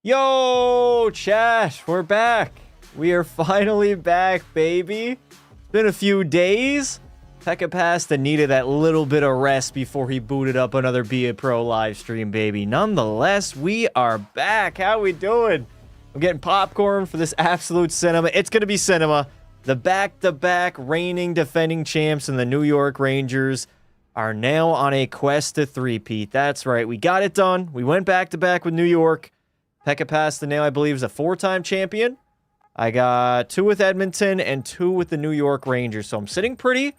Yo, chat, we're back. We are finally back, baby. It's been a few days. Pekka Pasta needed that little bit of rest before he booted up another Be a Pro live stream, baby. Nonetheless, we are back. How we doing? I'm getting popcorn for this absolute cinema. It's going to be cinema. The back-to-back reigning defending champs and the New York Rangers are now on a quest to three-peat. That's right. We got it done. We went back-to-back with New York. Pekka Pasta now, I believe, is a 4-time champion. I got 2 with Edmonton and 2 with the New York Rangers. So I'm sitting pretty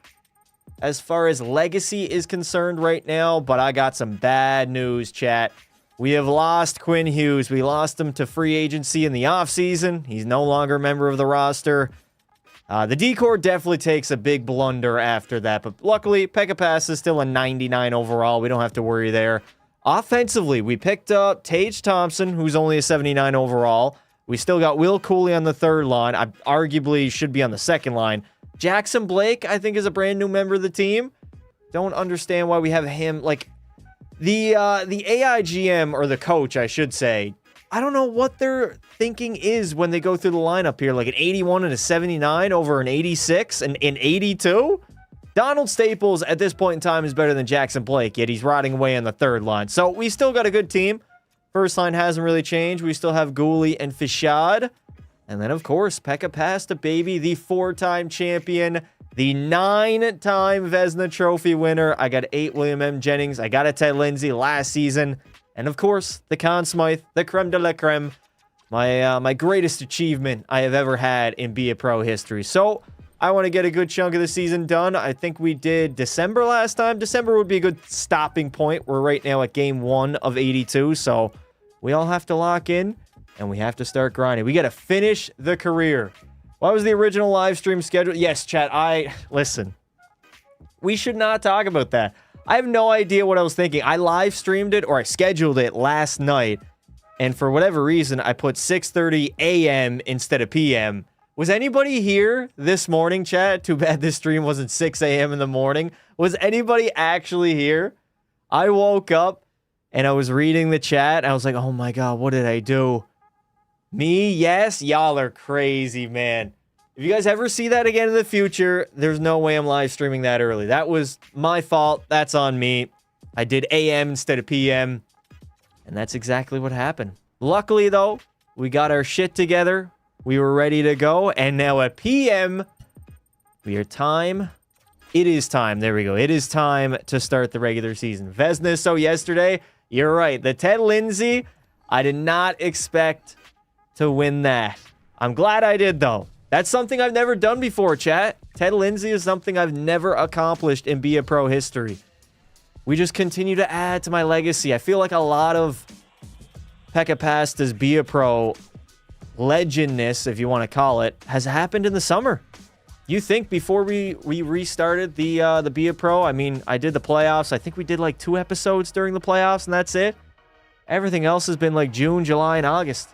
as far as legacy is concerned right now. But I got some bad news, chat. We have lost Quinn Hughes. We lost him to free agency in the offseason. He's no longer a member of the roster. The D-Corps definitely takes a big blunder after that. But luckily, Pekka Pasta is still a 99 overall. We don't have to worry there. Offensively, we picked up Tage Thompson, who's only a 79 overall. We still got Will Cooley on the third line. I arguably should be on the second line. Jackson Blake, I think, is a brand new member of the team. Don't understand why we have him. Like, the AIGM, or the coach, I should say, I don't know what their thinking is when they go through the lineup here. Like an 81 and a 79 over an 86 and an 82? Donald Staples at this point in time is better than Jackson Blake, yet he's rotting away on the third line. So we still got a good team. First line hasn't really changed. We still have Goalie and Fishad. And then, of course, Pekka Pasta, baby, the 4-time champion, the 9-time Vezina Trophy winner. I got 8 William M. Jennings. I got a Ted Lindsay last season. And, of course, the Conn Smythe, the creme de la creme. My greatest achievement I have ever had in Be a Pro history. So I want to get a good chunk of the season done. I think we did December last time. December would be a good stopping point. We're right now at game 1 of 82, so we all have to lock in, and we have to start grinding. We got to finish the career. What was the original live stream schedule? Yes, chat, listen. We should not talk about that. I have no idea what I was thinking. I live streamed it, or I scheduled it last night, and for whatever reason, I put 6:30 a.m. instead of p.m., Was anybody here this morning, chat? Too bad this stream wasn't 6 a.m. in the morning. Was anybody actually here? I woke up and I was reading the chat. And I was like, oh my God, what did I do? Me? Yes? Y'all are crazy, man. If you guys ever see that again in the future, there's no way I'm live streaming that early. That was my fault. That's on me. I did AM instead of PM. And that's exactly what happened. Luckily, though, we got our shit together. We were ready to go, and now at PM, it is time. There we go. It is time to start the regular season. Vezina, so yesterday, you're right. The Ted Lindsay, I did not expect to win that. I'm glad I did, though. That's something I've never done before, chat. Ted Lindsay is something I've never accomplished in Be a Pro history. We just continue to add to my legacy. I feel like a lot of Pekka Pasta's Be a Pro legendness, if you want to call it, has happened in the summer. You think before we restarted the Be a Pro, I mean, I did the playoffs. I think we did like 2 episodes during the playoffs, and that's it. Everything else has been like June, July, and August.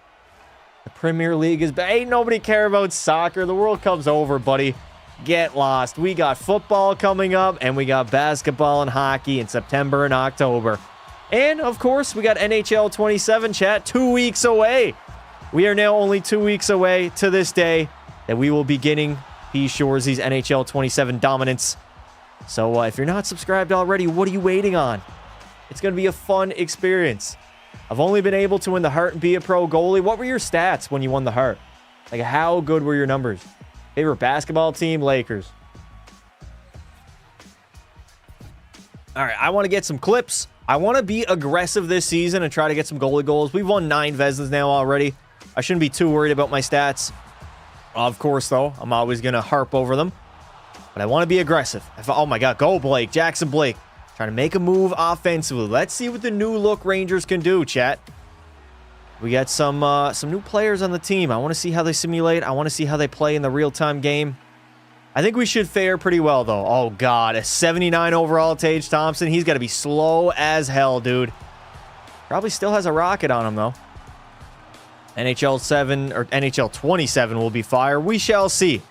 The Premier League is... Ain't nobody care about soccer. The World Cup's over, buddy. Get lost. We got football coming up, and we got basketball and hockey in September and October. And, of course, we got NHL 27, chat, 2 weeks away. We are now only 2 weeks away to this day that we will be beginning P. Shoresy's NHL 27 dominance. So if you're not subscribed already, what are you waiting on? It's going to be a fun experience. I've only been able to win the Hart and Be a Pro goalie. What were your stats when you won the Hart? Like, how good were your numbers? Favorite basketball team? Lakers. All right, I want to get some clips. I want to be aggressive this season and try to get some goalie goals. We've won 9 Vezinas now already. I shouldn't be too worried about my stats. Of course, though, I'm always going to harp over them. But I want to be aggressive. Oh, my God. Go, Blake. Jackson Blake. Trying to make a move offensively. Let's see what the new look Rangers can do, chat. We got some new players on the team. I want to see how they simulate. I want to see how they play in the real-time game. I think we should fare pretty well, though. Oh, God. A 79 overall Tage Thompson. He's got to be slow as hell, dude. Probably still has a rocket on him, though. NHL 7 or NHL 27 will be fire. We shall see.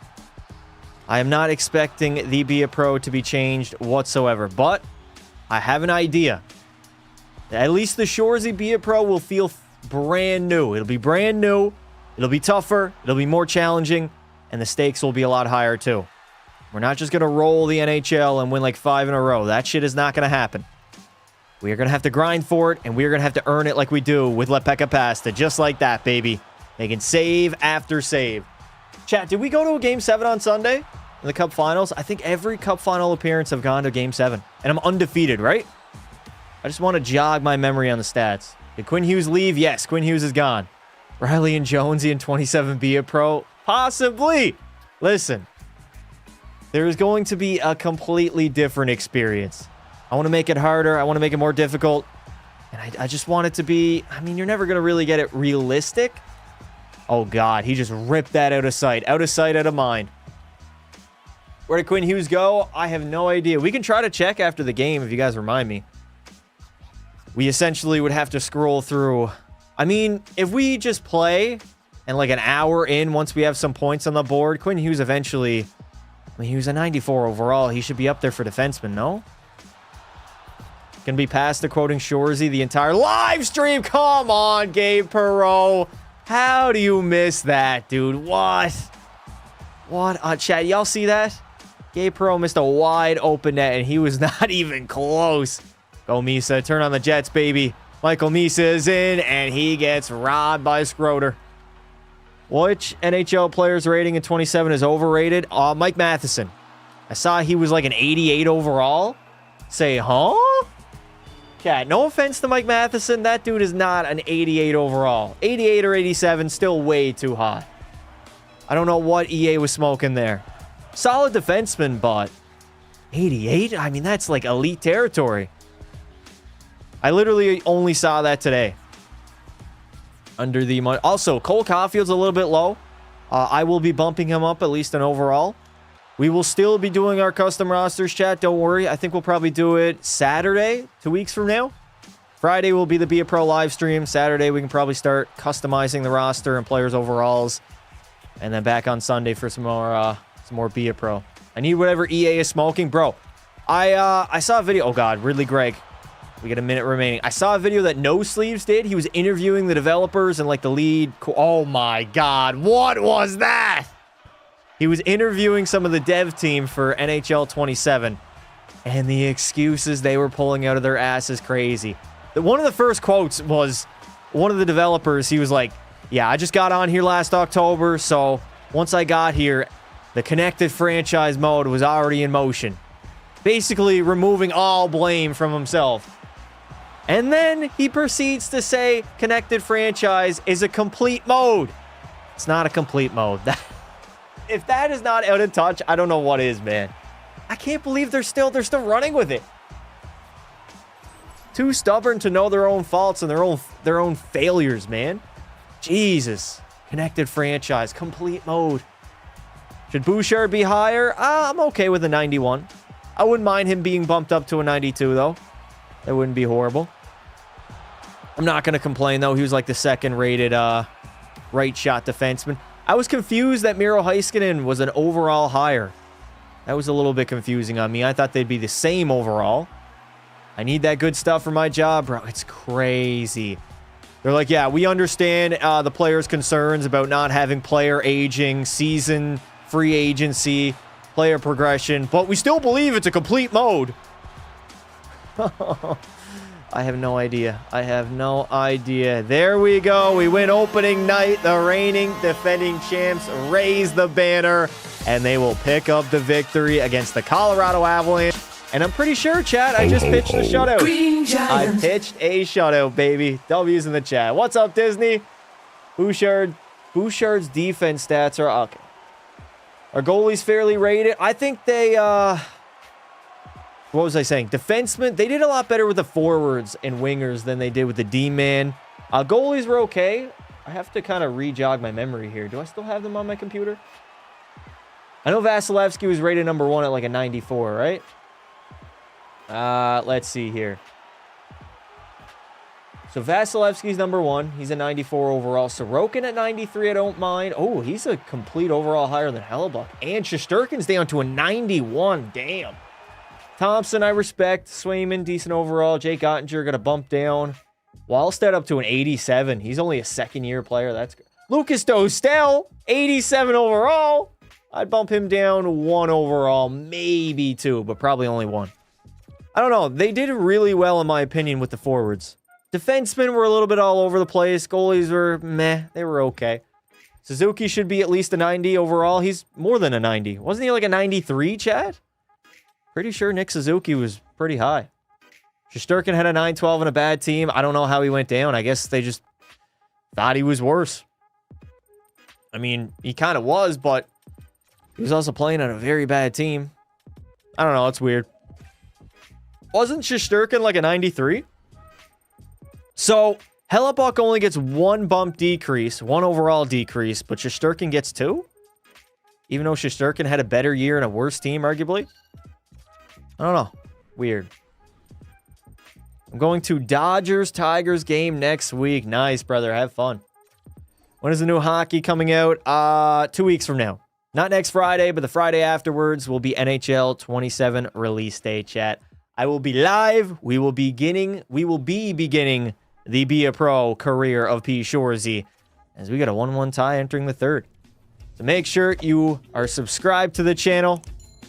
I am not expecting the Be a Pro to be changed whatsoever, but I have an idea. At least the Shoresy Be a Pro will feel brand new. It'll be brand new. It'll be tougher. It'll be more challenging. And the stakes will be a lot higher, too. We're not just going to roll the NHL and win like 5 in a row. That shit is not going to happen. We are going to have to grind for it, and we are going to have to earn it like we do with Lepeka Pasta. Just like that, baby. Making save after save. Chat, did we go to a Game 7 on Sunday in the Cup Finals? I think every Cup Final appearance I've gone to Game 7. And I'm undefeated, right? I just want to jog my memory on the stats. Did Quinn Hughes leave? Yes, Quinn Hughes is gone. Riley and Jonesy in 27 be a pro? Possibly. Listen, there is going to be a completely different experience. I want to make it harder. I want to make it more difficult. And I just want it to be... I mean, you're never going to really get it realistic. Oh, God. He just ripped that out of sight. Out of sight, out of mind. Where did Quinn Hughes go? I have no idea. We can try to check after the game if you guys remind me. We essentially would have to scroll through... I mean, if we just play and like an hour in, once we have some points on the board, Quinn Hughes eventually... I mean, he was a 94 overall. He should be up there for defenseman, no? Gonna be past the quoting Shorzy the entire live stream. Come on, Gabe Perreault. How do you miss that, dude? What? What? Chat, y'all see that? Gabe Perreault missed a wide open net, and he was not even close. Go, Misa. Turn on the Jets, baby. Michael Misa is in, and he gets robbed by Schroeder. Which NHL player's rating in 27 is overrated? Mike Matheson. I saw he was like an 88 overall. Say, huh? Cat, no offense to Mike Matheson. That dude is not an 88 overall. 88 or 87, still way too high. I don't know what EA was smoking there. Solid defenseman, but 88? I mean, that's like elite territory. I literally only saw that today. Under the... Also, Cole Caulfield's a little bit low. I will be bumping him up at least an overall. We will still be doing our custom rosters, chat. Don't worry. I think we'll probably do it Saturday, 2 weeks from now. Friday will be the Be a Pro live stream. Saturday, we can probably start customizing the roster and players' overalls. And then back on Sunday for some more Be a Pro. I need whatever EA is smoking. Bro, I saw a video. Oh, God. Ridley Gregg. We got a minute remaining. I saw a video that No Sleeves did. He was interviewing the developers and like the lead. Oh, my God. What was that? He was interviewing some of the dev team for NHL 27, and the excuses they were pulling out of their ass is crazy. One of the first quotes was one of the developers. He was like, yeah, I just got on here last October, so once I got here, the connected franchise mode was already in motion. Basically removing all blame from himself. And then he proceeds to say connected franchise is a complete mode. It's not a complete mode. If that is not out of touch, I don't know what is, man. I can't believe they're still running with it. Too stubborn to know their own faults and their own failures, man. Jesus. Connected franchise, complete mode. Should Bouchard be higher? I'm okay with a 91. I wouldn't mind him being bumped up to a 92, though. That wouldn't be horrible. I'm not going to complain, though. He was like the second-rated right shot defenseman. I was confused that Miro Heiskanen was an overall higher. That was a little bit confusing on me. I thought they'd be the same overall. I need that good stuff for my job, bro. It's crazy. They're like, yeah, we understand the players' concerns about not having player aging, season, free agency, player progression, but we still believe it's a complete mode. I have no idea. I have no idea. There we go. We win opening night. The reigning defending champs raise the banner, and they will pick up the victory against the Colorado Avalanche. And I'm pretty sure, chat, I just pitched a shutout. I pitched a shutout, baby. W's in the chat. What's up, Disney? Bouchard's defense stats are okay. Our goalie's fairly rated. I think they... What was I saying? Defensemen, they did a lot better with the forwards and wingers than they did with the D-man. Goalies were okay. I have to kind of re-jog my memory here. Do I still have them on my computer? I know Vasilevsky was rated number 1 at like a 94, right? Let's see here. So Vasilevsky's number 1. He's a 94 overall. Sorokin at 93, I don't mind. Oh, he's a complete overall higher than Hellebuck. And Shesterkin's down to a 91. Damn. Thompson, I respect. Swayman, decent overall. Jake Ottinger got a bump down. Wallstead up to an 87. He's only a second-year player. That's good. Lucas Dostel, 87 overall. I'd bump him down 1 overall, maybe 2, but probably only 1. I don't know. They did really well, in my opinion, with the forwards. Defensemen were a little bit all over the place. Goalies were meh. They were okay. Suzuki should be at least a 90 overall. He's more than a 90. Wasn't he like a 93, Chad? Pretty sure Nick Suzuki was pretty high. Shesterkin had a 912 and a bad team. I don't know how he went down. I guess they just thought he was worse. I mean, he kind of was, but he was also playing on a very bad team. I don't know. It's weird. Wasn't Shesterkin like a 93? So, Hellebuck only gets 1 bump decrease, 1 overall decrease, but Shesterkin gets 2? Even though Shesterkin had a better year and a worse team, arguably? I don't know. Weird. I'm going to Dodgers-Tigers game next week. Nice, brother. Have fun. When is the new hockey coming out? 2 weeks from now. Not next Friday, but the Friday afterwards will be NHL 27 release day, chat. I will be live. We will be beginning the Be a Pro career of P. Shorzy, as we got a 1-1 tie entering the third. So make sure you are subscribed to the channel.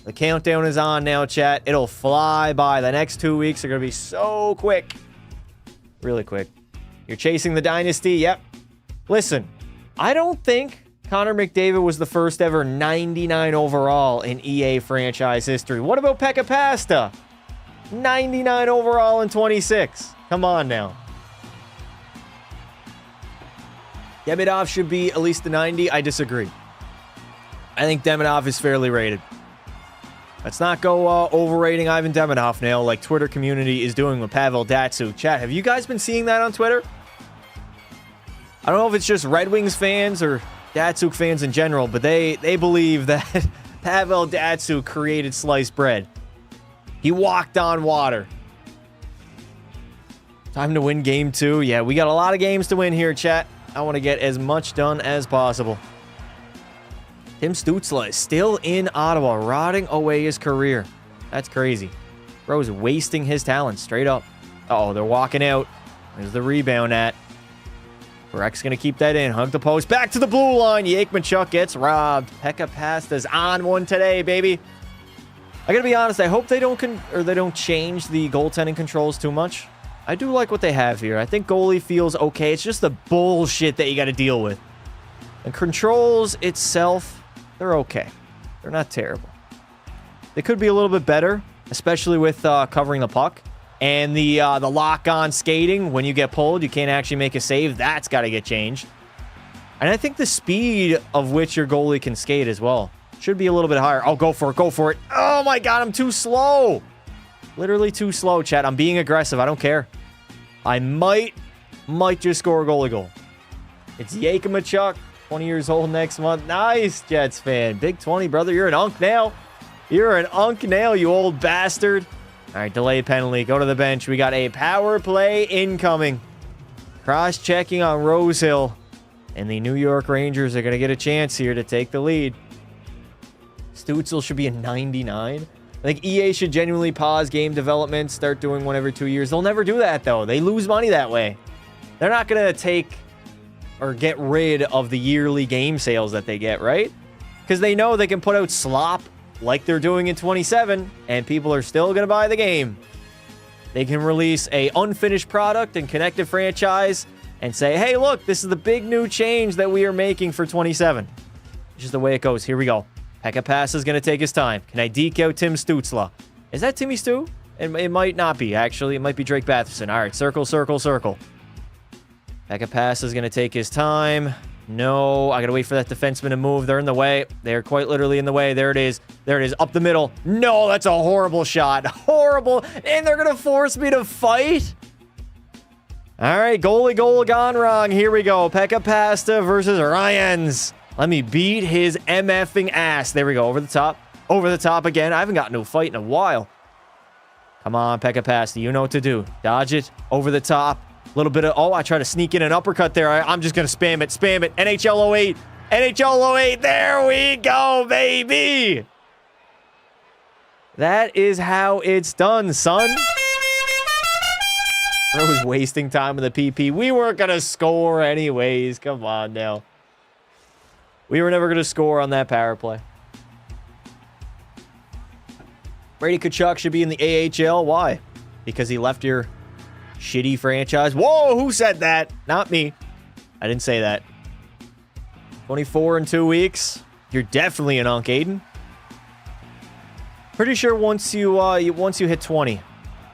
The countdown is on now, chat. It'll fly by. The next 2 weeks are going to be so quick. Really quick. You're chasing the dynasty? Yep. Listen, I don't think Connor McDavid was the first ever 99 overall in EA franchise history. What about Pekka Pasta? 99 overall in 26. Come on now. Demidov should be at least a 90. I disagree. I think Demidov is fairly rated. Let's not go overrating Ivan Demidov now like Twitter community is doing with Pavel Datsyuk. Chat, have you guys been seeing that on Twitter? I don't know if it's just Red Wings fans or Datsyuk fans in general, but they believe that Pavel Datsyuk created sliced bread. He walked on water. Time to win game 2. Yeah, we got a lot of games to win here, chat. I want to get as much done as possible. Tim Stützle is still in Ottawa, rotting away his career. That's crazy. Bro's wasting his talent straight up. Uh-oh, they're walking out. There's the rebound at. Breck's going to keep that in. Hug the post. Back to the blue line. Yakemachuk gets robbed. Pekka Pasta's on one today, baby. I got to be honest. I hope they don't change the goaltending controls too much. I do like what they have here. I think goalie feels okay. It's just the bullshit that you got to deal with. And controls itself, they're okay. They're not terrible. They could be a little bit better, especially with covering the puck. And the lock-on skating, when you get pulled, you can't actually make a save. That's got to get changed. And I think the speed of which your goalie can skate as well should be a little bit higher. Oh, go for it. Go for it. Oh, my God. I'm too slow. Literally too slow, chat. I'm being aggressive. I don't care. I might just score a goalie goal. It's Yakemachuk, 20 years old next month. Nice, Jets fan. Big 20, brother. You're an unk now. You're an unk now, you old bastard. All right, delayed penalty. Go to the bench. We got a power play incoming. Cross-checking on Rosehill. And the New York Rangers are going to get a chance here to take the lead. Stützle should be a 99. I think EA should genuinely pause game development, start doing one every 2 years. They'll never do that, though. They lose money that way. They're not going to take or get rid of the yearly game sales that they get, right? Because they know they can put out slop like they're doing in 27, and people are still going to buy the game. They can release a unfinished product and connected franchise and say, hey, look, this is the big new change that we are making for 27. It's just the way it goes. Here we go. Pekka Pass is going to take his time. Can I deke out Tim Stützle? Is that Timmy Stu? It might not be, actually. It might be Drake Batherson. All right, circle, circle, circle. Pekka Pass is going to take his time. No, I got to wait for that defenseman to move. They're in the way. They're quite literally in the way. There it is. There it is. Up the middle. No, that's a horrible shot. Horrible. And they're going to force me to fight? All right, goalie goal gone wrong. Here we go. Pekka Pasta versus Ryans. Let me beat his MFing ass. There we go. Over the top. Over the top again. I haven't gotten to a fight in a while. Come on, Pekka Pasta. You know what to do. Dodge it. Over the top. A little bit of... Oh, I try to sneak in an uppercut there. I'm just going to spam it. Spam it. NHL 08. NHL 08. There we go, baby. That is how it's done, son. Bro was wasting time with the PP. We weren't going to score anyways. Come on now. We were never going to score on that power play. Brady Tkachuk should be in the AHL. Why? Because he left your shitty franchise. Whoa, who said that? Not me. I didn't say that. 24 in 2 weeks. You're definitely an unk, Aiden. Pretty sure once you hit 20,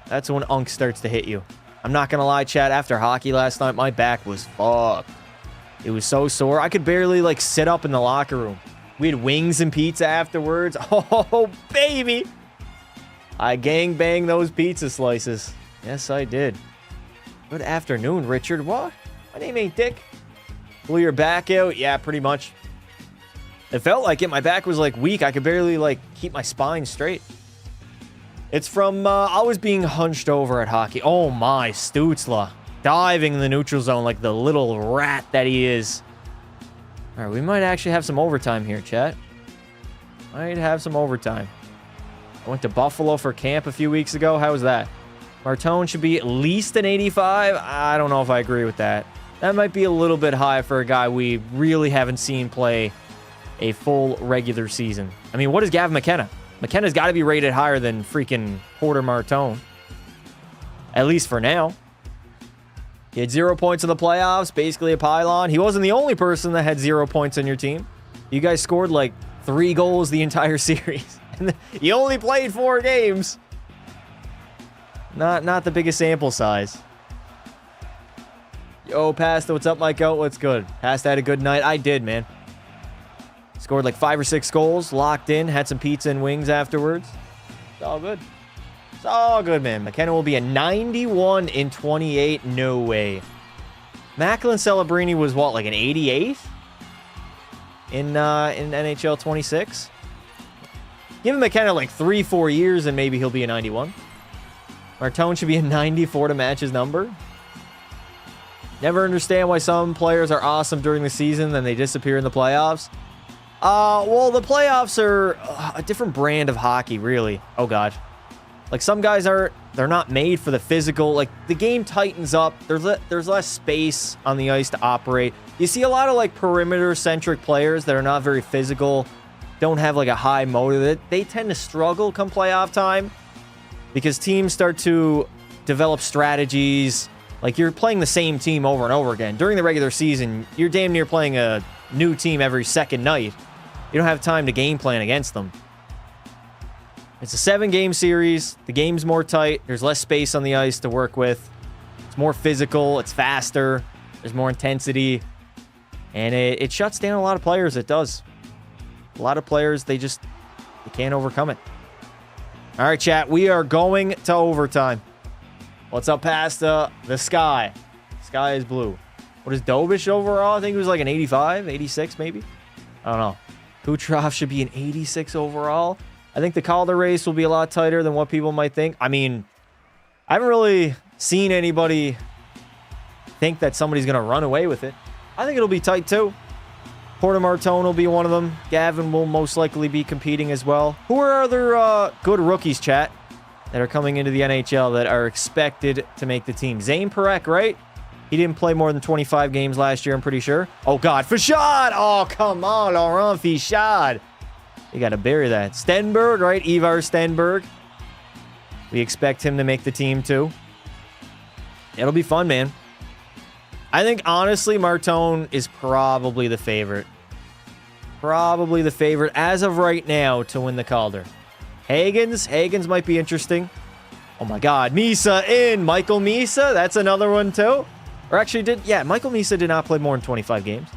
that's when unk starts to hit you. I'm not gonna lie, chat. After hockey last night, my back was fucked. It was so sore. I could barely like sit up in the locker room. We had wings and pizza afterwards. Oh baby, I gang banged those pizza slices. Yes, I did. Good afternoon, Richard. What? My name ain't Dick. Blew your back out? Yeah, pretty much. It felt like it. My back was like weak. I could barely like keep my spine straight. It's from always being hunched over at hockey. Oh my, Stutzla. Diving in the neutral zone like the little rat that he is. All right, we might actually have some overtime here, chat. Might have some overtime. I went to Buffalo for camp a few weeks ago. How was that? Martone should be at least an 85. I don't know if I agree with that. That might be a little bit high for a guy we really haven't seen play a full regular season. I mean, what is Gavin McKenna? McKenna's got to be rated higher than freaking Porter Martone. At least for now. He had 0 points in the playoffs, basically a pylon. He wasn't the only person that had 0 points on your team. You guys scored like 3 goals the entire series. And you only played 4 games. Not the biggest sample size. Yo, Pasta, what's up, my goat? What's good? Pasta had a good night. I did, man. Scored like 5 or 6 goals, locked in, had some pizza and wings afterwards. It's all good. It's all good, man. McKenna will be a 91 in 28. No way. Macklin Celebrini was what, like an 88 in NHL 26? Give him McKenna like 3-4 years and maybe he'll be a 91. Martone should be a 94 to match his number. Never understand why some players are awesome during the season, then they disappear in the playoffs. Well, the playoffs are a different brand of hockey, really. Oh, God. Like, some guys they're not made for the physical. Like, the game tightens up. There's less space on the ice to operate. You see a lot of, like, perimeter-centric players that are not very physical, don't have, like, a high motor. They tend to struggle come playoff time because teams start to develop strategies. Like, you're playing the same team over and over again. During the regular season, you're damn near playing a new team every second night. You don't have time to game plan against them. It's a 7-game series. The game's more tight. There's less space on the ice to work with. It's more physical. It's faster. There's more intensity. And it shuts down a lot of players. It does. A lot of players, they can't overcome it. All right, chat. We are going to overtime. What's up, Pasta? The sky. Sky is blue. What is Dobish overall? I think it was like an 85, 86 maybe. I don't know. Kucherov should be an 86 overall. I think the Calder race will be a lot tighter than what people might think. I mean, I haven't really seen anybody think that somebody's going to run away with it. I think it'll be tight too. Porter Martone will be one of them. Gavin will most likely be competing as well. Who are other good rookies, chat, that are coming into the NHL that are expected to make the team? Zane Parekh, right? He didn't play more than 25 games last year, I'm pretty sure. Oh, God. Fashad! Oh, come on, Laurent Fashad. You got to bury that. Stenberg, right? Ivar Stenberg. We expect him to make the team, too. It'll be fun, man. I think, honestly, Martone is probably the favorite. Probably the favorite as of right now to win the Calder. Hagens might be interesting. Oh, my God. Misa in. Michael Misa. That's another one, too. Or actually, Michael Misa did not play more than 25 games.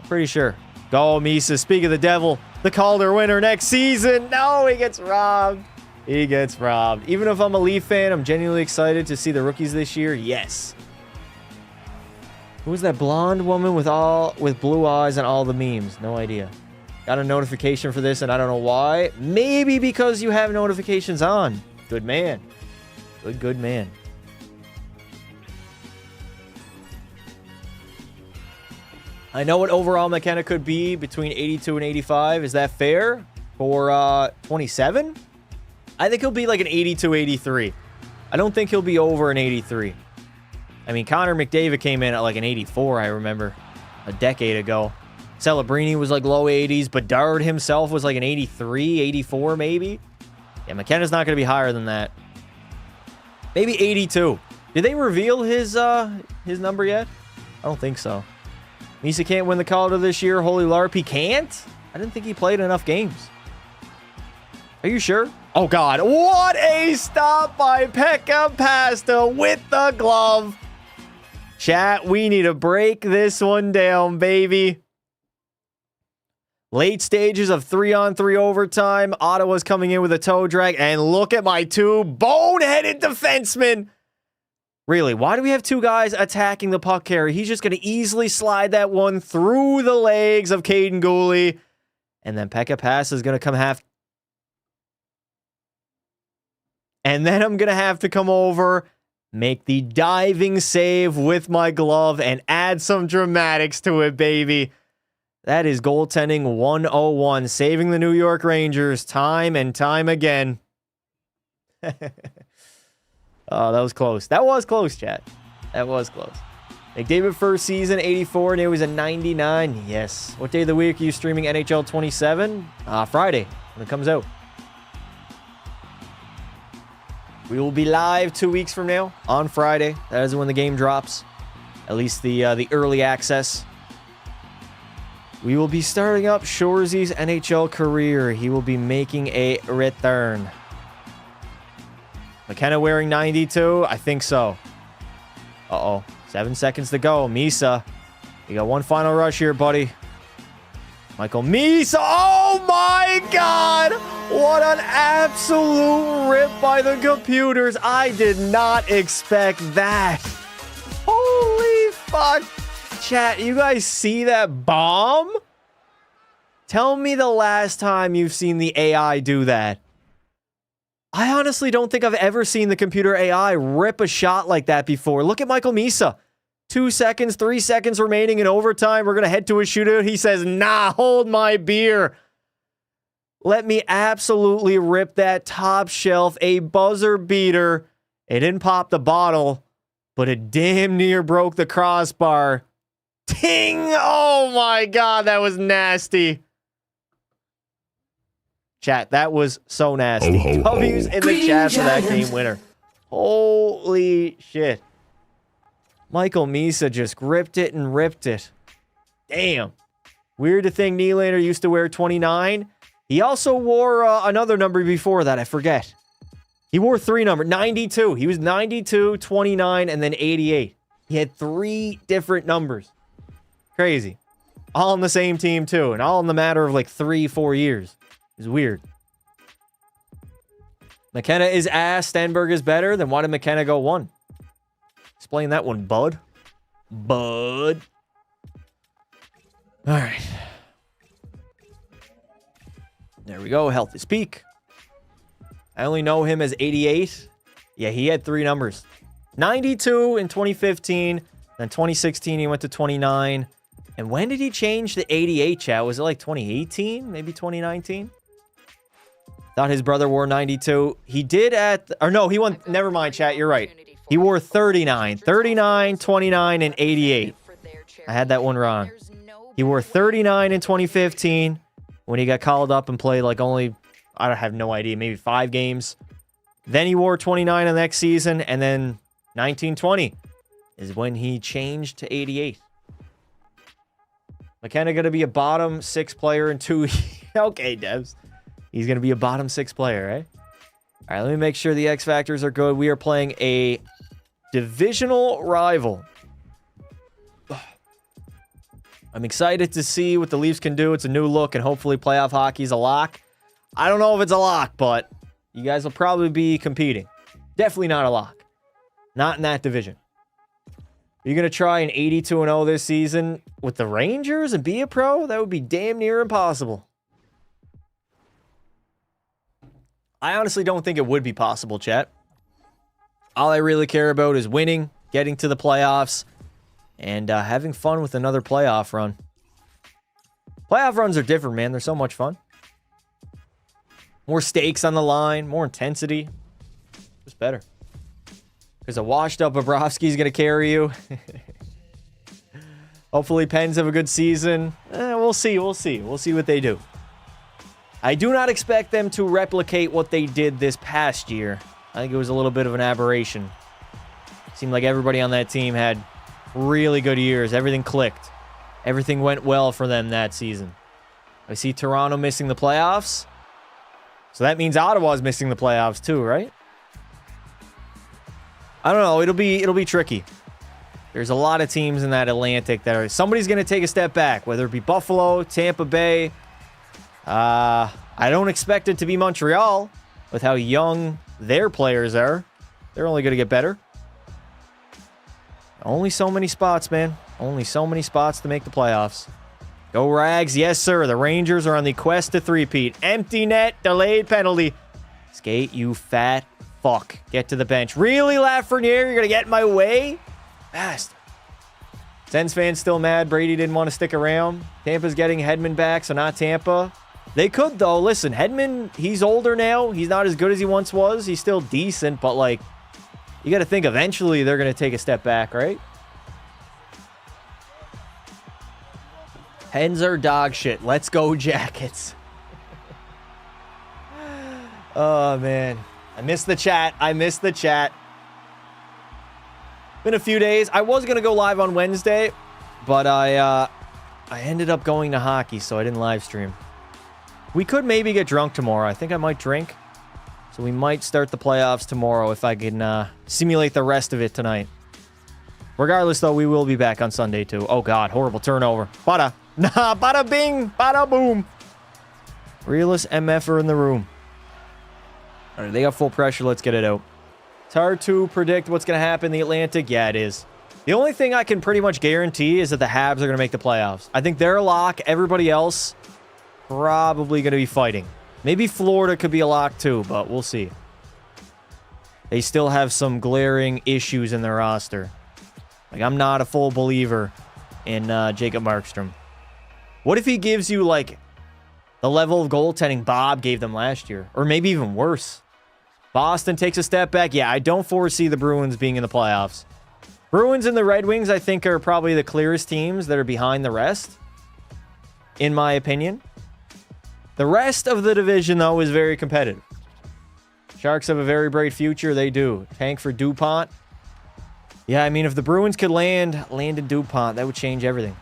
I'm pretty sure. Go, Misa. Speak of the devil. The Calder winner next season. No, he gets robbed. He gets robbed. Even if I'm a Leaf fan, I'm genuinely excited to see the rookies this year. Yes. Who's that blonde woman with blue eyes and all the memes? No idea. Got a notification for this, and I don't know why. Maybe because you have notifications on. Good man. Good man. I know what overall McKenna could be between 82 and 85. Is that fair? For 27? I think he'll be like an 82, 83. I don't think he'll be over an 83. I mean, Connor McDavid came in at like an 84, I remember, a decade ago. Celebrini was like low 80s. Bedard himself was like an 83, 84 maybe. Yeah, McKenna's not going to be higher than that. Maybe 82. Did they reveal his number yet? I don't think so. Misa can't win the Calder this year. Holy LARP, he can't? I didn't think he played enough games. Are you sure? Oh, God. What a stop by Pekka Pasta with the glove. Chat, we need to break this one down, baby. Late stages of 3-on-3 overtime. Ottawa's coming in with a toe drag. And look at my two boneheaded defensemen. Really, why do we have two guys attacking the puck carrier? He's just going to easily slide that one through the legs of Caden Goalie. And then Pekka Pasta is going to come half. And then I'm going to have to come over, make the diving save with my glove, and add some dramatics to it, baby. That is goaltending 101, saving the New York Rangers time and time again. Oh, that was close. That was close, chat. That was close. McDavid first season, 84, and it was a 99. Yes. What day of the week are you streaming NHL 27? Friday, when it comes out. We will be live 2 weeks from now on Friday. That is when the game drops. At least the early access. We will be starting up Shoresy's NHL career. He will be making a return. McKenna wearing 92? I think so. Uh-oh. 7 seconds to go. Misa. You got one final rush here, buddy. Michael Misa. Oh, my God. What an absolute rip by the computers. I did not expect that. Holy fuck. Chat, you guys see that bomb? Tell me the last time you've seen the AI do that. I honestly don't think I've ever seen the computer AI rip a shot like that before. Look at Michael Misa. 2 seconds, 3 seconds remaining in overtime. We're going to head to a shootout. He says, nah, hold my beer. Let me absolutely rip that top shelf. A buzzer beater. It didn't pop the bottle, but it damn near broke the crossbar. Ting! Oh my God, that was nasty. Chat, that was so nasty. Ho, ho, ho. W's in the chat for that game winner. Holy shit. Michael Misa just gripped it and ripped it. Damn. Weird to think Nylander used to wear 29. He also wore another number before that. I forget. He wore 3 numbers. 92. He was 92, 29, and then 88. He had 3 different numbers. Crazy. All on the same team, too. And all in the matter of like 3-4 years. It's weird. McKenna is ass. Stenberg is better. Then why did McKenna go 1? Explain that one, bud. Bud. All right. There we go. Health is peak. I only know him as 88. Yeah, he had 3 numbers. 92 in 2015. Then 2016, he went to 29. And when did he change to 88, chat? Was it like 2018? Maybe 2019? Thought his brother wore 92. He did at... Or no, he won... Never mind, chat. You're right. He wore 39. 39, 29, and 88. I had that one wrong. He wore 39 in 2015 when he got called up and played like only... I don't have no idea. Maybe 5 games. Then he wore 29 in the next season. And then 1920 is when he changed to 88. McKenna going to be a bottom 6 player in 2 years. Okay, Devs. He's going to be a bottom 6 player, right? All right, let me make sure the X Factors are good. We are playing a divisional rival. I'm excited to see what the Leafs can do. It's a new look, and hopefully playoff hockey's a lock. I don't know if it's a lock, but you guys will probably be competing. Definitely not a lock. Not in that division. Are you going to try an 82-0 this season with the Rangers and be a pro? That would be damn near impossible. I honestly don't think it would be possible, chat. All I really care about is winning, getting to the playoffs, and having fun with another playoff run. Playoff runs are different, man. They're so much fun. More stakes on the line, more intensity. Just better. Because a washed-up Bobrovsky's going to carry you. Hopefully, Pens have a good season. We'll see. We'll see. We'll see what they do. I do not expect them to replicate what they did this past year. I think it was a little bit of an aberration. Seemed like everybody on that team had really good years. Everything clicked. Everything went well for them that season. I see Toronto missing the playoffs. So that means Ottawa's missing the playoffs too, right? I don't know. It'll be tricky. There's a lot of teams in that Atlantic that are... Somebody's going to take a step back, whether it be Buffalo, Tampa Bay. I don't expect it to be Montreal with how young their players are. They're only going to get better. Only so many spots, man. Only so many spots to make the playoffs. Go Rags. Yes, sir. The Rangers are on the quest to three-peat. Empty net. Delayed penalty. Skate, you fat fuck. Get to the bench. Really, Lafreniere? You're going to get in my way? Bastard. Sens fans still mad Brady didn't want to stick around. Tampa's getting Hedman back, so not Tampa. They could, though. Listen, Hedman, he's older now. He's not as good as he once was. He's still decent, but, like, you got to think eventually they're going to take a step back, right? Hens are dog shit. Let's go, Jackets. Oh, man. I missed the chat. I missed the chat. Been a few days. I was going to go live on Wednesday, but I ended up going to hockey, so I didn't live stream. We could maybe get drunk tomorrow. I think I might drink. So we might start the playoffs tomorrow if I can simulate the rest of it tonight. Regardless, though, we will be back on Sunday, too. Oh, God. Horrible turnover. Bada. Nah, bada bing. Bada boom. Realist MFer in the room. All right, they got full pressure. Let's get it out. It's hard to predict what's going to happen in the Atlantic. Yeah, it is. The only thing I can pretty much guarantee is that the Habs are going to make the playoffs. I think they're a lock. Everybody else probably going to be fighting. Maybe Florida could be a lock too, but we'll see. They still have some glaring issues in their roster. Like, I'm not a full believer in Jacob Markstrom. What if he gives you, like, the level of goaltending Bob gave them last year? Or maybe even worse. Boston takes a step back. Yeah, I don't foresee the Bruins being in the playoffs. Bruins and the Red Wings, I think, are probably the clearest teams that are behind the rest, in my opinion. The rest of the division, though, is very competitive. Sharks have a very bright future. They do. Tank for DuPont. Yeah, I mean, if the Bruins could land in DuPont, that would change everything.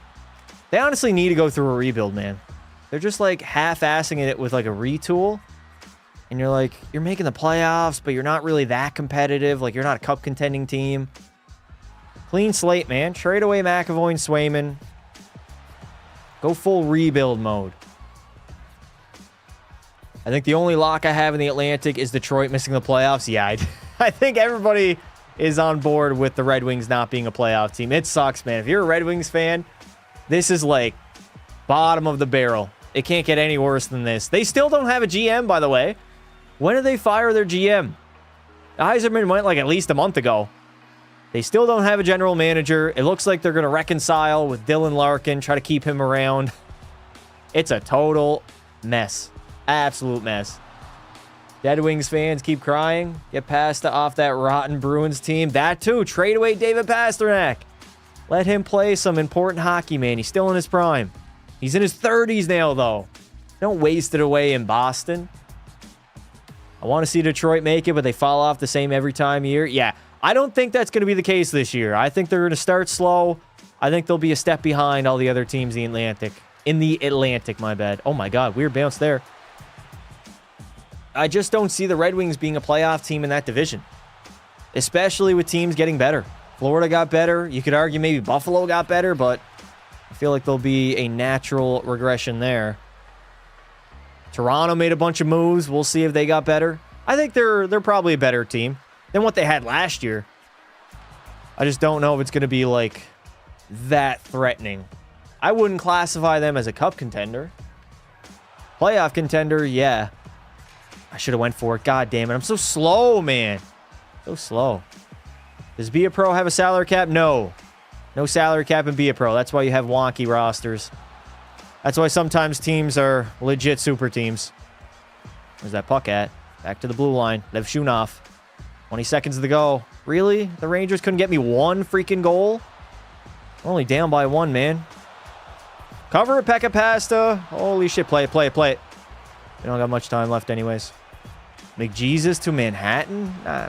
They honestly need to go through a rebuild, man. They're just, like, half-assing it with, like, a retool. And you're like, you're making the playoffs, but you're not really that competitive. Like, you're not a cup-contending team. Clean slate, man. Trade away McAvoy and Swayman. Go full rebuild mode. I think the only lock I have in the Atlantic is Detroit missing the playoffs. Yeah, I think everybody is on board with the Red Wings not being a playoff team. It sucks, man. If you're a Red Wings fan, this is like bottom of the barrel. It can't get any worse than this. They still don't have a GM, by the way. When did they fire their GM? Yzerman went like at least a month ago. They still don't have a general manager. It looks like they're going to reconcile with Dylan Larkin, try to keep him around. It's a total mess. Absolute mess. Dead Wings fans keep crying. Get past off that rotten Bruins team. That too. Trade away David Pastrnak. Let him play some important hockey, man. He's still in his prime. He's in his 30s now, though. Don't waste it away in Boston. I want to see Detroit make it, but they fall off the same every time year. Yeah, I don't think that's going to be the case this year. I think they're going to start slow. I think they'll be a step behind all the other teams in the Atlantic. In the Atlantic, my bad. Oh, my God. Weird bounce there. I just don't see the Red Wings being a playoff team in that division, especially with teams getting better. Florida got better. You could argue maybe Buffalo got better, but I feel like there'll be a natural regression there. Toronto made a bunch of moves. We'll see if they got better. I think they're probably a better team than what they had last year. I just don't know if it's going to be like that threatening. I wouldn't classify them as a cup contender. Playoff contender, yeah. I should have went for it. God damn it. I'm so slow, man. So slow. Does Be a Pro have a salary cap? No. No salary cap in Be a Pro. That's why you have wonky rosters. That's why sometimes teams are legit super teams. Where's that puck at? Back to the blue line. Lev Shunov. 20 seconds to go. Really? The Rangers couldn't get me one freaking goal? Only down by one, man. Cover it, Pekka Pasta. Holy shit, play it. We don't got much time left anyways. McJesus to Manhattan? Nah.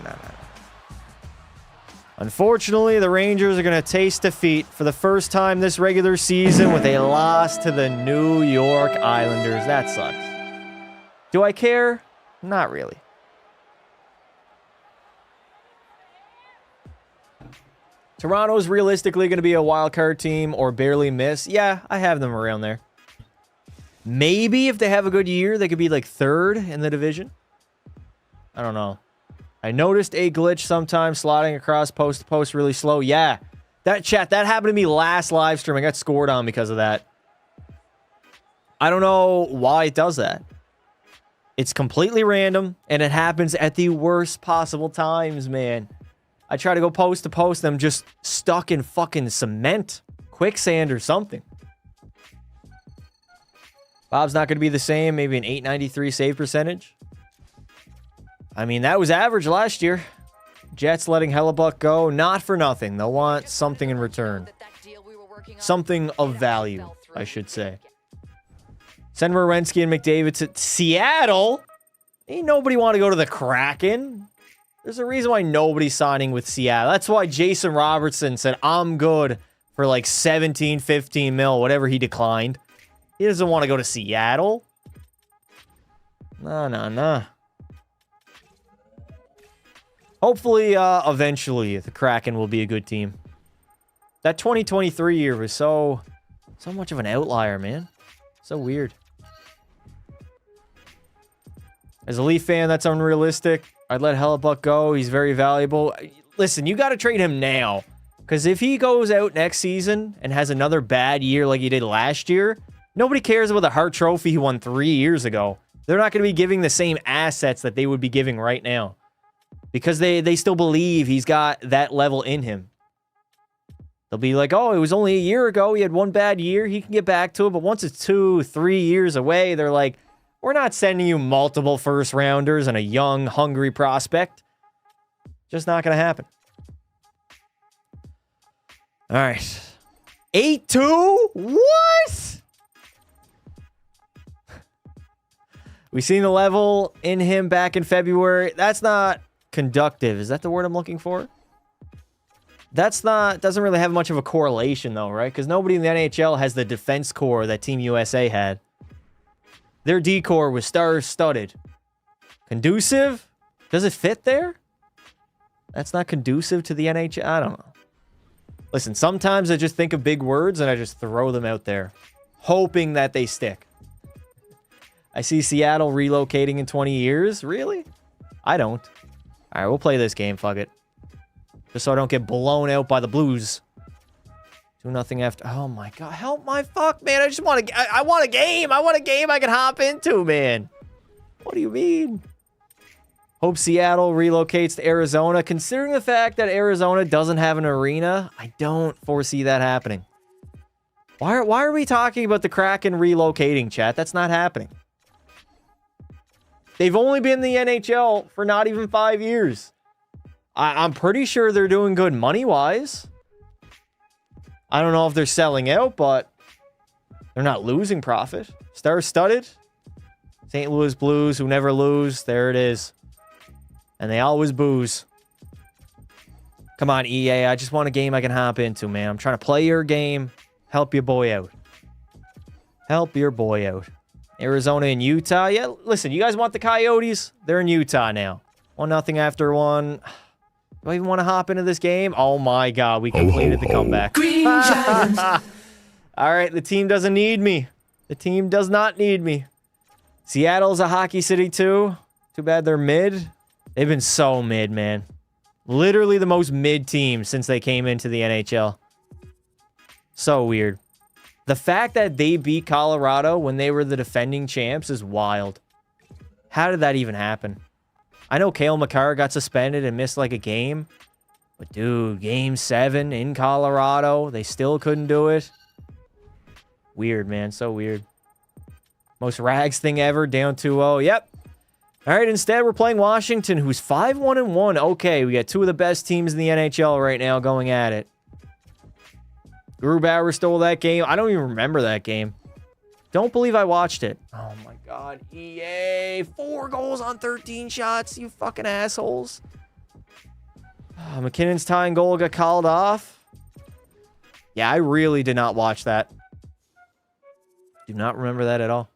Unfortunately, the Rangers are going to taste defeat for the first time this regular season with a loss to the New York Islanders. That sucks. Do I care? Not really. Toronto's realistically going to be a wild card team or barely miss. Yeah, I have them around there. Maybe if they have a good year, they could be like third in the division. I don't know. I noticed a glitch sometimes sliding across post to post really slow. Yeah, that happened to me last live stream. I got scored on because of that. I don't know why it does that. It's completely random, and it happens at the worst possible times, man. I try to go post to post, and I'm just stuck in fucking cement, quicksand or something. Bob's not going to be the same. Maybe an 893 save percentage. I mean, that was average last year. Jets letting Hellebuck go. Not for nothing. They'll want something in return. Something of value, I should say. Send Werenski and McDavid to Seattle? Ain't nobody want to go to the Kraken. There's a reason why nobody's signing with Seattle. That's why Jason Robertson said, I'm good for like 17, 15 mil, whatever he declined. He doesn't want to go to Seattle. Nah. Hopefully, eventually, the Kraken will be a good team. That 2023 year was so much of an outlier, man. So weird. As a Leaf fan, that's unrealistic. I'd let Hellebuck go. He's very valuable. Listen, you got to trade him now. Because if he goes out next season and has another bad year like he did last year, nobody cares about the Hart Trophy he won 3 years ago. They're not going to be giving the same assets that they would be giving right now. Because they still believe he's got that level in him. They'll be like, oh, it was only a year ago. He had one bad year. He can get back to it. But once it's 2-3 years away, they're like, we're not sending you multiple first rounders and a young, hungry prospect. Just not going to happen. All right. 8-2? What? We seen the level in him back in February. That's not conductive. Is that the word I'm looking for? Doesn't really have much of a correlation though, right? Because nobody in the NHL has the defense core that Team USA had. Their D-core was star-studded. Conducive? Does it fit there? That's not conducive to the NHL? I don't know. Listen, sometimes I just think of big words and I just throw them out there, hoping that they stick. I see Seattle relocating in 20 years. Really? I don't. All right, we'll play this game. Fuck it. Just so I don't get blown out by the Blues. 2-0 after. Oh my God. Help my fuck, man. I just want to. I want a game. I want a game I can hop into, man. What do you mean? Hope Seattle relocates to Arizona. Considering the fact that Arizona doesn't have an arena, I don't foresee that happening. Why are we talking about the Kraken relocating, chat? That's not happening. They've only been in the NHL for not even 5 years. I'm pretty sure they're doing good money-wise. I don't know if they're selling out, but they're not losing profit. Star-studded. St. Louis Blues, who never lose. There it is. And they always booze. Come on, EA. I just want a game I can hop into, man. I'm trying to play your game. Help your boy out. Help your boy out. Arizona and Utah. Yeah, listen, you guys want the Coyotes? They're in Utah now. 1-0 after one. Do I even want to hop into this game? Oh my God, we completed the comeback. All right, the team doesn't need me. The team does not need me. Seattle's a hockey city too. Too bad they're mid. They've been so mid, man. Literally the most mid team since they came into the NHL. So weird. The fact that they beat Colorado when they were the defending champs is wild. How did that even happen? I know Cale Makar got suspended and missed like a game. But dude, game 7 in Colorado, they still couldn't do it. Weird, man. So weird. Most rags thing ever, down 2-0. Yep. All right, instead, we're playing Washington, who's 5-1-1. Okay, we got two of the best teams in the NHL right now going at it. Grubauer stole that game. I don't even remember that game. Don't believe I watched it. Oh, my God. EA. 4 goals on 13 shots, you fucking assholes. Oh, McKinnon's tying goal got called off. Yeah, I really did not watch that. Do not remember that at all.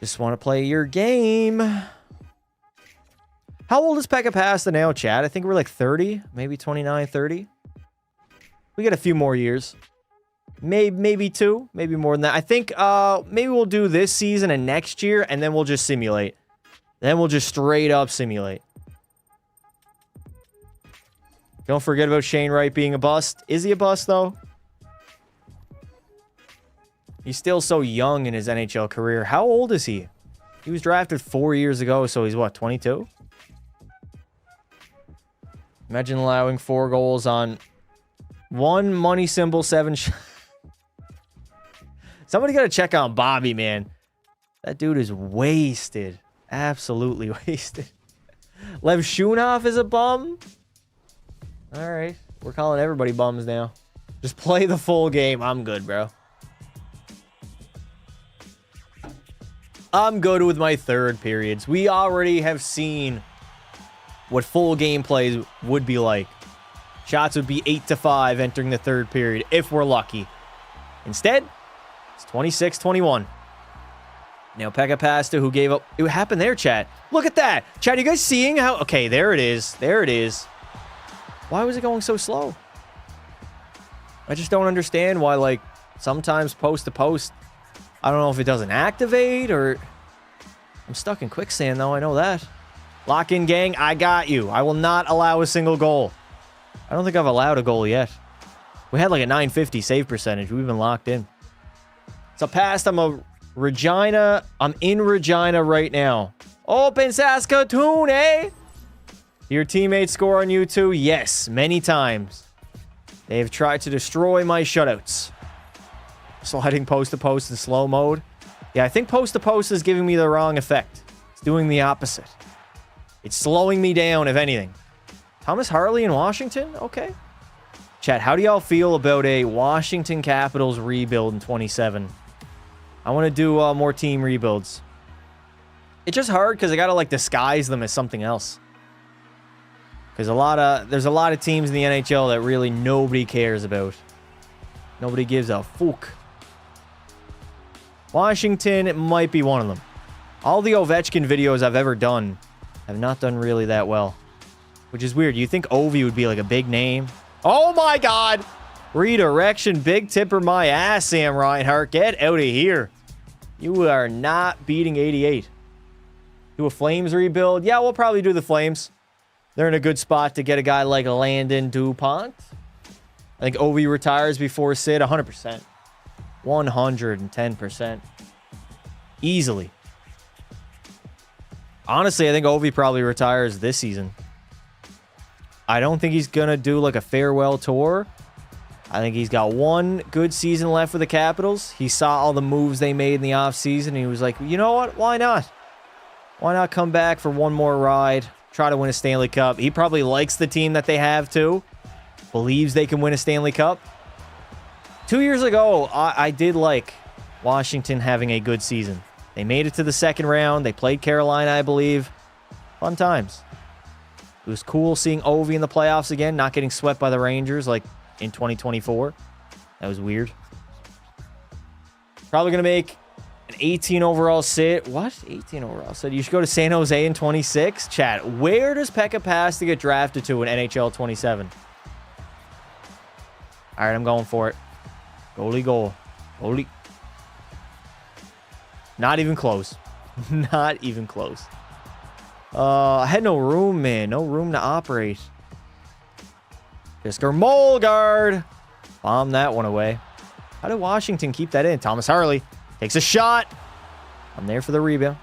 Just want to play your game. How old is Pekka Pasta now, Chad? I think we're like 30, maybe 29, 30. We got a few more years. Maybe 2, maybe more than that. I think maybe we'll do this season and next year, and then we'll just simulate. Then we'll just straight up simulate. Don't forget about Shane Wright being a bust. Is he a bust, though? He's still so young in his NHL career. How old is he? He was drafted 4 years ago, so he's what, 22? Imagine allowing 4 goals on 1 money symbol, 7 shots. Somebody got to check on Bobby, man. That dude is wasted. Absolutely wasted. Lev Shunov is a bum? All right. We're calling everybody bums now. Just play the full game. I'm good, bro. I'm good with my third periods. We already have seen what full game plays would be like. Shots would be 8-5 entering the third period if we're lucky. Instead, it's 26-21. Now, Pekka Pasta, who gave up... It happened there, chat. Look at that. Chat, you guys seeing how... Okay, there it is. There it is. Why was it going so slow? I just don't understand why, like, sometimes post to post... I don't know if it doesn't activate or... I'm stuck in quicksand, though. I know that. Lock in, gang. I got you. I will not allow a single goal. I don't think I've allowed a goal yet. We had like a 950 save percentage. We've been locked in. So past, I'm in Regina right now. Open Saskatoon, eh? Your teammates score on you too? Yes, many times. They have tried to destroy my shutouts. Sliding post-to-post in slow mode. Yeah, I think post-to-post is giving me the wrong effect. It's doing the opposite. It's slowing me down, if anything. Thomas Harley in Washington? Okay. Chat, how do y'all feel about a Washington Capitals rebuild in 27? I want to do more team rebuilds. It's just hard because I got to, like, disguise them as something else. Because there's a lot of teams in the NHL that really nobody cares about. Nobody gives a fuck. Washington, it might be one of them. All the Ovechkin videos I've ever done have not done really that well. Which is weird. You think Ovi would be like a big name? Oh my God! Redirection, big tipper my ass, Sam Reinhart. Get out of here. You are not beating 88. Do a Flames rebuild? Yeah, we'll probably do the Flames. They're in a good spot to get a guy like Landon Dupont. I think Ovi retires before Sid, 100%. 110%. Easily. Honestly, I think Ovi probably retires this season. I don't think he's going to do like a farewell tour. I think he's got one good season left for the Capitals. He saw all the moves they made in the offseason, and he was like, you know what? Why not? Why not come back for one more ride? Try to win a Stanley Cup. He probably likes the team that they have, too. Believes they can win a Stanley Cup. 2 years ago, I did like Washington having a good season. They made it to the second round. They played Carolina, I believe. Fun times. It was cool seeing Ovi in the playoffs again, not getting swept by the Rangers like in 2024. That was weird. Probably going to make an 18 overall sit. What? 18 overall sit. You should go to San Jose in 26. Chat, where does Pekka Pasta get drafted to in NHL 27? All right, I'm going for it. Goalie goal. Goalie. Not even close. Not even close. I had no room, man. No room to operate. Fisker Molgard. Bomb that one away. How did Washington keep that in? Thomas Harley takes a shot. I'm there for the rebound.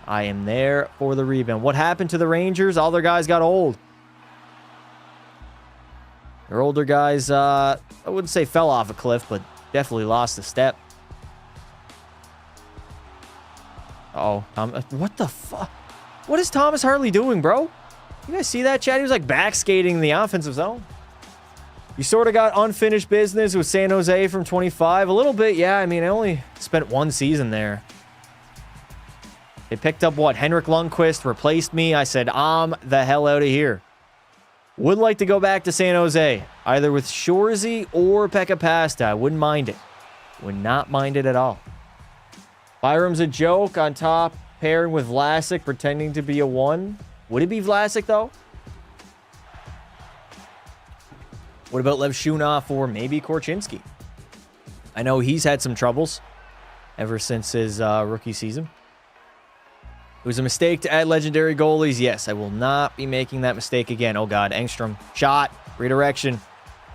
I am there for the rebound. What happened to the Rangers? All their guys got old. Their older guys, I wouldn't say fell off a cliff, but definitely lost a step. Uh-oh. What the fuck? What is Thomas Hartley doing, bro? You guys see that, Chad? He was like back skating in the offensive zone. You sort of got unfinished business with San Jose from 25. A little bit, yeah. I mean, I only spent one season there. They picked up what? Henrik Lundqvist replaced me. I said, I'm the hell out of here. Would like to go back to San Jose, either with Shorzy or Pekka Pasta. I wouldn't mind it. Would not mind it at all. Byram's a joke on top, pairing with Vlasic, pretending to be a 1. Would it be Vlasic, though? What about Lev Shunov or maybe Korchinski? I know he's had some troubles ever since his rookie season. It was a mistake to add legendary goalies. Yes, I will not be making that mistake again. Oh, God. Engstrom. Shot. Redirection.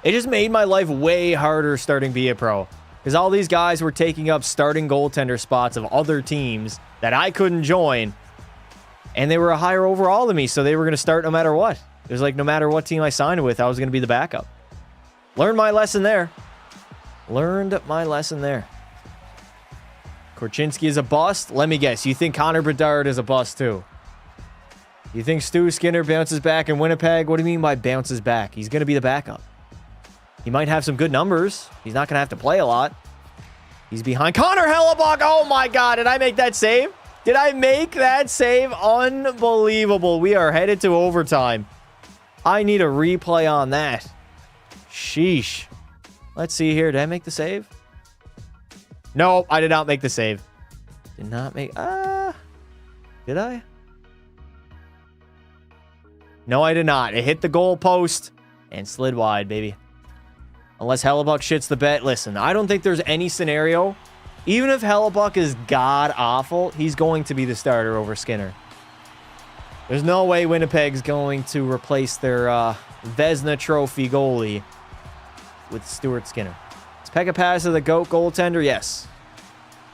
It just made my life way harder starting Be A Pro. Because all these guys were taking up starting goaltender spots of other teams that I couldn't join. And they were a higher overall than me, so they were going to start no matter what. It was like no matter what team I signed with, I was going to be the backup. Learned my lesson there. Learned my lesson there. Korchinski is a bust? Let me guess. You think Connor Bedard is a bust too? You think Stu Skinner bounces back in Winnipeg? What do you mean by bounces back? He's going to be the backup. He might have some good numbers. He's not going to have to play a lot. He's behind Connor Hellebuck. Oh my God. Did I make that save? Did I make that save? Unbelievable. We are headed to overtime. I need a replay on that. Sheesh. Let's see here. Did I make the save? No, I did not make the save. Did not make... did I? No, I did not. It hit the goal post and slid wide, baby. Unless Hellebuck shits the bed. Listen, I don't think there's any scenario. Even if Hellebuck is god-awful, he's going to be the starter over Skinner. There's no way Winnipeg's going to replace their Vezina Trophy goalie with Stuart Skinner. Is Pekka Pasta the GOAT goaltender? Yes.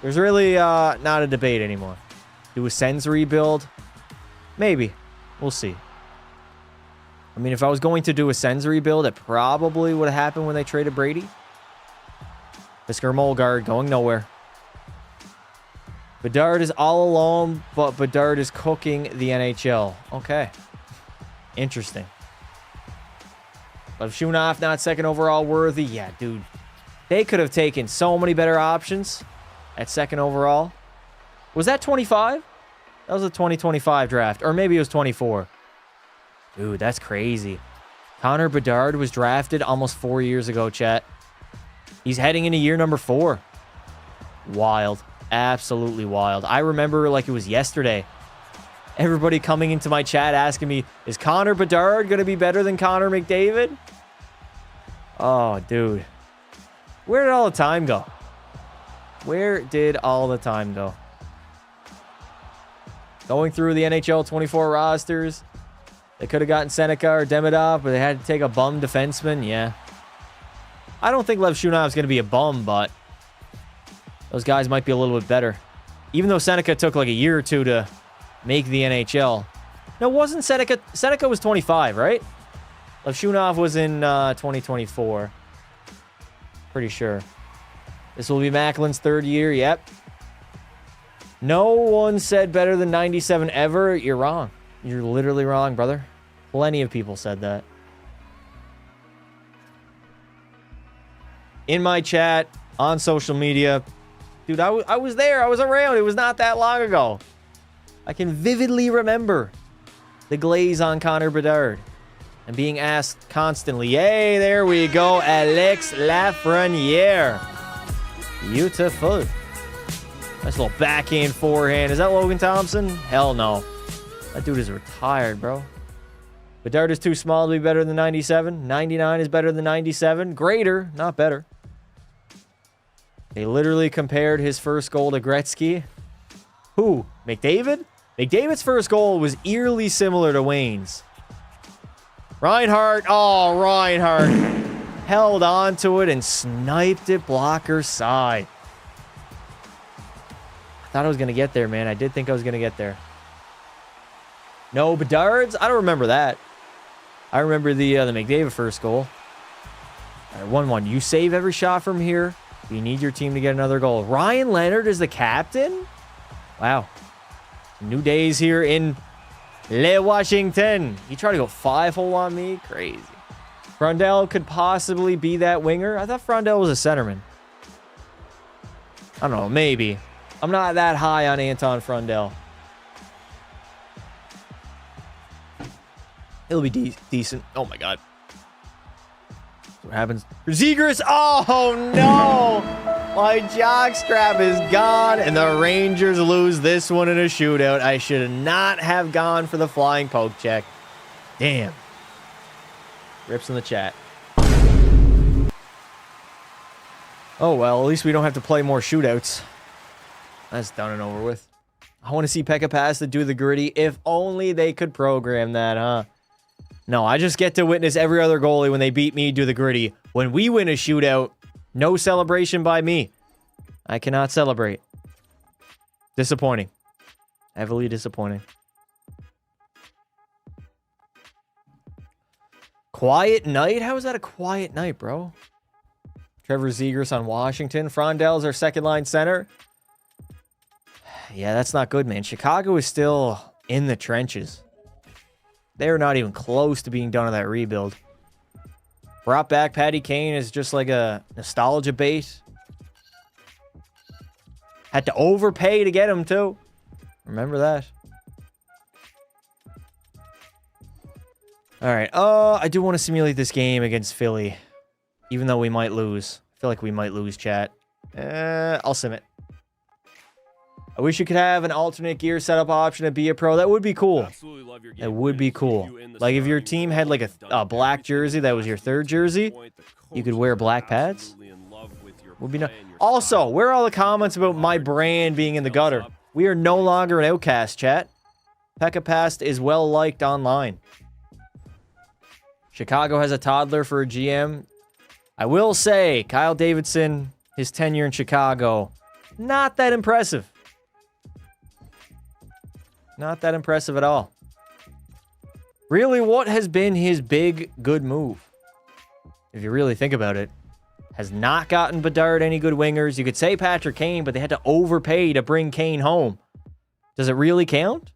There's really not a debate anymore. Do a Sens rebuild? Maybe. We'll see. I mean, if I was going to do a Sens rebuild, it probably would have happened when they traded Brady. Fisker Molgaard going nowhere. Bedard is all alone, but Bedard is cooking the NHL. Okay. Interesting. Lev Shunov, not second overall worthy. Yeah, dude. They could have taken so many better options at second overall. Was that 25? That was a 2025 draft. Or maybe it was 24. Dude, that's crazy. Connor Bedard was drafted almost 4 years ago, chat. He's heading into year number 4. Wild. Absolutely wild. I remember like it was yesterday. Everybody coming into my chat asking me, is Connor Bedard going to be better than Connor McDavid? Oh, dude. Where did all the time go? Where did all the time go? Going through the NHL 24 rosters. They could have gotten Seneca or Demidov, but they had to take a bum defenseman. Yeah. I don't think Lev Shunov is going to be a bum, but those guys might be a little bit better. Even though Seneca took like a year or two to make the NHL. No, wasn't Seneca... Seneca was 25, right? Lev Shunov was in 2024. Pretty sure. This will be Macklin's 3rd year. Yep. No one said better than 97 ever. You're wrong. You're literally wrong, brother. Plenty of people said that. In my chat, on social media. Dude, I was there. I was around. It was not that long ago. I can vividly remember the glaze on Connor Bedard. And being asked constantly, yay, there we go, Alex Lafreniere. Beautiful. Nice little backhand forehand. Is that Logan Thompson? Hell no. That dude is retired, bro. Bedard is too small to be better than 97. 99 is better than 97. Greater, not better. They literally compared his first goal to Gretzky. Who? McDavid? McDavid's first goal was eerily similar to Wayne's. Reinhardt. Oh, Reinhardt. Held on to it and sniped it blocker side. I thought I was going to get there, man. I did think I was going to get there. No, Bedard's? I don't remember that. I remember the McDavid first goal. All right, 1-1. You save every shot from here. You need your team to get another goal. Ryan Leonard is the captain? Wow. New days here in Le Washington. He tried to go 5-hole on me. Crazy. Frondell could possibly be that winger. I thought Frondell was a centerman. I don't know. Maybe. I'm not that high on Anton Frondell. He'll be decent. Oh, my God. What happens? Zegers. Oh, no. My jockstrap is gone, and the Rangers lose this one in a shootout. I should not have gone for the flying poke check. Damn. Rips in the chat. Oh, well, at least we don't have to play more shootouts. That's done and over with. I want to see Pekka Pasta do the gritty. If only they could program that, huh? No, I just get to witness every other goalie when they beat me do the gritty. When we win a shootout, no celebration by me. I cannot celebrate. Disappointing. Heavily disappointing. Quiet night? How is that a quiet night, bro? Trevor Zegers on Washington. Frondell's our second line center. Yeah, that's not good, man. Chicago is still in the trenches. They're not even close to being done on that rebuild. Brought back Patty Kane is just like a nostalgia bait. Had to overpay to get him, too. Remember that. All right. I do want to simulate this game against Philly. Even though we might lose. I feel like we might lose, chat. I'll sim it. I wish you could have an alternate gear setup option at Be a Pro. That would be cool. That would be cool. Like if your team had like a black jersey that was your third jersey, you could wear black pads. Would be nice. Also, where are all the comments about my brand being in the gutter? We are no longer an outcast, chat. Pekka Past is well liked online. Chicago has a toddler for a GM. I will say, Kyle Davidson, his tenure in Chicago, not that impressive. Not that impressive at all. Really, what has been his big, good move? If you really think about it. Has not gotten Bedard any good wingers. You could say Patrick Kane, but they had to overpay to bring Kane home. Does it really count?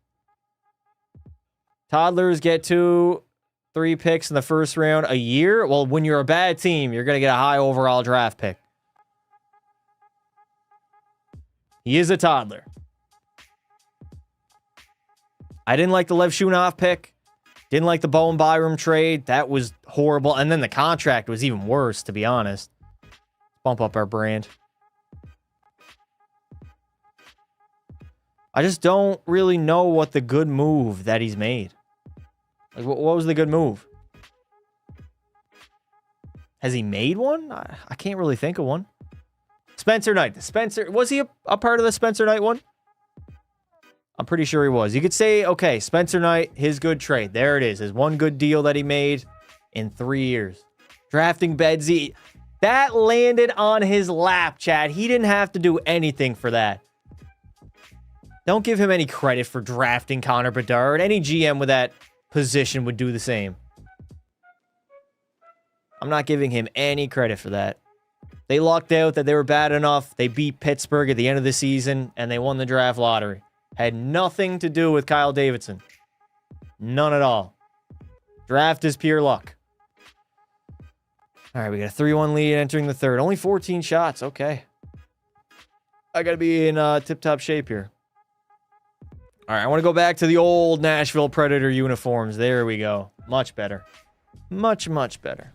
Toddlers get 2-3 picks in the first round a year. Well, when you're a bad team, you're going to get a high overall draft pick. He is a toddler. I didn't like the Lev Shunov pick. Didn't like the Bowen Byram trade. That was horrible. And then the contract was even worse, to be honest. Bump up our brand. I just don't really know what the good move that he's made. Like, what was the good move? Has he made one? I can't really think of one. Spencer Knight. Was he a part of the Spencer Knight one? I'm pretty sure he was. You could say, okay, Spencer Knight, his good trade. There it is. His one good deal that he made in 3 years. Drafting Bedsy. That landed on his lap, chat. He didn't have to do anything for that. Don't give him any credit for drafting Connor Bedard. Any GM with that position would do the same. I'm not giving him any credit for that. They lucked out that they were bad enough. They beat Pittsburgh at the end of the season, and they won the draft lottery. Had nothing to do with Kyle Davidson. None at all. Draft is pure luck. All right, we got a 3-1 lead entering the third. Only 14 shots. Okay. I got to be in tip-top shape here. All right, I want to go back to the old Nashville Predator uniforms. There we go. Much better. Much, much better.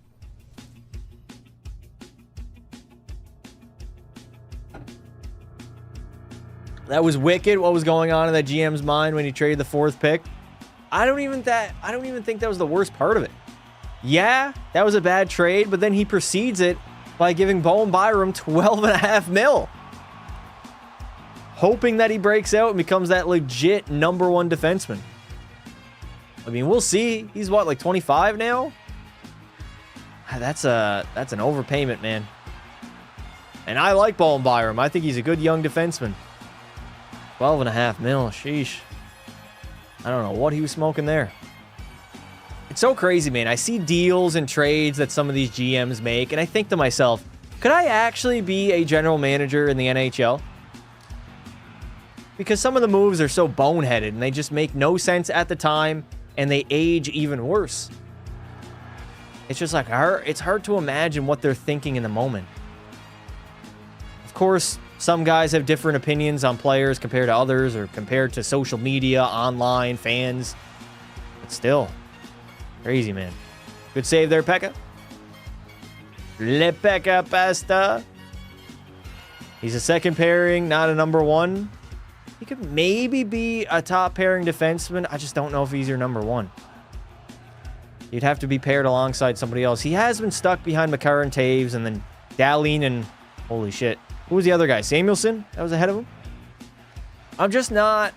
That was wicked. What was going on in that GM's mind when he traded the 4th pick? I don't even think that was the worst part of it. Yeah, that was a bad trade, but then he precedes it by giving Bowen Byram $12.5 million. Hoping that he breaks out and becomes that legit #1 defenseman. I mean, we'll see. He's what, like 25 now? That's an overpayment, man. And I like Bowen Byram. I think he's a good young defenseman. $12.5 million. Sheesh. I don't know what he was smoking there. It's so crazy, man. I see deals and trades that some of these GMs make, and I think to myself, could I actually be a general manager in the NHL? because some of the moves are so boneheaded and they just make no sense at the time and they age even worse. It's just like it's hard to imagine what they're thinking in the moment. Of course, some guys have different opinions on players compared to others or compared to social media, online, fans. But still, crazy, man. Good save there, Pekka. Le Pekka Pasta. He's a second pairing, not a number one. He could maybe be a top pairing defenseman. I just don't know if he's your number one. You'd have to be paired alongside somebody else. He has been stuck behind Makar and Taves and then Dahlin and... Holy shit. Who was the other guy? Samuelson? That was ahead of him? I'm just not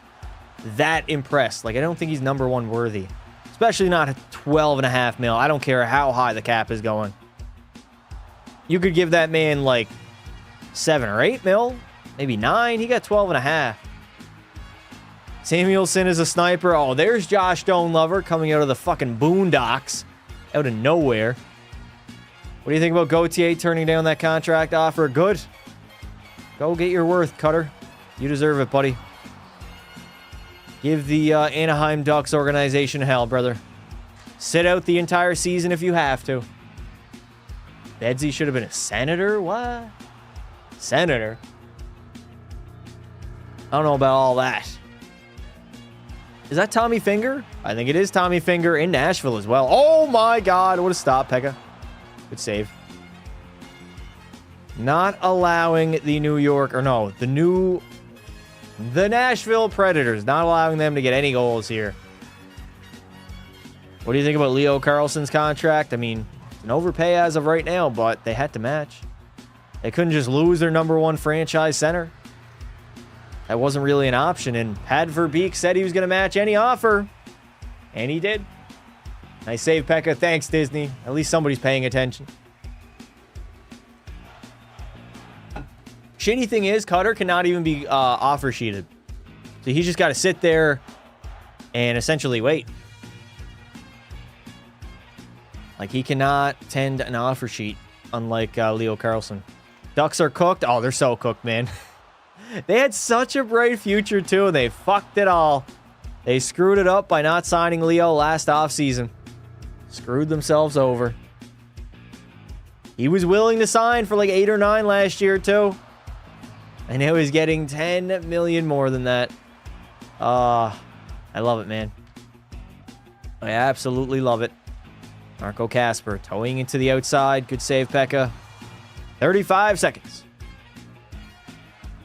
that impressed. Like, I don't think he's number one worthy. Especially not 12.5 mil. I don't care how high the cap is going. You could give that man, like, 7 or 8 mil. Maybe 9. He got 12.5. Samuelson is a sniper. Oh, there's Josh Stonelover coming out of the fucking boondocks. Out of nowhere. What do you think about Gauthier turning down that contract offer? Good. Go get your worth, Cutter. You deserve it, buddy. Give the Anaheim Ducks organization hell, brother. Sit out the entire season if you have to. Bedsy should have been a senator? What? Senator? I don't know about all that. Is that Tommy Finger? I think it is Tommy Finger in Nashville as well. Oh my God. What a stop, Pekka. Good save. Not allowing the the Nashville Predators, not allowing them to get any goals here. What do you think about Leo Carlsson's contract? I mean, it's an overpay as of right now, but they had to match. They couldn't just lose their number one franchise center. That wasn't really an option, and Pad Verbeek said he was going to match any offer, and he did. Nice save, Pekka. Thanks, Disney. At least somebody's paying attention. Shitty thing is, Cutter cannot even be offer sheeted. So he's just got to sit there and essentially wait. Like, he cannot tend an offer sheet, unlike Leo Carlsson. Ducks are cooked. Oh, they're so cooked, man. They had such a bright future, too, and they fucked it all. They screwed it up by not signing Leo last offseason. Screwed themselves over. He was willing to sign for like 8 or 9 last year, too. And now he's getting 10 million more than that. I love it, man. I absolutely love it. Marco Casper towing into the outside. Good save, Pekka. 35 seconds.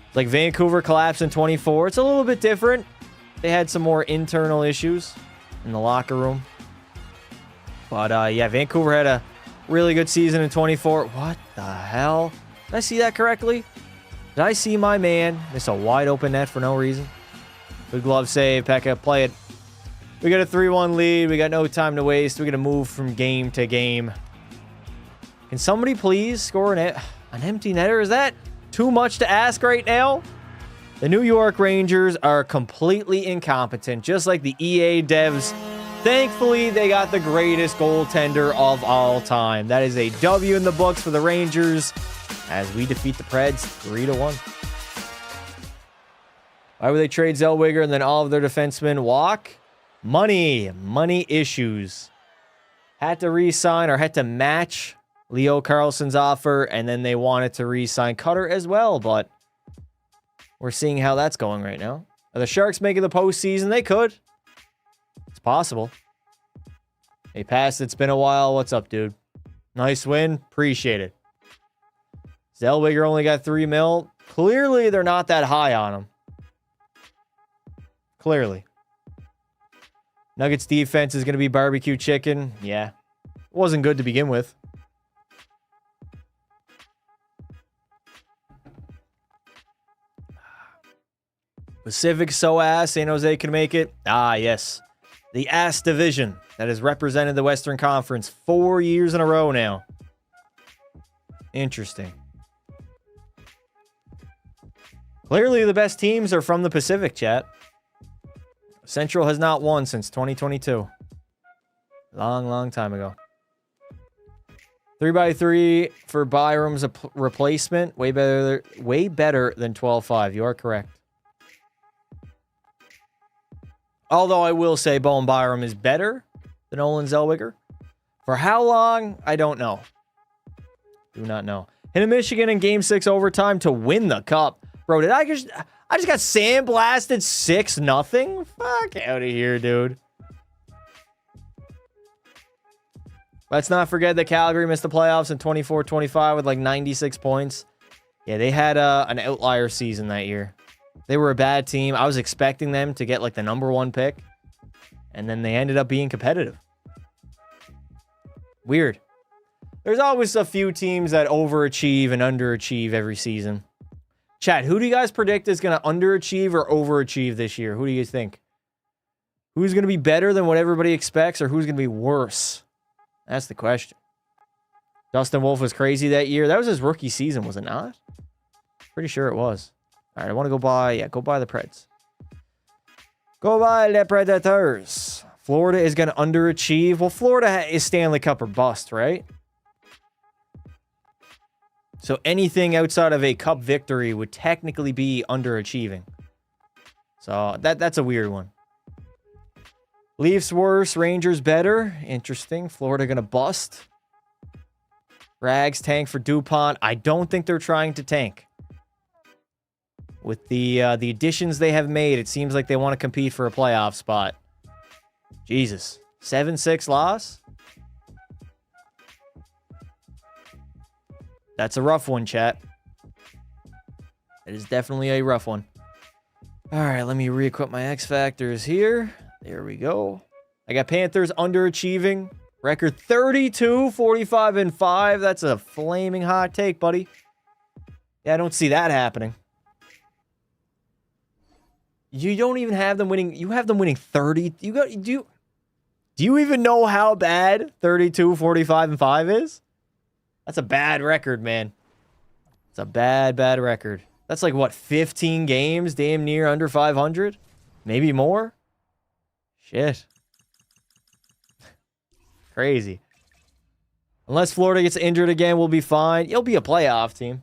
It's like Vancouver collapsed in 24. It's a little bit different. They had some more internal issues in the locker room. But, yeah, Vancouver had a really good season in 24. What the hell? Did I see that correctly? Did I see my man miss a wide open net for no reason? Good glove save, Pekka. Play it. We got a 3-1 lead. We got no time to waste. We're going to move from game to game. Can somebody please score an empty netter? Is that too much to ask right now? The New York Rangers are completely incompetent, just like the EA devs. Thankfully, they got the greatest goaltender of all time. That is a W in the books for the Rangers as we defeat the Preds 3-1. Why would they trade Zellweger and then all of their defensemen walk? Money issues. Had to re-sign or had to match Leo Carlsson's offer, and then they wanted to re-sign Cutter as well, but we're seeing how that's going right now. Are the Sharks making the postseason? They could. It's possible. Hey, Pass, it's been a while. What's up, dude? Nice win. Appreciate it. Zellweger only got 3 mil. Clearly, they're not that high on him. Clearly. Nuggets defense is going to be barbecue chicken. Yeah. It wasn't good to begin with. Pacific so ass. San Jose can make it. Ah, yes. The ass division that has represented the Western Conference 4 years in a row now. Interesting. Clearly, the best teams are from the Pacific, chat. Central has not won since 2022. Long time ago. 3x3 for Byram's replacement. Way better than 12-5. You are correct. Although I will say Bowen Byram is better than Olin Zellweger. For how long? I don't know. Do not know. Hit Michigan in Game 6 overtime to win the cup. Bro, I just got sandblasted 6-0? Fuck out of here, dude. Let's not forget that Calgary missed the playoffs in 24-25 with like 96 points. Yeah, they had an outlier season that year. They were a bad team. I was expecting them to get like the #1 pick. And then they ended up being competitive. Weird. There's always a few teams that overachieve and underachieve every season. Chat, who do you guys predict is going to underachieve or overachieve this year? Who do you think? Who's going to be better than what everybody expects, or who's going to be worse? That's the question. Dustin Wolf was crazy that year. That was his rookie season, was it not? Pretty sure it was. All right, I want to go buy the Preds. Go buy the Predators. Florida is going to underachieve. Well, Florida is Stanley Cup or bust, right? So anything outside of a cup victory would technically be underachieving. So that's a weird one. Leafs worse, Rangers better. Interesting. Florida going to bust. Rags tank for DuPont. I don't think they're trying to tank. With the additions they have made, it seems like they want to compete for a playoff spot. Jesus. 7-6 loss? That's a rough one, chat. It is definitely a rough one. All right, let me re-equip my X Factors here. There we go. I got Panthers underachieving. Record 32, 45, and 5. That's a flaming hot take, buddy. Yeah, I don't see that happening. You don't even have them winning. You have them winning 30. Do you even know how bad 32, 45, and 5 is? That's a bad record, man. It's a bad record. That's like, what, 15 games damn near under 500? Maybe more? Shit. Crazy. Unless Florida gets injured again, we'll be fine. You'll be a playoff team.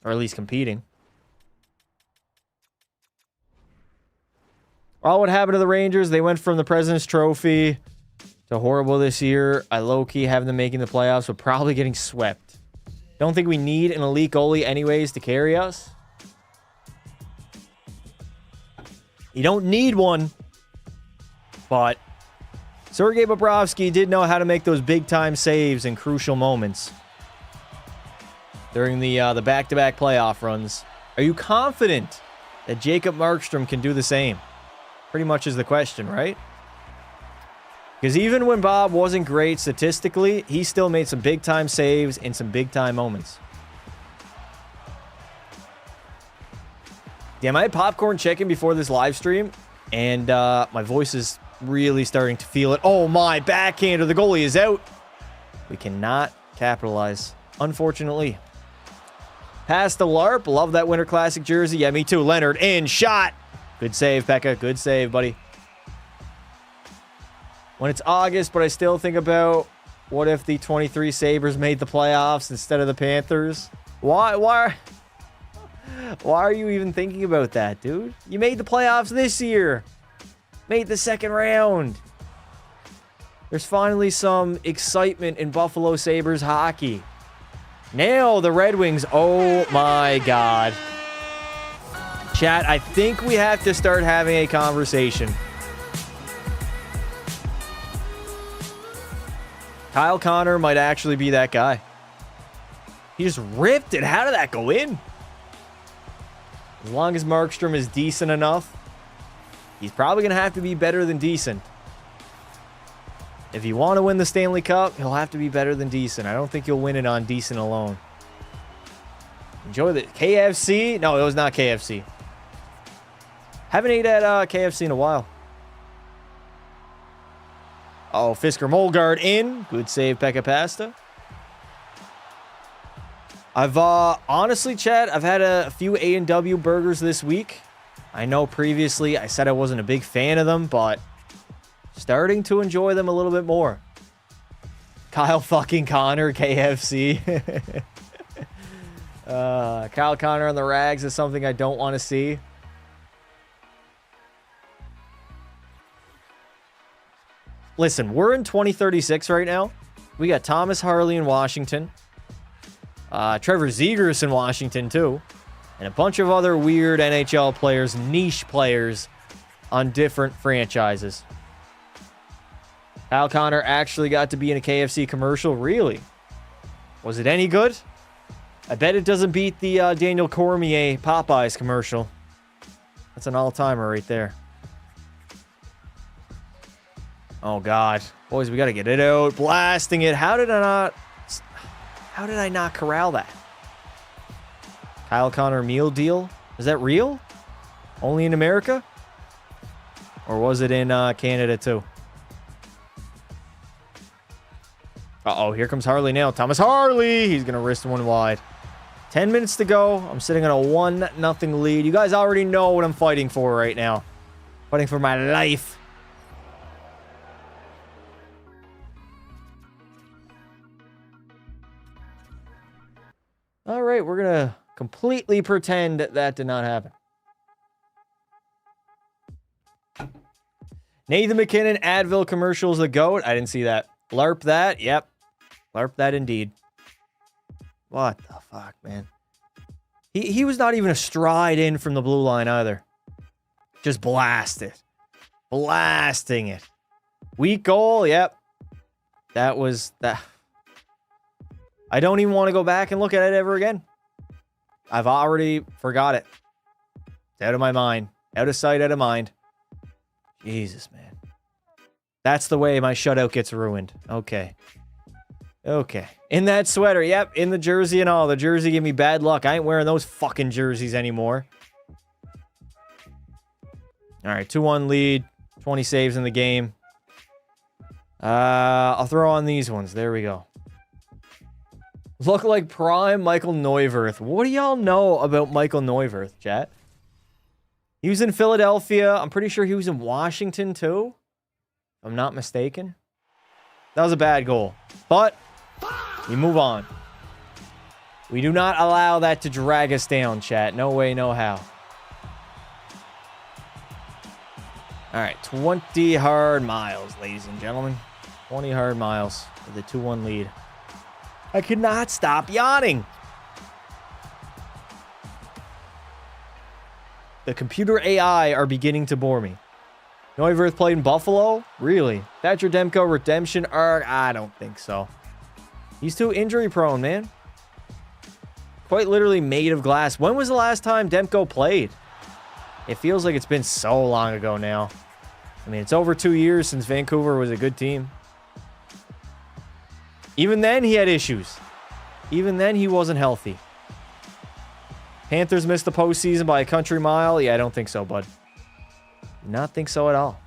Or at least competing. Well, what happened to the Rangers? They went from the President's Trophy to horrible this year. I low-key have them making the playoffs, but probably getting swept. Don't think we need an elite goalie anyways to carry us. You don't need one. But Sergei Bobrovsky did know how to make those big-time saves in crucial moments during the back-to-back playoff runs. Are you confident that Jacob Markstrom can do the same? Pretty much is the question, right? Because even when Bob wasn't great statistically, he still made some big-time saves in some big-time moments. Damn, I had popcorn chicken before this live stream, and my voice is really starting to feel it. Oh my, backhander. The goalie is out. We cannot capitalize, unfortunately. Pass the LARP. Love that Winter Classic jersey. Yeah, me too. Leonard in. Shot. Good save, Pekka. Good save, buddy. When it's August, but I still think about what if the 23 Sabres made the playoffs instead of the Panthers? Why are you even thinking about that, dude? You made the playoffs this year. Made the second round. There's finally some excitement in Buffalo Sabres hockey. Now the Red Wings. Oh my God. Chat, I think we have to start having a conversation. Kyle Connor might actually be that guy. He just ripped it. How did that go in? As long as Markstrom is decent enough, he's probably going to have to be better than decent. If you want to win the Stanley Cup, he'll have to be better than decent. I don't think you'll win it on decent alone. Enjoy the KFC. No, it was not KFC. Haven't ate at KFC in a while. Oh, Fisker Molgard in. Good save, Pekka Pasta. I've honestly, Chad, I've had a few A&W burgers this week. I know previously I said I wasn't a big fan of them, but starting to enjoy them a little bit more. Kyle fucking Connor, KFC. Kyle Connor on the rags is something I don't want to see. listen, we're in 2036 right now. We got Thomas Harley in Washington. Trevor Zegras in Washington, too. And a bunch of other weird NHL players, niche players on different franchises. Kyle Connor actually got to be in a KFC commercial. Really? Was it any good? I bet it doesn't beat the Daniel Cormier Popeyes commercial. That's an all-timer right there. Oh, God. Boys, we got to get it out. Blasting it. How did I not corral that? Kyle Connor meal deal? Is that real? Only in America? Or was it in Canada, too? Uh-oh, here comes Harley now. Thomas Harley! He's going to wrist one wide. 10 minutes to go. I'm sitting on a 1-0 lead. You guys already know what I'm fighting for right now. Fighting for my life. All right, we're going to completely pretend that did not happen. Nathan McKinnon, Advil commercials, the GOAT. I didn't see that. LARP that. Yep. LARP that indeed. What the fuck, man? He was not even a stride in from the blue line either. Just blast it. Blasting it. Weak goal. Yep. That was that. I don't even want to go back and look at it ever again. I've already forgot it. It's out of my mind. Out of sight, out of mind. Jesus, man. That's the way my shutout gets ruined. Okay. Okay. In that sweater. Yep. In the jersey and all. The jersey gave me bad luck. I ain't wearing those fucking jerseys anymore. All right. 2-1 lead. 20 saves in the game. I'll throw on these ones. There we go. Look like prime Michael Neuwirth. What do y'all know about Michael Neuwirth, chat? He was in Philadelphia. I'm pretty sure he was in Washington, too. If I'm not mistaken. That was a bad goal. But we move on. We do not allow that to drag us down, chat. No way, no how. All right, 20 hard miles, ladies and gentlemen. 20 hard miles for the 2-1 lead. I could not stop yawning. The computer AI are beginning to bore me. Neuwirth played in Buffalo? Really? That's your Demko redemption arc? I don't think so. He's too injury prone, man. Quite literally made of glass. When was the last time Demko played? It feels like it's been so long ago now. I mean, it's over 2 years since Vancouver was a good team. Even then, he had issues. Even then, he wasn't healthy. Panthers missed the postseason by a country mile? Yeah, I don't think so, bud. Not think so at all.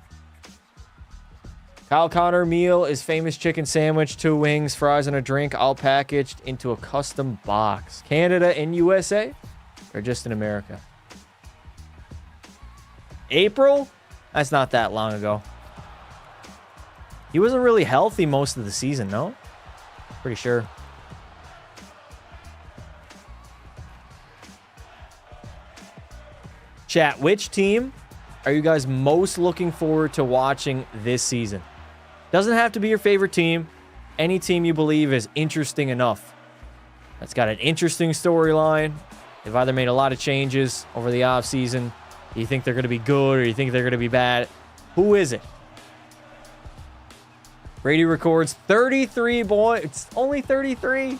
Kyle Connor meal is famous chicken sandwich, 2 wings, fries, and a drink, all packaged into a custom box. Canada and USA? Or just in America? April? That's not that long ago. He wasn't really healthy most of the season, no? Pretty sure. Chat, which team are you guys most looking forward to watching this season? Doesn't have to be your favorite team. Any team you believe is interesting enough. That's got an interesting storyline. They've either made a lot of changes over the offseason. You think they're going to be good or you think they're going to be bad. Who is it? Brady records 33 boys. It's only 33.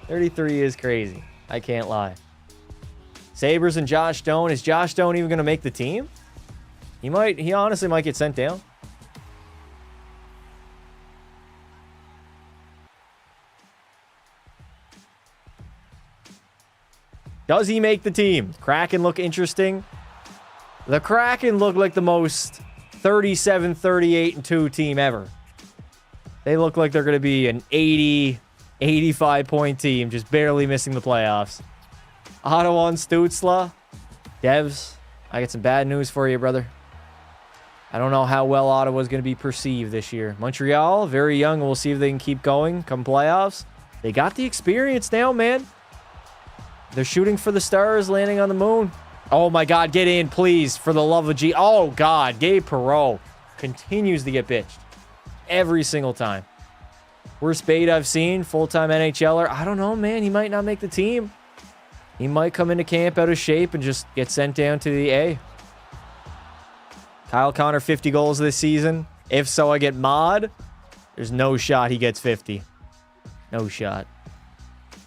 33 is crazy. I can't lie. Sabres and Josh Doan. Is Josh Doan even going to make the team? He honestly might get sent down. Does he make the team? Kraken look interesting. The Kraken look like the most 37, 38-2 team ever. They look like they're going to be an 80, 85-point team, just barely missing the playoffs. Ottawa and Stützle. Devs, I got some bad news for you, brother. I don't know how well Ottawa is going to be perceived this year. Montreal, very young. We'll see if they can keep going come playoffs. They got the experience now, man. They're shooting for the stars, landing on the moon. Oh, my God. Get in, please. For the love of G. Oh, God. Gabe Perreault continues to get bitched. Every single time. Worst bait I've seen, full-time NHLer. I don't know, man. He might not make the team. He might come into camp out of shape and just get sent down to the A. Kyle Connor, 50 goals this season. If so, I get mod. There's no shot he gets 50. No shot.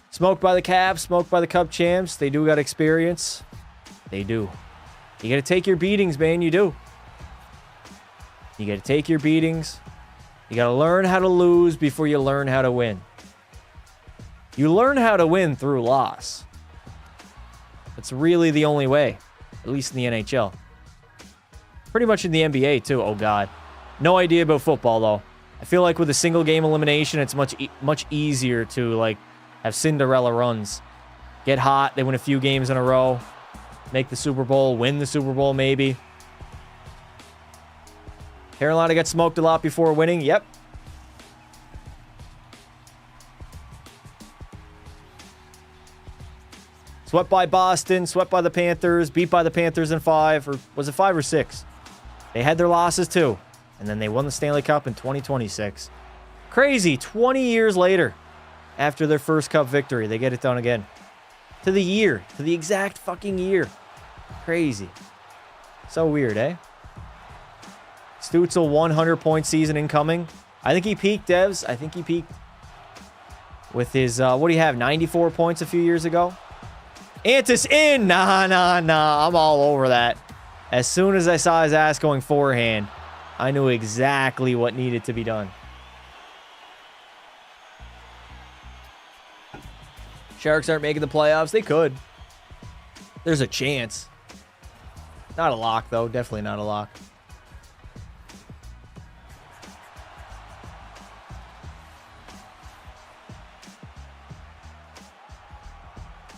Smoked by the Caps, smoked by the Cup champs. They do got experience. They do. You got to take your beatings, man. You do. You got to take your beatings. You got to learn how to lose before you learn how to win. You learn how to win through loss. That's really the only way, at least in the NHL. Pretty much in the NBA, too. Oh, God. No idea about football, though. I feel like with a single game elimination, it's much easier to, like, have Cinderella runs. Get hot. They win a few games in a row. Make the Super Bowl. Win the Super Bowl, maybe. Carolina got smoked a lot before winning. Yep. Swept by Boston. Swept by the Panthers. Beat by the Panthers in 5. Or was it 5 or 6? They had their losses, too. And then they won the Stanley Cup in 2026. Crazy. 20 years later, after their first Cup victory, they get it done again. To the year. To the exact fucking year. Crazy. So weird, eh? Stützle, 100-point season incoming. I think he peaked, Devs. I think he peaked with his, what do you have, 94 points a few years ago? Antis in! Nah. I'm all over that. As soon as I saw his ass going forehand, I knew exactly what needed to be done. Sharks aren't making the playoffs. They could. There's a chance. Not a lock, though. Definitely not a lock.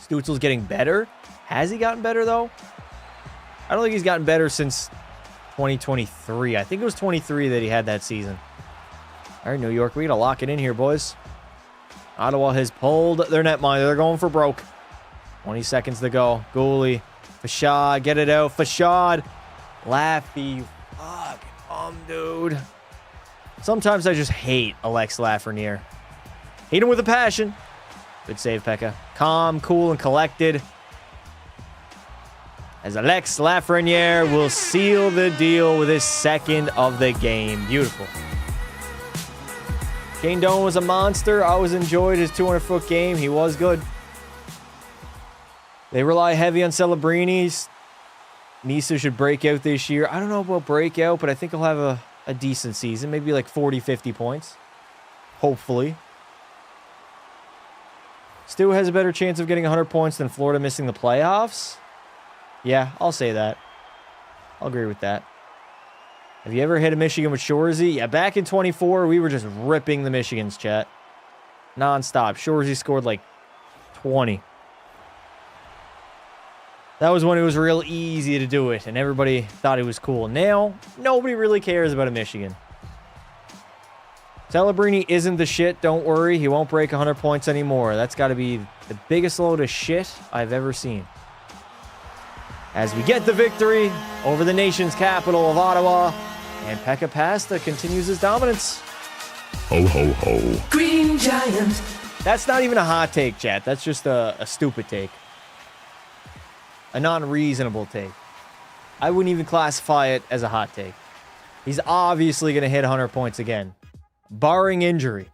Stützle's getting better. Has he gotten better, though? I don't think he's gotten better since 2023. I think it was 23 that he had that season. All right, New York, we got to lock it in here, boys. Ottawa has pulled their netminder. They're going for broke. 20 seconds to go. Goalie. Fashad, get it out. Fashad. Laffy. Fuck. Dude. Sometimes I just hate Alex Lafreniere. Hate him with a passion. Good save, Pekka. Calm, cool, and collected. As Alex Lafreniere will seal the deal with his second of the game. Beautiful. Kane Doan was a monster. I always enjoyed his 200-foot game. He was good. They rely heavy on Celebrini's. Nisa should break out this year. I don't know about breakout, but I think he'll have a decent season. Maybe like 40, 50 points. Hopefully. Stu has a better chance of getting 100 points than Florida missing the playoffs. Yeah, I'll say that. I'll agree with that. Have you ever hit a Michigan with Shorzy? Yeah, back in 24, we were just ripping the Michigans, chat. Non-stop. Shorzy scored like 20. That was when it was real easy to do it, and everybody thought it was cool. Now, nobody really cares about a Michigan. Celebrini isn't the shit, don't worry. He won't break 100 points anymore. That's got to be the biggest load of shit I've ever seen. As we get the victory over the nation's capital of Ottawa, and Pekka Pasta continues his dominance. Ho, ho, ho. Green Giant. That's not even a hot take, chat. That's just a stupid take. A non-reasonable take. I wouldn't even classify it as a hot take. He's obviously going to hit 100 points again, barring injury.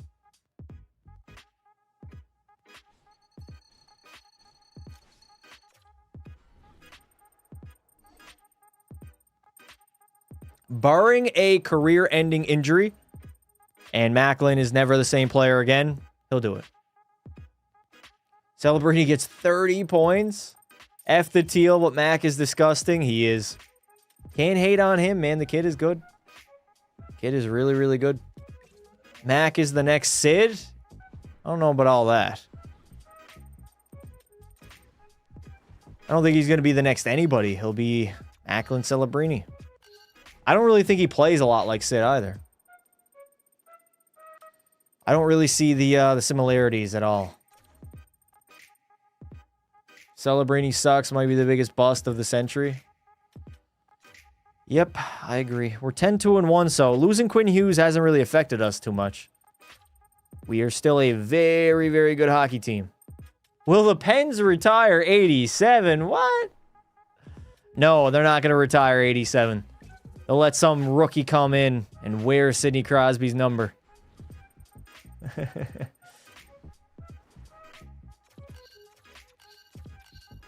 Barring a career-ending injury, and Macklin is never the same player again, he'll do it. Celebrini gets 30 points. F the teal, but Mac is disgusting. He is. Can't hate on him, man. The kid is good. Kid is really, really good. Mac is the next Sid. I don't know about all that. I don't think he's going to be the next anybody. He'll be Macklin Celebrini. I don't really think he plays a lot like Sid either. I don't really see the similarities at all. Celebrini sucks. Might be the biggest bust of the century. Yep, I agree. We're 10-2-1, so losing Quinn Hughes hasn't really affected us too much. We are still a very, very good hockey team. Will the Pens retire 87? What? No, they're not going to retire 87. They'll let some rookie come in and wear Sidney Crosby's number.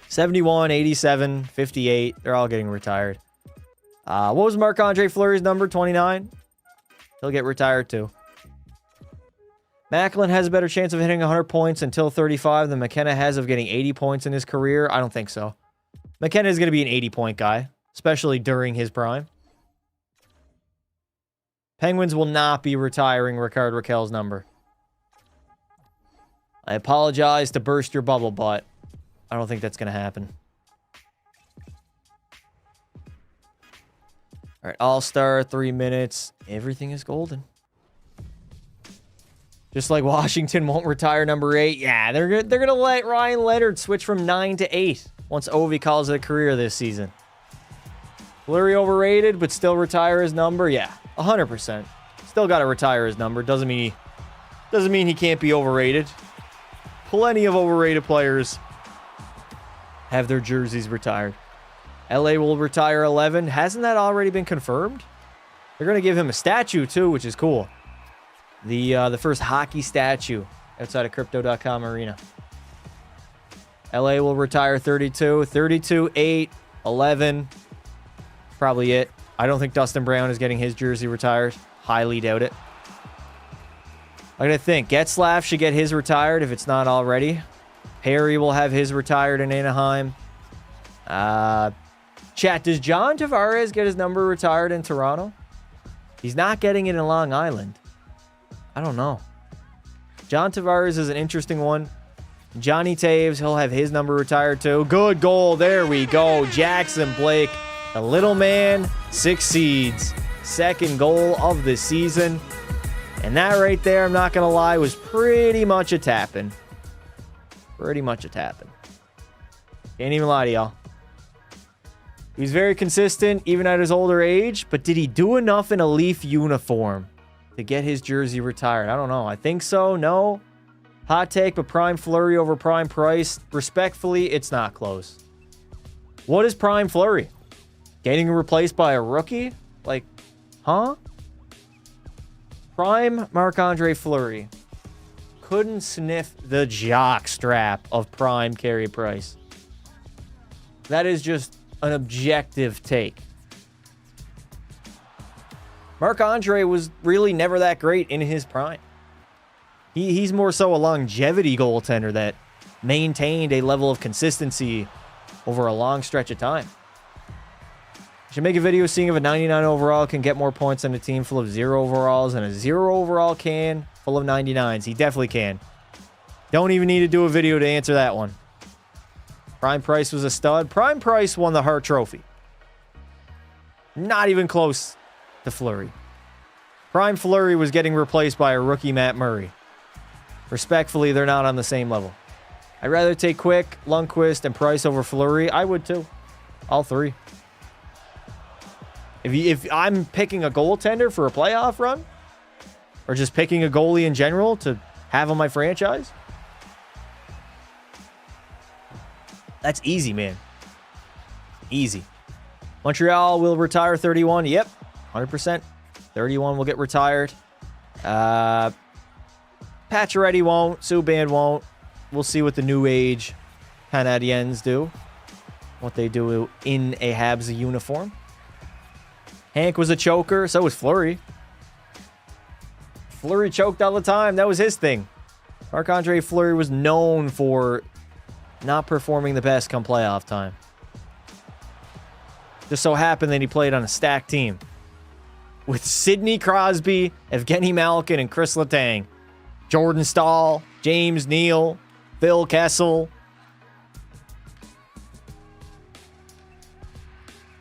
71, 87, 58. They're all getting retired. What was Marc-Andre Fleury's number? 29? He'll get retired too. Macklin has a better chance of hitting 100 points until 35 than McKenna has of getting 80 points in his career. I don't think so. McKenna is going to be an 80-point guy, especially during his prime. Penguins will not be retiring Rickard Rakell's number. I apologize to burst your bubble, but I don't think that's going to happen. All right, All-Star, 3 minutes. Everything is golden. Just like Washington won't retire number 8. Yeah, they're gonna let Ryan Leonard switch from 9 to 8 once Ovi calls it a career this season. Fleury overrated, but still retire his number? Yeah, 100%. Still got to retire his number. Doesn't mean he can't be overrated. Plenty of overrated players have their jerseys retired. LA will retire 11. Hasn't that already been confirmed? They're going to give him a statue, too, which is cool. The first hockey statue outside of Crypto.com Arena. LA will retire 32. 32, 8, 11. Probably it. I don't think Dustin Brown is getting his jersey retired. Highly doubt it. I'm going to think. Getzlaf should get his retired if it's not already. Perry will have his retired in Anaheim. Chat, does John Tavares get his number retired in Toronto? He's not getting it in Long Island. I don't know. John Tavares is an interesting one. Johnny Taves, he'll have his number retired too. Good goal. There we go. Jackson Blake, the little man, succeeds. Second goal of the season. And that right there, I'm not going to lie, was pretty much a tapping. Pretty much a tapping. Can't even lie to y'all. He's very consistent, even at his older age. But did he do enough in a Leaf uniform to get his jersey retired? I don't know. I think so. No. Hot take, but Prime Fleury over Prime Price. Respectfully, it's not close. What is Prime Fleury? Getting replaced by a rookie? Like, huh? Prime Marc-Andre Fleury couldn't sniff the jock strap of Prime Carey Price. That is just an objective take. Marc-Andre was really never that great in his prime. He's more so a longevity goaltender that maintained a level of consistency over a long stretch of time. Should make a video seeing if a 99 overall can get more points than a team full of 0 overalls, and a 0 overall can full of 99s. He definitely can. Don't even need to do a video to answer that one. Prime Price was a stud. Prime Price won the Hart Trophy. Not even close to Fleury. Prime Fleury was getting replaced by a rookie Matt Murray. Respectfully, they're not on the same level. I'd rather take Quick, Lundqvist, and Price over Fleury. I would too. All three. If I'm picking a goaltender for a playoff run, or just picking a goalie in general to have on my franchise, that's easy, man. Easy. Montreal will retire 31. Yep, 100%. 31 will get retired. Pacioretty won't. Subban won't. We'll see what the new age Canadiens do. What they do in a Habs uniform. Hank was a choker. So was Fleury. Fleury choked all the time. That was his thing. Marc-Andre Fleury was known for not performing the best come playoff time. Just so happened that he played on a stacked team with Sidney Crosby, Evgeny Malkin, and Chris Letang. Jordan Stahl, James Neal, Phil Kessel.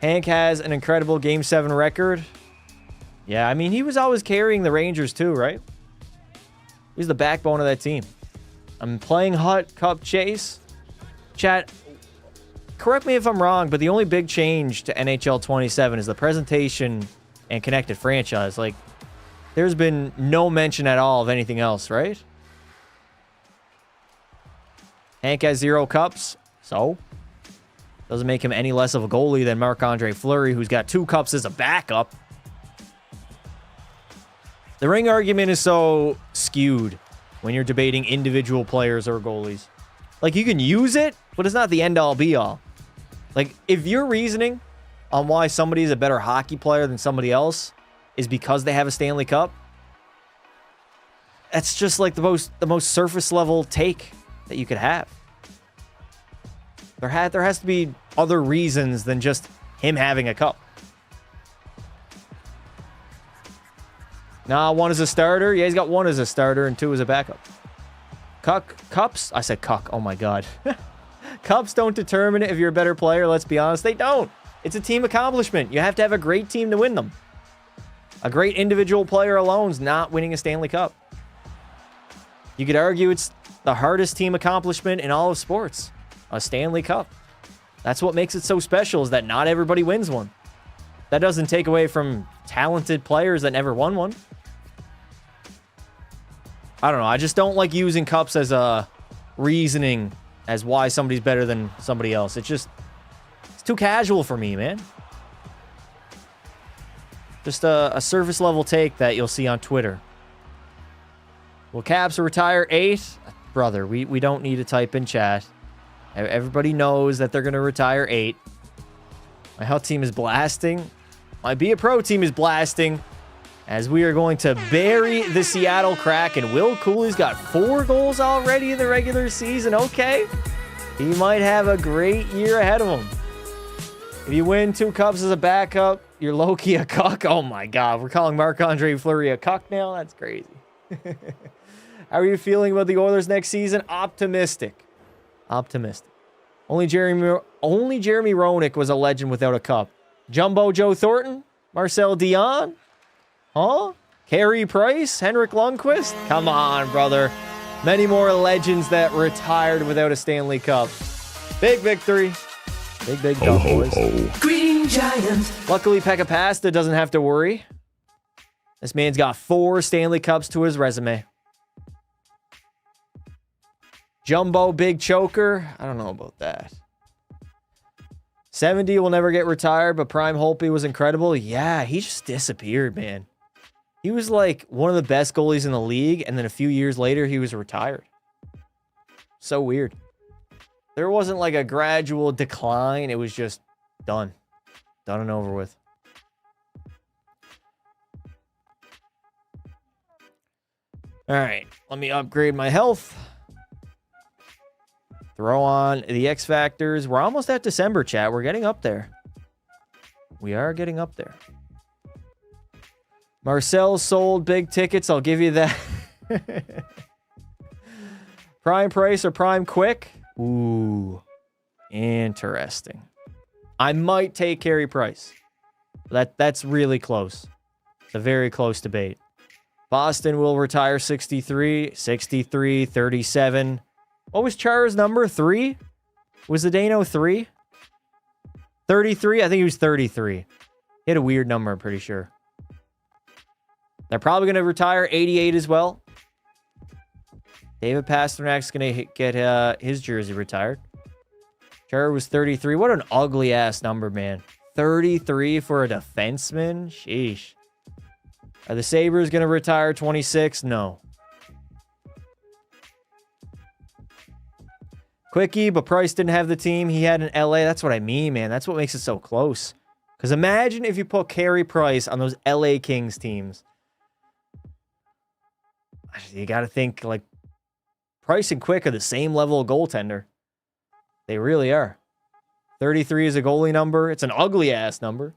Hank has an incredible Game 7 record. Yeah, I mean, he was always carrying the Rangers too, right? He's the backbone of that team. I'm playing Hut Cup Chase. Chat, correct me if I'm wrong, but the only big change to NHL 27 is the presentation and connected franchise. Like, there's been no mention at all of anything else, right? Hank has 0 cups, so doesn't make him any less of a goalie than Marc-Andre Fleury, who's got 2 cups as a backup. The ring argument is so skewed when you're debating individual players or goalies. Like, you can use it, but it's not the end-all be-all. Like, if your reasoning on why somebody's a better hockey player than somebody else is because they have a Stanley Cup, that's just like the most surface level take that you could have. There has to be other reasons than just him having a cup. Nah, 1 as a starter. Yeah, he's got 1 as a starter and 2 as a backup. Cups? I said cuck. Oh my god. Cups don't determine if you're a better player. Let's be honest. They don't. It's a team accomplishment. You have to have a great team to win them. A great individual player alone's not winning a Stanley Cup. You could argue it's the hardest team accomplishment in all of sports. A Stanley Cup. That's what makes it so special, is that not everybody wins one. That doesn't take away from talented players that never won one. I don't know. I just don't like using cups as a reasoning as why somebody's better than somebody else. It's too casual for me, man. Just a surface level take that you'll see on Twitter. Will Caps retire 8? Brother, we don't need to type in chat. Everybody knows that they're going to retire 8. My Hut team is blasting. My Be a Pro team is blasting. As we are going to bury the Seattle Kraken. Will Cooley's got 4 goals already in the regular season. Okay. He might have a great year ahead of him. If you win 2 cups as a backup, you're low-key a cuck. Oh my god. We're calling Marc-Andre Fleury a cuck now? That's crazy. How are you feeling about the Oilers next season? Optimistic. Optimistic. Only Jeremy Roenick was a legend without a cup. Jumbo Joe Thornton? Marcel Dion? Huh? Carey Price? Henrik Lundqvist? Come on, brother. Many more legends that retired without a Stanley Cup. Big victory. Big Ho, dub, ho, boys. ho. Green Giant. Luckily, Pekka Pasta doesn't have to worry. This man's got 4 Stanley Cups to his resume. Jumbo Big Choker? I don't know about that. 70 will never get retired, but Prime Holtby was incredible. Yeah, he just disappeared, man. He was like one of the best goalies in the league, and then a few years later, he was retired. So weird. There wasn't like a gradual decline. It was just done. Done and over with. All right, let me upgrade my health. Throw on the X Factors. We're almost at December, chat. We're getting up there. We are getting up there. Marcel sold big tickets. I'll give you that. Prime Price or Prime Quick? Ooh, interesting. I might take Carey Price. That's really close. It's a very close debate. Boston will retire 63, 63, 37. What was Chara's number? 3? Was Zdeno 3? 33? I think he was 33. He had a weird number, I'm pretty sure. They're probably going to retire 88 as well. David Pasternak's going to get his jersey retired. Chara was 33. What an ugly-ass number, man. 33 for a defenseman? Sheesh. Are the Sabres going to retire 26? No. Quickie, but Price didn't have the team he had in LA. That's what I mean, man. That's what makes it so close. Because imagine if you put Carey Price on those LA Kings teams. You got to think, like, Price and Quick are the same level of goaltender. They really are. 33 is a goalie number. It's an ugly-ass number.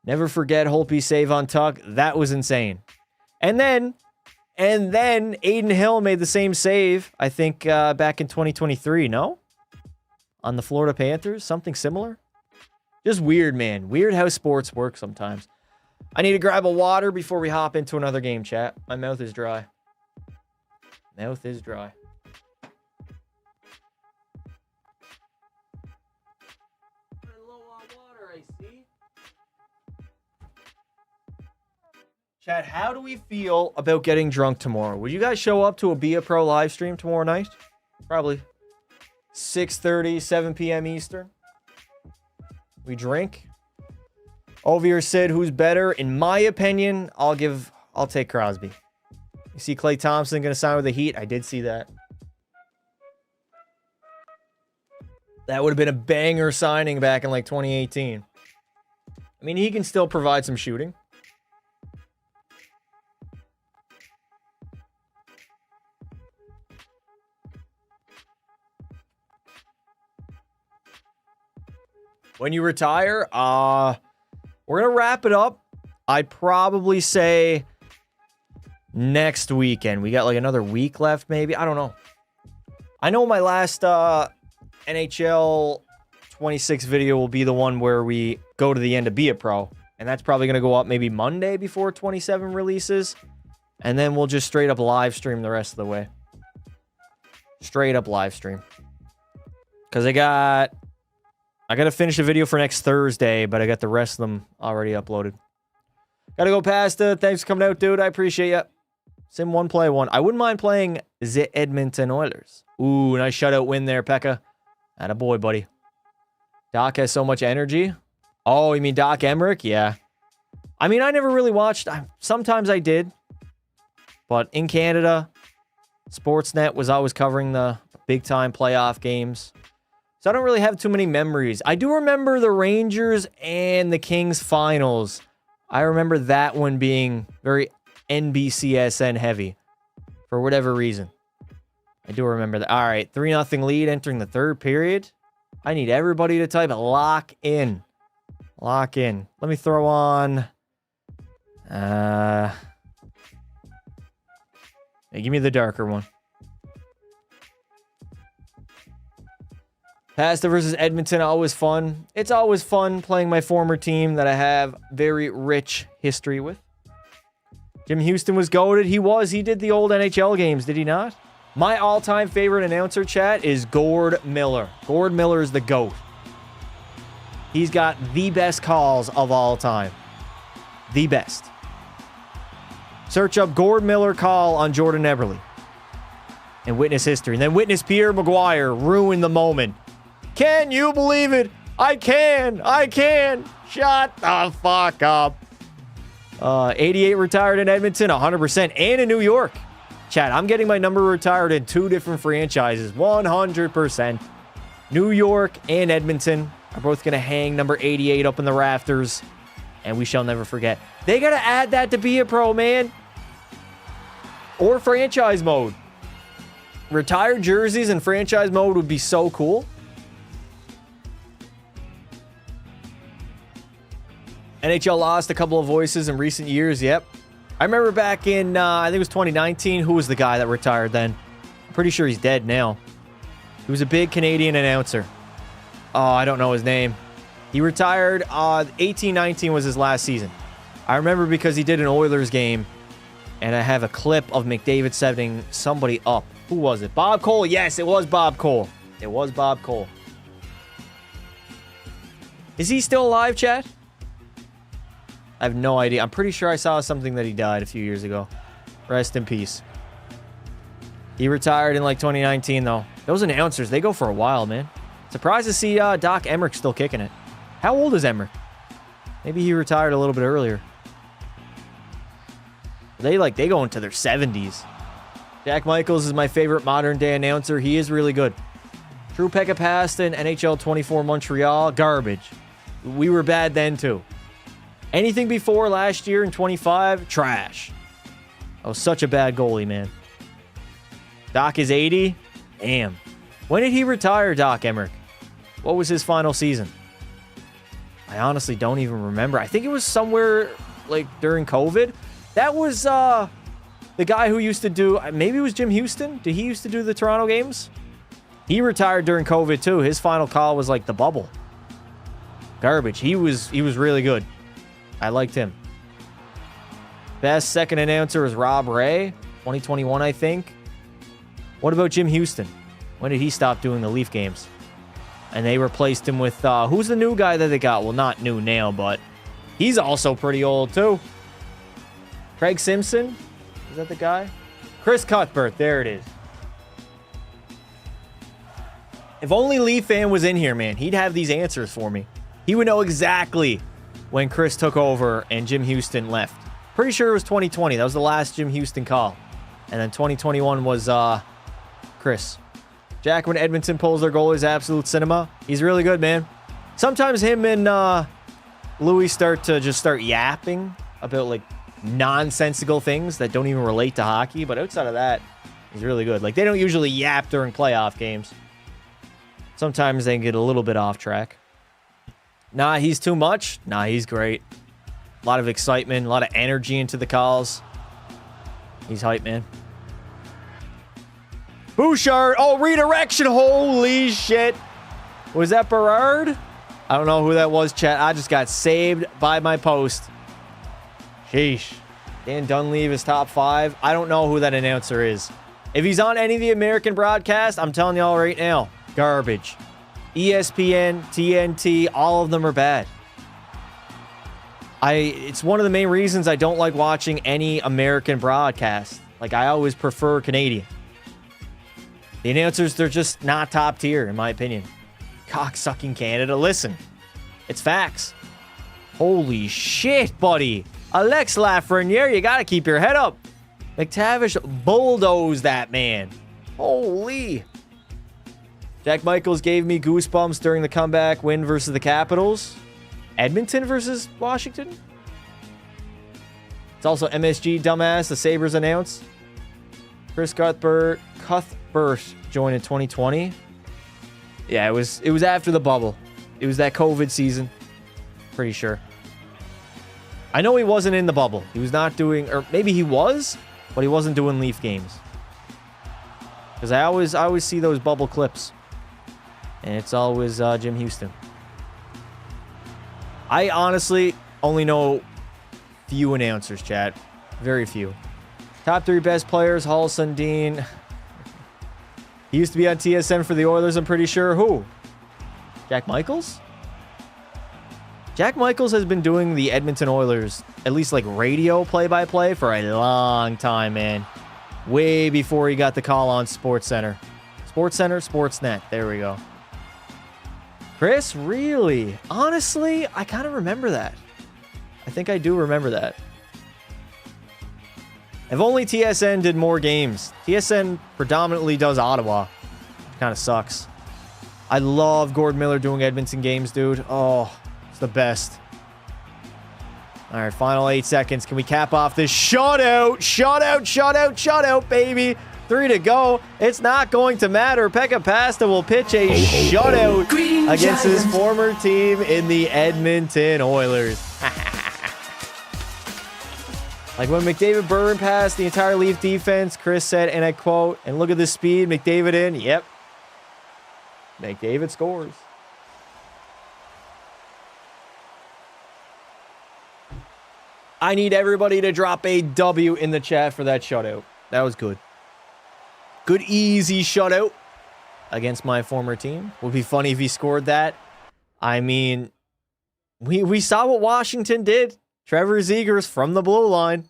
Never forget Holtby's save on Tuck. That was insane. And then Aiden Hill made the same save, I think, back in 2023, no? On the Florida Panthers? Something similar? Just weird, man. Weird how sports work sometimes. I need to grab a water before we hop into another game, chat. My mouth is dry. Mouth is dry. water, I see. Chat, how do we feel about getting drunk tomorrow? Would you guys show up to a Be a Pro live stream tomorrow night? Probably 6:30, 7 p.m. Eastern. We drink. Over here, Sid, who's better? In my opinion, I'll take Crosby. You see Klay Thompson going to sign with the Heat? I did see that. That would have been a banger signing back in like 2018. I mean, he can still provide some shooting. When you retire, we're going to wrap it up. I'd probably say next weekend. We got like another week left, maybe. I don't know. I know my last NHL 26 video will be the one where we go to the end to Be a Pro. And that's probably going to go up maybe Monday before 27 releases. And then we'll just straight up live stream the rest of the way. Straight up live stream. Because I got to finish a video for next Thursday, but I got the rest of them already uploaded. Got to go past it. Thanks for coming out, dude. I appreciate you. Sim 1, play 1. I wouldn't mind playing the Edmonton Oilers. Ooh, nice shutout win there, Pekka. Attaboy, buddy. Doc has so much energy. Oh, you mean Doc Emmerich? Yeah. I mean, I never really watched. Sometimes I did. But in Canada, Sportsnet was always covering the big-time playoff games. So I don't really have too many memories. I do remember the Rangers and the Kings finals. I remember that one being very NBCSN heavy for whatever reason. I do remember that. All right, 3-0 lead entering the third period. I need everybody to type lock in. Lock in. Let me throw on... Hey, give me the darker one. Pasta versus Edmonton, always fun. It's always fun playing my former team that I have very rich history with. Jim Houston was goated. He did the old NHL games, did he not? My all-time favorite announcer, chat, is Gord Miller. Gord Miller is the GOAT. He's got the best calls of all time. The best. Search up Gord Miller call on Jordan Eberle. And witness history. And then witness Pierre Maguire ruin the moment. Can you believe it? I can. Shut the fuck up. 88 retired in Edmonton, 100%. And in New York. Chat, I'm getting my number retired in 2 different franchises. 100%. New York and Edmonton are both going to hang number 88 up in the rafters. And we shall never forget. They got to add that to Be a Pro, man. Or franchise mode. Retired jerseys in franchise mode would be so cool. NHL lost a couple of voices in recent years, yep. I remember back in, I think it was 2019, who was the guy that retired then? I'm pretty sure he's dead now. He was a big Canadian announcer. Oh, I don't know his name. He retired, 18-19 was his last season. I remember because he did an Oilers game, and I have a clip of McDavid setting somebody up. Who was it? Bob Cole? Yes, it was Bob Cole. It was Bob Cole. Is he still alive, chat? I have no idea. I'm pretty sure I saw something that he died a few years ago. Rest in peace. He retired in like 2019, though. Those announcers, they go for a while, man. Surprised to see Doc Emmerich still kicking it. How old is Emmerich? Maybe he retired a little bit earlier. They go into their 70s. Jack Michaels is my favorite modern day announcer. He is really good. Drew Pekka Paston, NHL 24 Montreal, garbage. We were bad then too. Anything before last year in 25, trash. I was such a bad goalie, man. Doc is 80. Damn. When did he retire, Doc Emmerich? What was his final season? I honestly don't even remember. I think it was somewhere like during COVID. That was the guy who used to do, maybe it was Jim Houston. Did he used to do the Toronto games? He retired during COVID too. His final call was like the bubble. Garbage. He was really good. I liked him. Best second announcer is Rob Ray, 2021, I think. What about Jim Houston? When did he stop doing the Leaf games? And they replaced him with, who's the new guy that they got? Well, not new now, but he's also pretty old, too. Craig Simpson? Is that the guy? Chris Cuthbert. There it is. If only Lee Fan was in here, man, he'd have these answers for me. He would know exactly when Chris took over and Jim Houston left. Pretty sure it was 2020. That was the last Jim Houston call. And then 2021 was Chris. Jack, when Edmonton pulls their goalies, absolute cinema. He's really good, man. Sometimes him and Louis start yapping about, like, nonsensical things that don't even relate to hockey. But outside of that, he's really good. Like, they don't usually yap during playoff games. Sometimes they can get a little bit off track. Nah, he's too much. Nah, he's great. A lot of excitement, a lot of energy into the calls. He's hype, man. Bouchard. Oh, redirection. Holy shit. Was that Berard? I don't know who that was, chat. I just got saved by my post. Sheesh. Dan Dunleavy is top 5. I don't know who that announcer is. If he's on any of the American broadcast, I'm telling y'all right now. Garbage. ESPN, TNT, all of them are bad. It's one of the main reasons I don't like watching any American broadcast. Like, I always prefer Canadian. The announcers, they're just not top tier, in my opinion. Cocksucking Canada. Listen, it's facts. Holy shit, buddy. Alex Lafreniere, you gotta keep your head up. McTavish bulldozed that man. Holy. Jack Michaels gave me goosebumps during the comeback win versus the Capitals. Edmonton versus Washington. It's also MSG dumbass. The Sabres announced. Chris Cuthbert joined in 2020. Yeah, it was after the bubble. It was that COVID season. Pretty sure. I know he wasn't in the bubble. He was not doing, or maybe he was, but he wasn't doing Leaf games. Because I always see those bubble clips. And it's always Jim Houston. I honestly only know few announcers, chat. Very few. Top 3 best players, Hall, Sundin. He used to be on TSN for the Oilers, I'm pretty sure. Who? Jack Michaels? Jack Michaels has been doing the Edmonton Oilers, at least like radio play-by-play, for a long time, man. Way before he got the call on SportsCenter. SportsCenter, Sportsnet. There we go. Chris, really? Honestly, I kind of remember that. I think I do remember that. If only TSN did more games. TSN predominantly does Ottawa. Which kind of sucks. I love Gordon Miller doing Edmonton games, dude. Oh, it's the best. All right, final 8 seconds. Can we cap off this shutout? Shutout, baby. 3 to go. It's not going to matter. Pekka Pasta will pitch a shutout against his former team in the Edmonton Oilers. Like when McDavid burned past the entire Leaf defense, Chris said, and I quote, and look at the speed, McDavid in. Yep. McDavid scores. I need everybody to drop a W in the chat for that shutout. That was good. Good, easy shutout against my former team. Would be funny if he scored that. I mean, we saw what Washington did. Trevor Zegers from the blue line.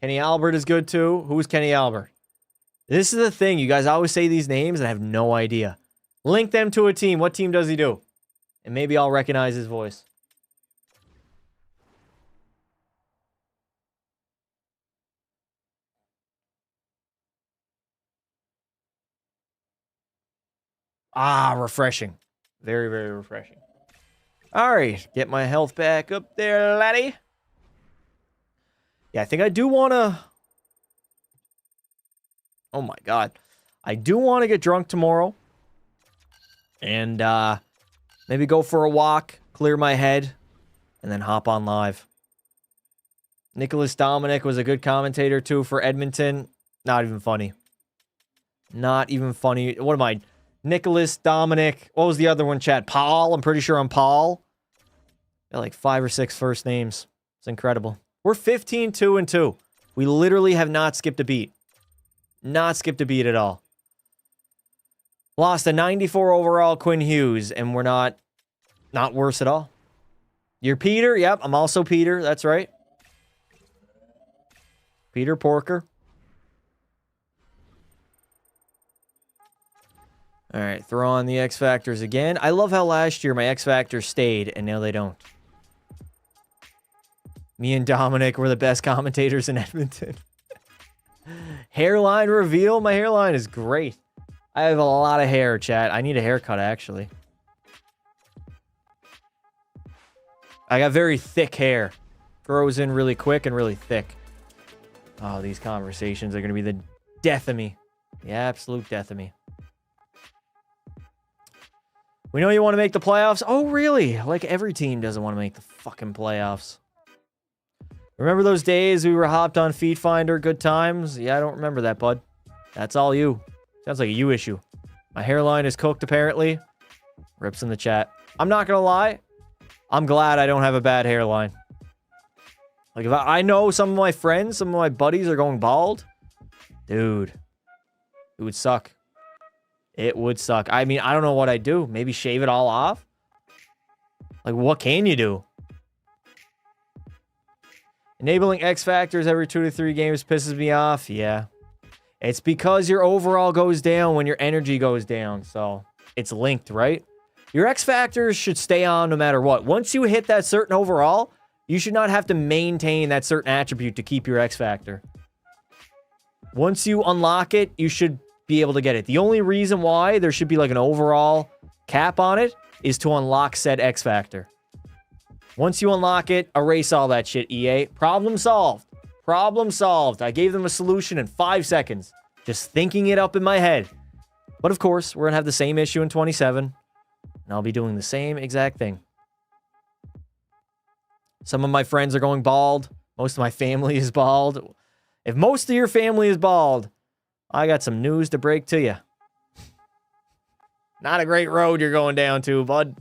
Kenny Albert is good too. Who's Kenny Albert? This is the thing. You guys always say these names and I have no idea. Link them to a team. What team does he do? And maybe I'll recognize his voice. Ah, refreshing. Very, very refreshing. All right. Get my health back up there, laddie. Yeah, I think I do want to... Oh, my God. I do want to get drunk tomorrow. And maybe go for a walk, clear my head, and then hop on live. Nicholas Dominic was a good commentator, too, for Edmonton. Not even funny. Not even funny. What am I... Nicholas, Dominic. What was the other one, chat? Paul. I'm pretty sure I'm Paul. Got like 5 or 6 first names. It's incredible. We're 15-2-2. We literally have not skipped a beat. Not skipped a beat at all. Lost a 94 overall Quinn Hughes, and we're not worse at all. You're Peter? Yep, I'm also Peter. That's right. Peter Porker. All right, throw on the X Factors again. I love how last year my X Factors stayed, and now they don't. Me and Dominic were the best commentators in Edmonton. Hairline reveal. My hairline is great. I have a lot of hair, chat. I need a haircut, actually. I got very thick hair. Grows in really quick and really thick. Oh, these conversations are going to be the death of me. The absolute death of me. We know you want to make the playoffs. Oh, really? Like every team doesn't want to make the fucking playoffs. Remember those days we were hopped on Feet Finder? Good times? Yeah, I don't remember that, bud. That's all you. Sounds like a you issue. My hairline is cooked, apparently. Rips in the chat. I'm not going to lie. I'm glad I don't have a bad hairline. Like, if I know some of my friends, some of my buddies are going bald. Dude. It would suck. It would suck. I mean, I don't know what I'd do. Maybe shave it all off? Like, what can you do? Enabling X Factors every 2 to 3 games pisses me off. Yeah. It's because your overall goes down when your energy goes down. So, it's linked, right? Your X Factors should stay on no matter what. Once you hit that certain overall, you should not have to maintain that certain attribute to keep your X Factor. Once you unlock it, you should be able to get it. The only reason why there should be like an overall cap on it is to unlock said X Factor. Once you unlock it, erase all that shit, EA. Problem solved. Problem solved. I gave them a solution in 5 seconds. Just thinking it up in my head. But of course, we're going to have the same issue in 27. And I'll be doing the same exact thing. Some of my friends are going bald. Most of my family is bald. If most of your family is bald, I got some news to break to you. Not a great road you're going down to, bud.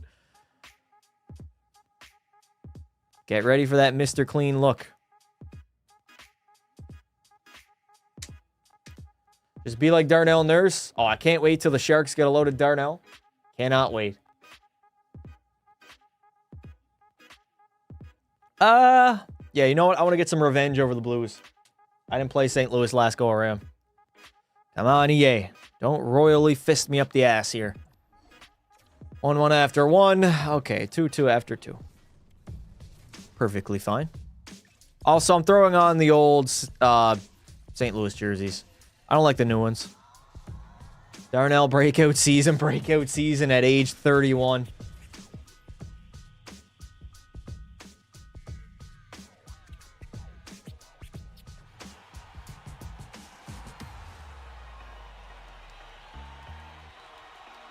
Get ready for that Mr. Clean look. Just be like Darnell Nurse. Oh, I can't wait till the Sharks get a load of Darnell. Cannot wait. Yeah, you know what? I want to get some revenge over the Blues. I didn't play St. Louis last go around. Come on, EA. Don't royally fist me up the ass here. 1-1 after 1. Okay, 2-2 after 2. Perfectly fine. Also, I'm throwing on the old St. Louis jerseys. I don't like the new ones. Darnell breakout season at age 31.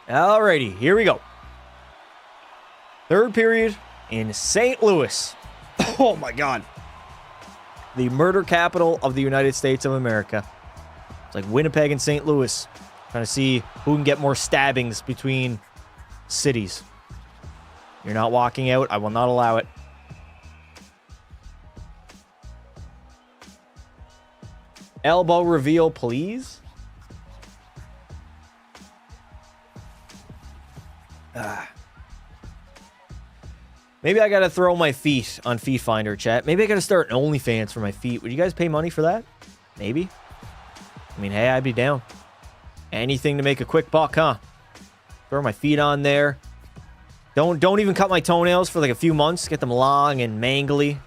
Alrighty, here we go. Third period in St. Louis. Oh my God. The murder capital of the United States of America. It's like Winnipeg and St. Louis. Trying to see who can get more stabbings between cities. You're not walking out. I will not allow it. Elbow reveal, please. Maybe I gotta throw my feet on Feet Finder, chat. Maybe I gotta start an OnlyFans for my feet. Would you guys pay money for that? Maybe. I mean, hey, I'd be down. Anything to make a quick buck, huh? Throw my feet on there. Don't even cut my toenails for like a few months. Get them long and mangly.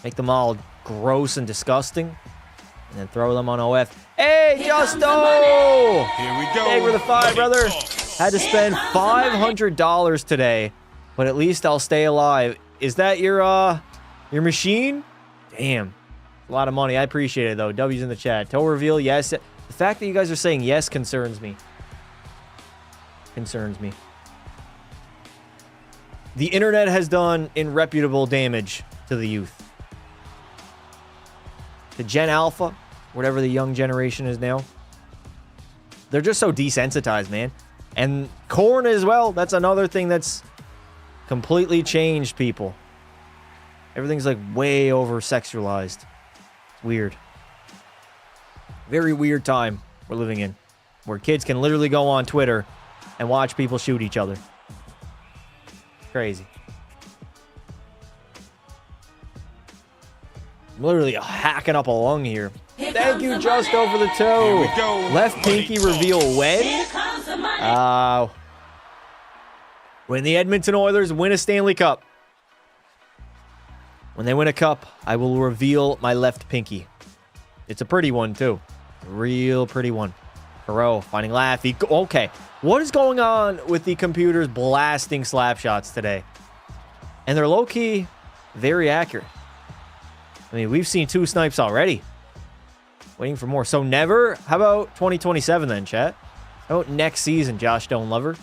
Make them all gross and disgusting. And then throw them on OF. Hey, Justo! Here we go. Hey, we're the 5, brother. Had to spend $500 today, but at least I'll stay alive. Is that your machine? Damn. A lot of money. I appreciate it, though. W's in the chat. Toe reveal, yes. The fact that you guys are saying yes concerns me. Concerns me. The internet has done irreputable damage to the youth. To Gen Alpha, whatever the young generation is now. They're just so desensitized, man. And corn as well. That's another thing that's completely changed people. Everything's like way over sexualized. It's weird. Very weird time we're living in. Where kids can literally go on Twitter and watch people shoot each other. Crazy. I'm literally hacking up a lung here. Thank you, Justo, for the toe. Here we go. Left pinky reveal when? When the Edmonton Oilers win a Stanley Cup. When they win a cup, I will reveal my left pinky. It's a pretty one, too. Real pretty one. Perot finding Laffy. Okay. What is going on with the computers blasting slap shots today? And they're low-key very accurate. I mean, we've seen 2 snipes already. Waiting for more. So never? How about 2027 then, chat? How about next season, Josh Stone Lover?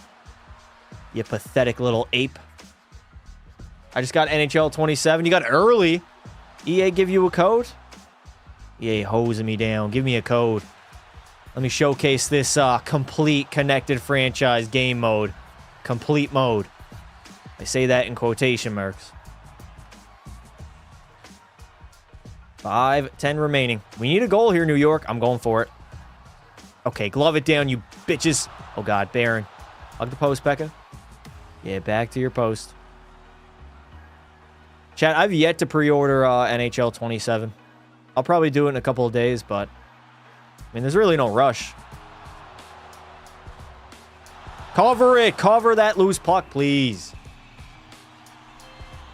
You pathetic little ape. I just got NHL 27. You got early. EA give you a code? EA hosing me down. Give me a code. Let me showcase this complete connected franchise game mode. Complete mode. I say that in quotation marks. 5:10 remaining. We need a goal here, New York. I'm going for it. Okay, glove it down, you bitches. Oh, God, Baron. Hug the post, Becca. Yeah, back to your post. Chat, I've yet to pre-order NHL 27. I'll probably do it in a couple of days, but... I mean, there's really no rush. Cover it. Cover that loose puck, please.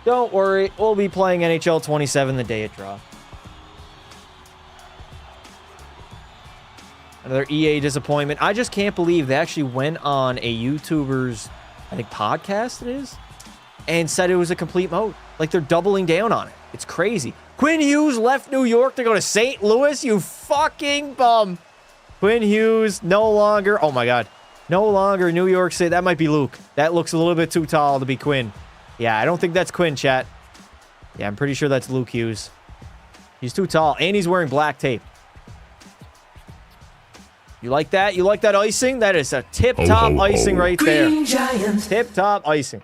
Don't worry. We'll be playing NHL 27 the day it drops. Another EA disappointment. I just can't believe they actually went on a YouTuber's, I think, podcast it is, and said it was a complete mode. Like, they're doubling down on it. It's crazy. Quinn Hughes left New York to go to St. Louis, you fucking bum. Quinn Hughes no longer, oh my God, no longer New York City. That might be Luke. That looks a little bit too tall to be Quinn. Yeah, I don't think that's Quinn, chat. Yeah, I'm pretty sure that's Luke Hughes. He's too tall, and he's wearing black tape. You like that? You like that icing? That is a tip-top icing right there. Tip-top icing.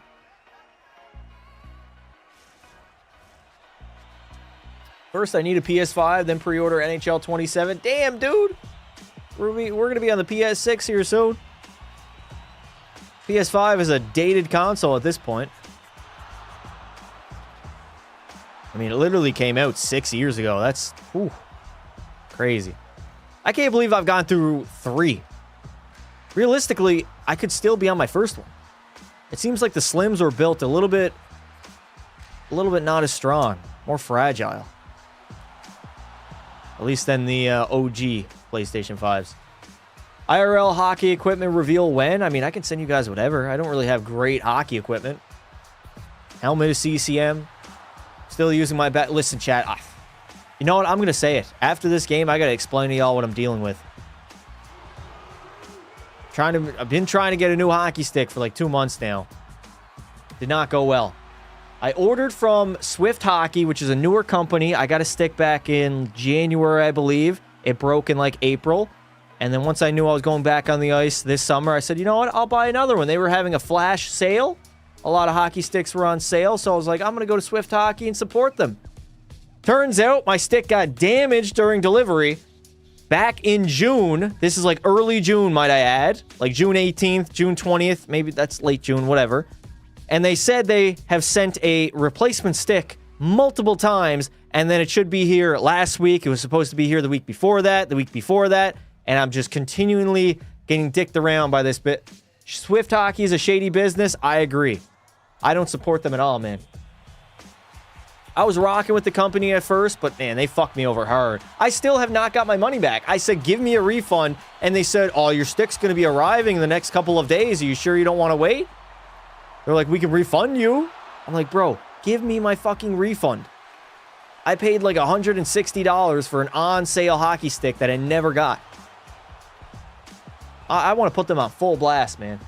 First, I need a PS5, then pre-order NHL 27. Damn, dude. We're going to be on the PS6 here soon. PS5 is a dated console at this point. I mean, it literally came out 6 years ago. That's crazy. I can't believe I've gone through 3. Realistically, I could still be on my first one. It seems like the Slims were built a little bit not as strong, more fragile. At least than the OG PlayStation 5s. IRL hockey equipment reveal when? I mean, I can send you guys whatever. I don't really have great hockey equipment. Helmet is CCM. Still using my bat. Listen, chat. You know what? I'm going to say it. After this game, I got to explain to y'all what I'm dealing with. I've been trying to get a new hockey stick for like 2 months now. Did not go well. I ordered from Swift Hockey, which is a newer company. I got a stick back in January, I believe. It broke in like April. And then once I knew I was going back on the ice this summer, I said, you know what? I'll buy another one. They were having a flash sale. A lot of hockey sticks were on sale. So I was like, I'm going to go to Swift Hockey and support them. Turns out my stick got damaged during delivery back in June. This is like early June, might I add. Like June 18th, June 20th. Maybe that's late June, whatever. And they said they have sent a replacement stick multiple times. And then it should be here last week. It was supposed to be here the week before that, And I'm just continually getting dicked around by this bit. Swift Hockey is a shady business. I agree. I don't support them at all, man. I was rocking with the company at first, but man, they fucked me over hard. I still have not got my money back. I said, give me a refund. And they said, oh, your stick's going to be arriving in the next couple of days. Are you sure you don't want to wait? They're like, we can refund you. I'm like, bro, give me my fucking refund. I paid like $160 for an on-sale hockey stick that I never got. I want to put them on full blast, man.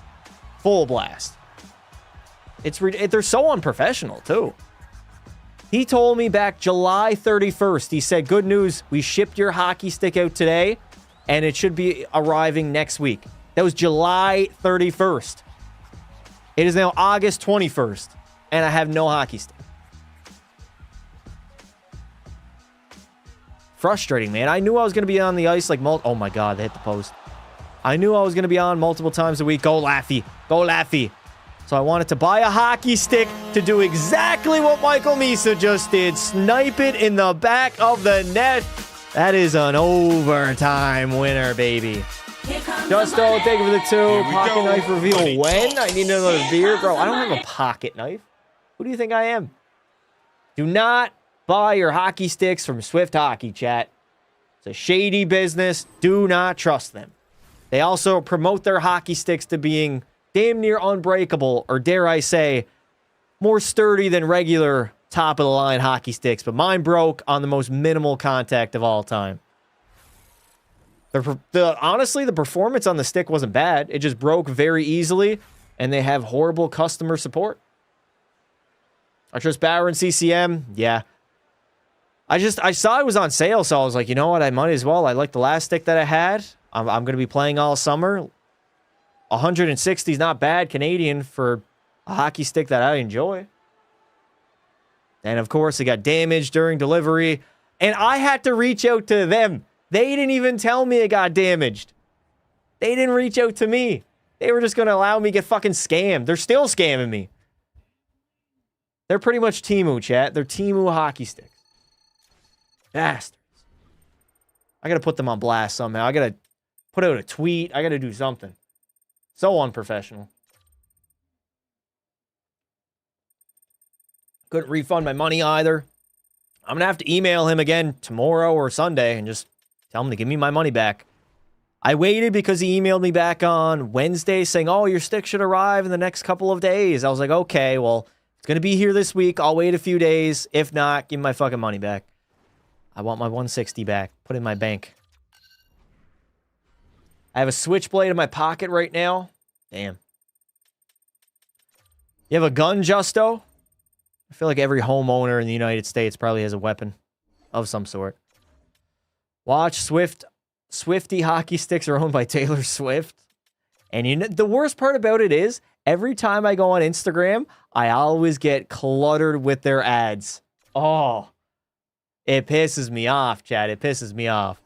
Full blast. They're so unprofessional, too. He told me back July 31st, he said, good news, we shipped your hockey stick out today, and it should be arriving next week. That was July 31st. It is now August 21st, and I have no hockey stick. Frustrating, man. I knew I was going to be on the ice like oh my God, they hit the post. I knew I was going to be on multiple times a week. Go Laffy. Go Laffy. So I wanted to buy a hockey stick to do exactly what Michael Misa just did. Snipe it in the back of the net. That is an overtime winner, baby. Justo, thank you for the 2. Pocket knife reveal when? I need another beer. Bro, I don't have a pocket knife. Who do you think I am? Do not buy your hockey sticks from Swift Hockey, chat. It's a shady business. Do not trust them. They also promote their hockey sticks to being damn near unbreakable, or dare I say, more sturdy than regular top-of-the-line hockey sticks. But mine broke on the most minimal contact of all time. Honestly, the performance on the stick wasn't bad. It just broke very easily, and they have horrible customer support. I trust Bauer and CCM. Yeah. I saw it was on sale, so I was like, you know what? I might as well. I like the last stick that I had. I'm going to be playing all summer. 160 is not bad Canadian for a hockey stick that I enjoy. And of course, it got damaged during delivery, and I had to reach out to them. They didn't even tell me it got damaged. They didn't reach out to me. They were just going to allow me to get fucking scammed. They're still scamming me. They're pretty much Temu, chat. They're Temu hockey sticks. Bastards. I got to put them on blast somehow. I got to put out a tweet. I got to do something. So unprofessional. Couldn't refund my money either. I'm going to have to email him again tomorrow or Sunday and just tell him to give me my money back. I waited because he emailed me back on Wednesday saying, oh, your stick should arrive in the next couple of days. I was like, okay, well, it's going to be here this week. I'll wait a few days. If not, give me my fucking money back. I want my 160 back. Put it in my bank. I have a switchblade in my pocket right now. Damn. You have a gun, Justo? I feel like every homeowner in the United States probably has a weapon of some sort. Watch Swifty hockey sticks are owned by Taylor Swift. And you know, the worst part about it is, every time I go on Instagram, I always get cluttered with their ads. Oh, it pisses me off, Chad. It pisses me off.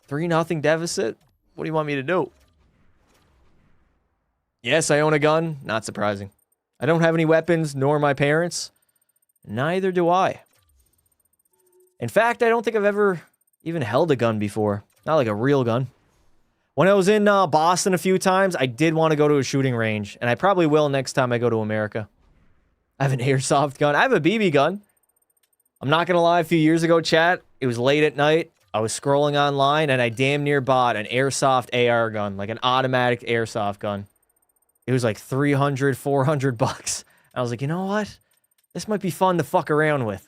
3-0 deficit? What do you want me to do? Yes, I own a gun. Not surprising. I don't have any weapons, nor my parents. Neither do I. In fact, I don't think I've ever even held a gun before. Not like a real gun. When I was in Boston a few times, I did want to go to a shooting range. And I probably will next time I go to America. I have an airsoft gun. I have a BB gun. I'm not going to lie, a few years ago, chat, it was late at night. I was scrolling online, and I damn near bought an airsoft AR gun. Like an automatic airsoft gun. It was like $300, $400. I was like, you know what? This might be fun to fuck around with.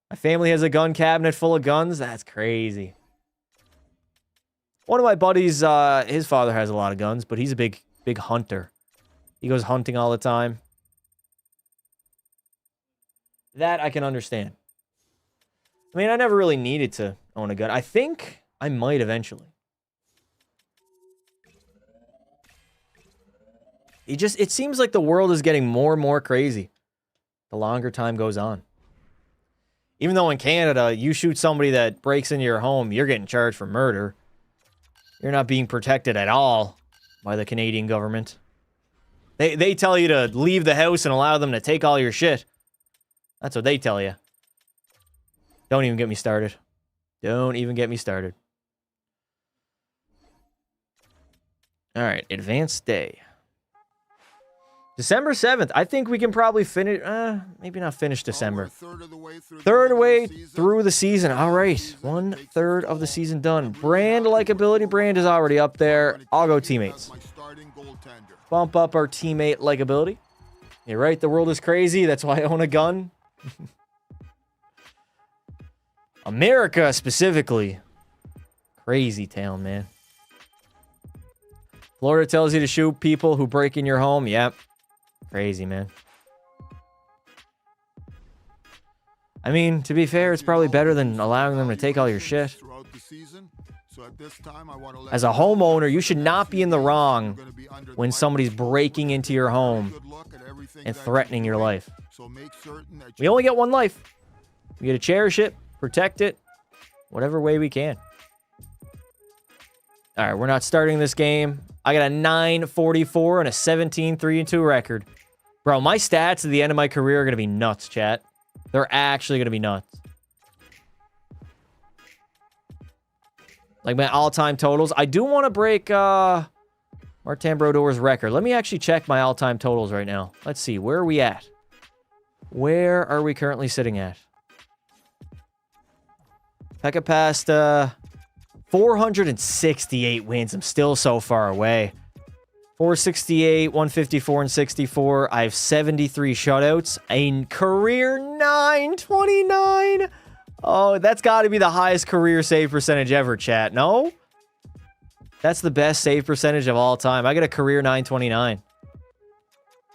My family has a gun cabinet full of guns. That's crazy. One of my buddies, his father has a lot of guns, but he's a big hunter. He goes hunting all the time. That I can understand. I mean, I never really needed to own a gun. I think I might eventually. It seems like the world is getting more and more crazy the longer time goes on. Even though in Canada, you shoot somebody that breaks into your home, you're getting charged for murder. You're not being protected at all by the Canadian government. They tell you to leave the house and allow them to take all your shit. That's what they tell you. Don't even get me started. Don't even get me started. All right, advanced day. December 7th. I think we can probably finish... maybe not finish December. Third of the way through the season. All right. 1/3 of the season done. Brand likability. Brand is already up there. I'll go teammates. Bump up our teammate likability. You're right. The world is crazy. That's why I own a gun. America, specifically. Crazy town, man. Florida tells you to shoot people who break in your home. Yep. Crazy, man. I mean, to be fair, it's probably better than allowing them to take all your shit. As a homeowner, you should not be in the wrong when somebody's breaking into your home and threatening your life. We only get one life. We got to cherish it, protect it, whatever way we can. All right, we're not starting this game. I got a 944 and a 17-3-2 record. Bro, my stats at the end of my career are going to be nuts, chat. They're actually going to be nuts. Like my all-time totals. I do want to break Martin Brodor's record. Let me actually check my all-time totals right now. Let's see. Where are we at? Where are we currently sitting at? Pekka passed 468 wins. I'm still so far away. 468, 154, and 64. I have 73 shutouts. A career 929. Oh, that's got to be the highest career save percentage ever, chat. No? That's the best save percentage of all time. I got a career 929.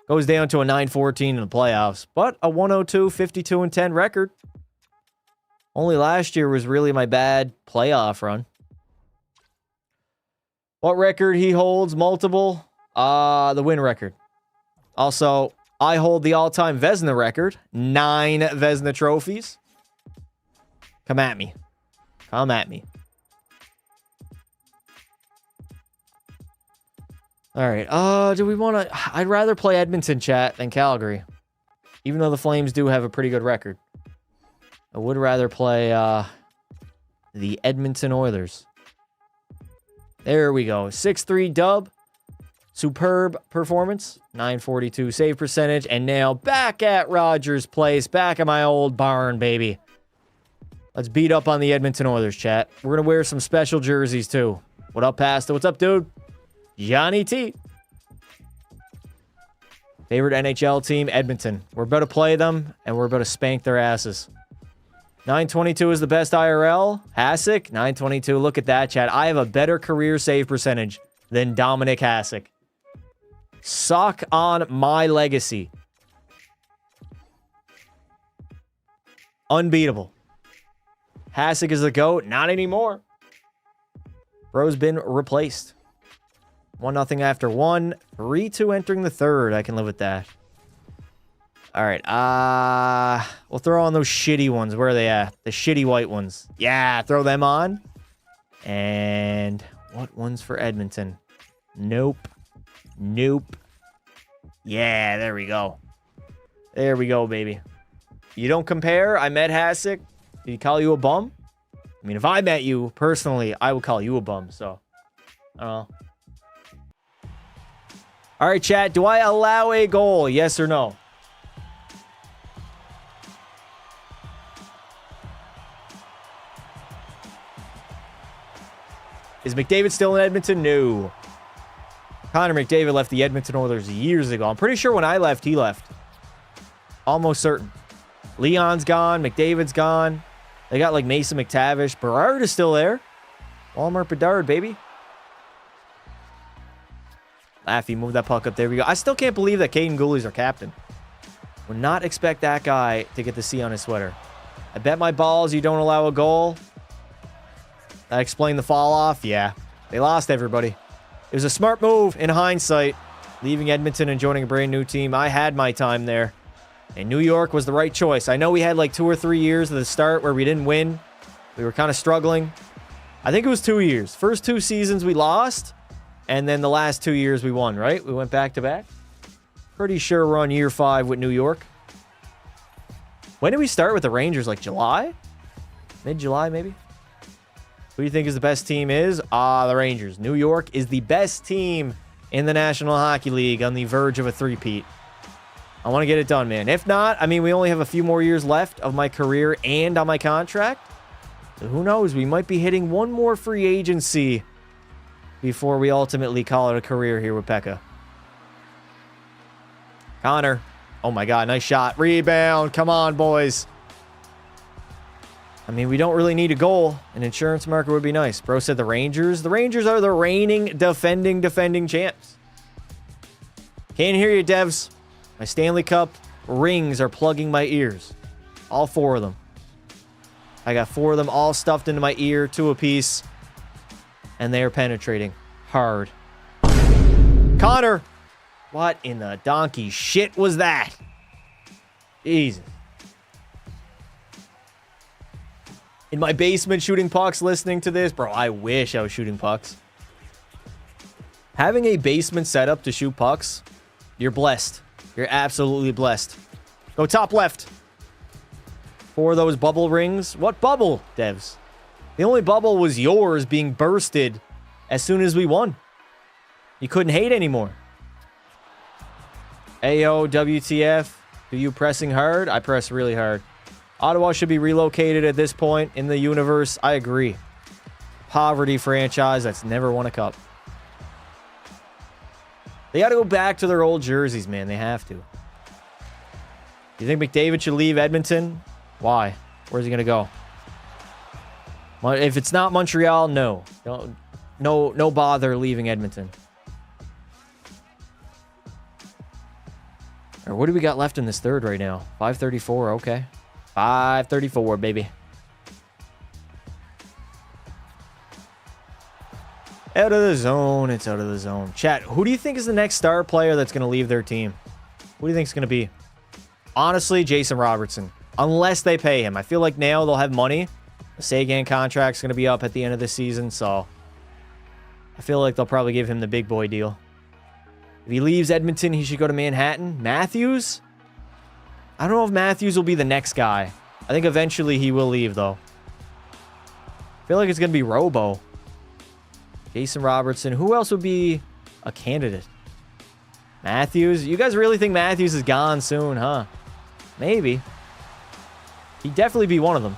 Goes down to a 914 in the playoffs. But a 102, 52, and 10 record. Only last year was really my bad playoff run. What record he holds? Multiple? The win record. Also, I hold the all-time Vezina record. 9 Vezina trophies. Come at me. Come at me. All right. Do we want to... I'd rather play Edmonton, chat, than Calgary. Even though the Flames do have a pretty good record. I would rather play the Edmonton Oilers. There we go. 6-3 dub. Superb performance. 942 save percentage. And now back at Rogers Place. Back at my old barn, baby. Let's beat up on the Edmonton Oilers, chat. We're going to wear some special jerseys, too. What up, Pasta? What's up, dude? Johnny T. Favorite NHL team, Edmonton. We're about to play them, and we're about to spank their asses. 922 is the best IRL. Hasek, 922. Look at that, chat. I have a better career save percentage than Dominic Hasek. Suck on my legacy. Unbeatable. Hasek is the GOAT. Not anymore. Bro's been replaced. 1-0 after 1. 3-2 entering the third. I can live with that. All right. We'll throw on those shitty ones. Where are they at? The shitty white ones. Yeah, throw them on. And what one's for Edmonton? Nope. Nope. Yeah, there we go. There we go, baby. You don't compare? I met Hasek. Did he call you a bum? I mean, if I met you personally, I would call you a bum. So, I don't know. All right, chat. Do I allow a goal? Yes or no? Is McDavid still in Edmonton? No. Connor McDavid left the Edmonton Oilers years ago. I'm pretty sure when I left, he left. Almost certain. Leon's gone. McDavid's gone. They got like Mason McTavish. Berard is still there. Walmart Bedard, baby. Laffy, move that puck up. There we go. I still can't believe that Caden Gooley's our captain. Would not expect that guy to get the C on his sweater. I bet my balls you don't allow a goal. That explained the fall off? Yeah. They lost everybody. It was a smart move in hindsight. Leaving Edmonton and joining a brand new team. I had my time there. And New York was the right choice. I know we had like 2 or 3 years at the start where we didn't win. We were kind of struggling. I think it was 2 years. First 2 seasons we lost. And then the last 2 years we won, right? We went back to back. Pretty sure we're on year 5 with New York. When did we start with the Rangers? Like July? Mid-July, maybe? Who do you think is the best team is? The Rangers. New York is the best team in the National Hockey League on the verge of a three-peat. I want to get it done, man. If not, I mean, we only have a few more years left of my career and on my contract. So who knows? We might be hitting one more free agency before we ultimately call it a career here with Pekka. Connor. Oh, my God. Nice shot. Rebound. Come on, boys. I mean, we don't really need a goal. An insurance marker would be nice. Bro said the Rangers. The Rangers are the reigning, defending champs. Can't hear you, devs. My Stanley Cup rings are plugging my ears. All 4 of them. I got 4 of them all stuffed into my ear, 2 apiece. And they are penetrating hard. Connor! What in the donkey shit was that? Jesus. In my basement shooting pucks listening to this? Bro, I wish I was shooting pucks. Having a basement setup to shoot pucks, you're blessed. You're absolutely blessed. Go top left. For those bubble rings. What bubble, devs? The only bubble was yours being bursted as soon as we won. You couldn't hate anymore. AO, WTF. Do you pressing hard? I press really hard. Ottawa should be relocated at this point in the universe. I agree. Poverty franchise that's never won a cup. They got to go back to their old jerseys, man. They have to. You think McDavid should leave Edmonton? Why? Where's he going to go? Well, if it's not Montreal, no. No bother leaving Edmonton. Or what do we got left in this third right now? 5:34, okay. 5:34, baby. Out of the zone. It's out of the zone. Chat, who do you think is the next star player that's going to leave their team? Who do you think is going to be? Honestly, Jason Robertson. Unless they pay him. I feel like now they'll have money. The Sagan contract's going to be up at the end of the season, so I feel like they'll probably give him the big boy deal. If he leaves Edmonton, he should go to Manhattan. Matthews? I don't know if Matthews will be the next guy. I think eventually he will leave, though. I feel like it's going to be Robo. Jason Robertson. Who else would be a candidate? Matthews? You guys really think Matthews is gone soon, huh? Maybe. He'd definitely be one of them.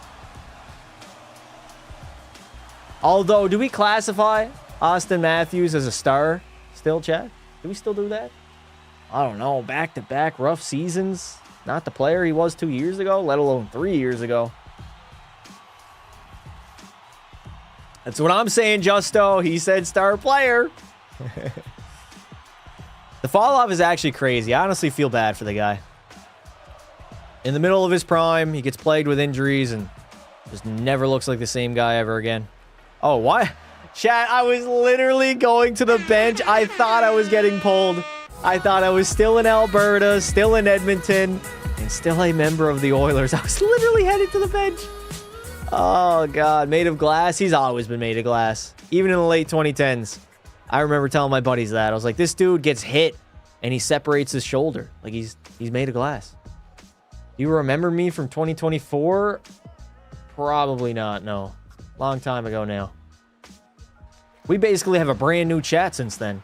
Although, do we classify Austin Matthews as a star still, Chad? Do we still do that? I don't know. Back-to-back rough seasons. Not the player he was 2 years ago, let alone 3 years ago. That's what I'm saying, Justo. He said star player. The fall-off is actually crazy. I honestly feel bad for the guy. In the middle of his prime, he gets plagued with injuries and just never looks like the same guy ever again. Oh, what? Chat, I was literally going to the bench. I thought I was getting pulled. I thought I was still in Alberta, still in Edmonton, and still a member of the Oilers. I was literally headed to the bench. Oh, God. Made of glass? He's always been made of glass. Even in the late 2010s. I remember telling my buddies that. I was like, this dude gets hit, and he separates his shoulder. Like, he's made of glass. You remember me from 2024? Probably not, no. Long time ago now. We basically have a brand new chat since then.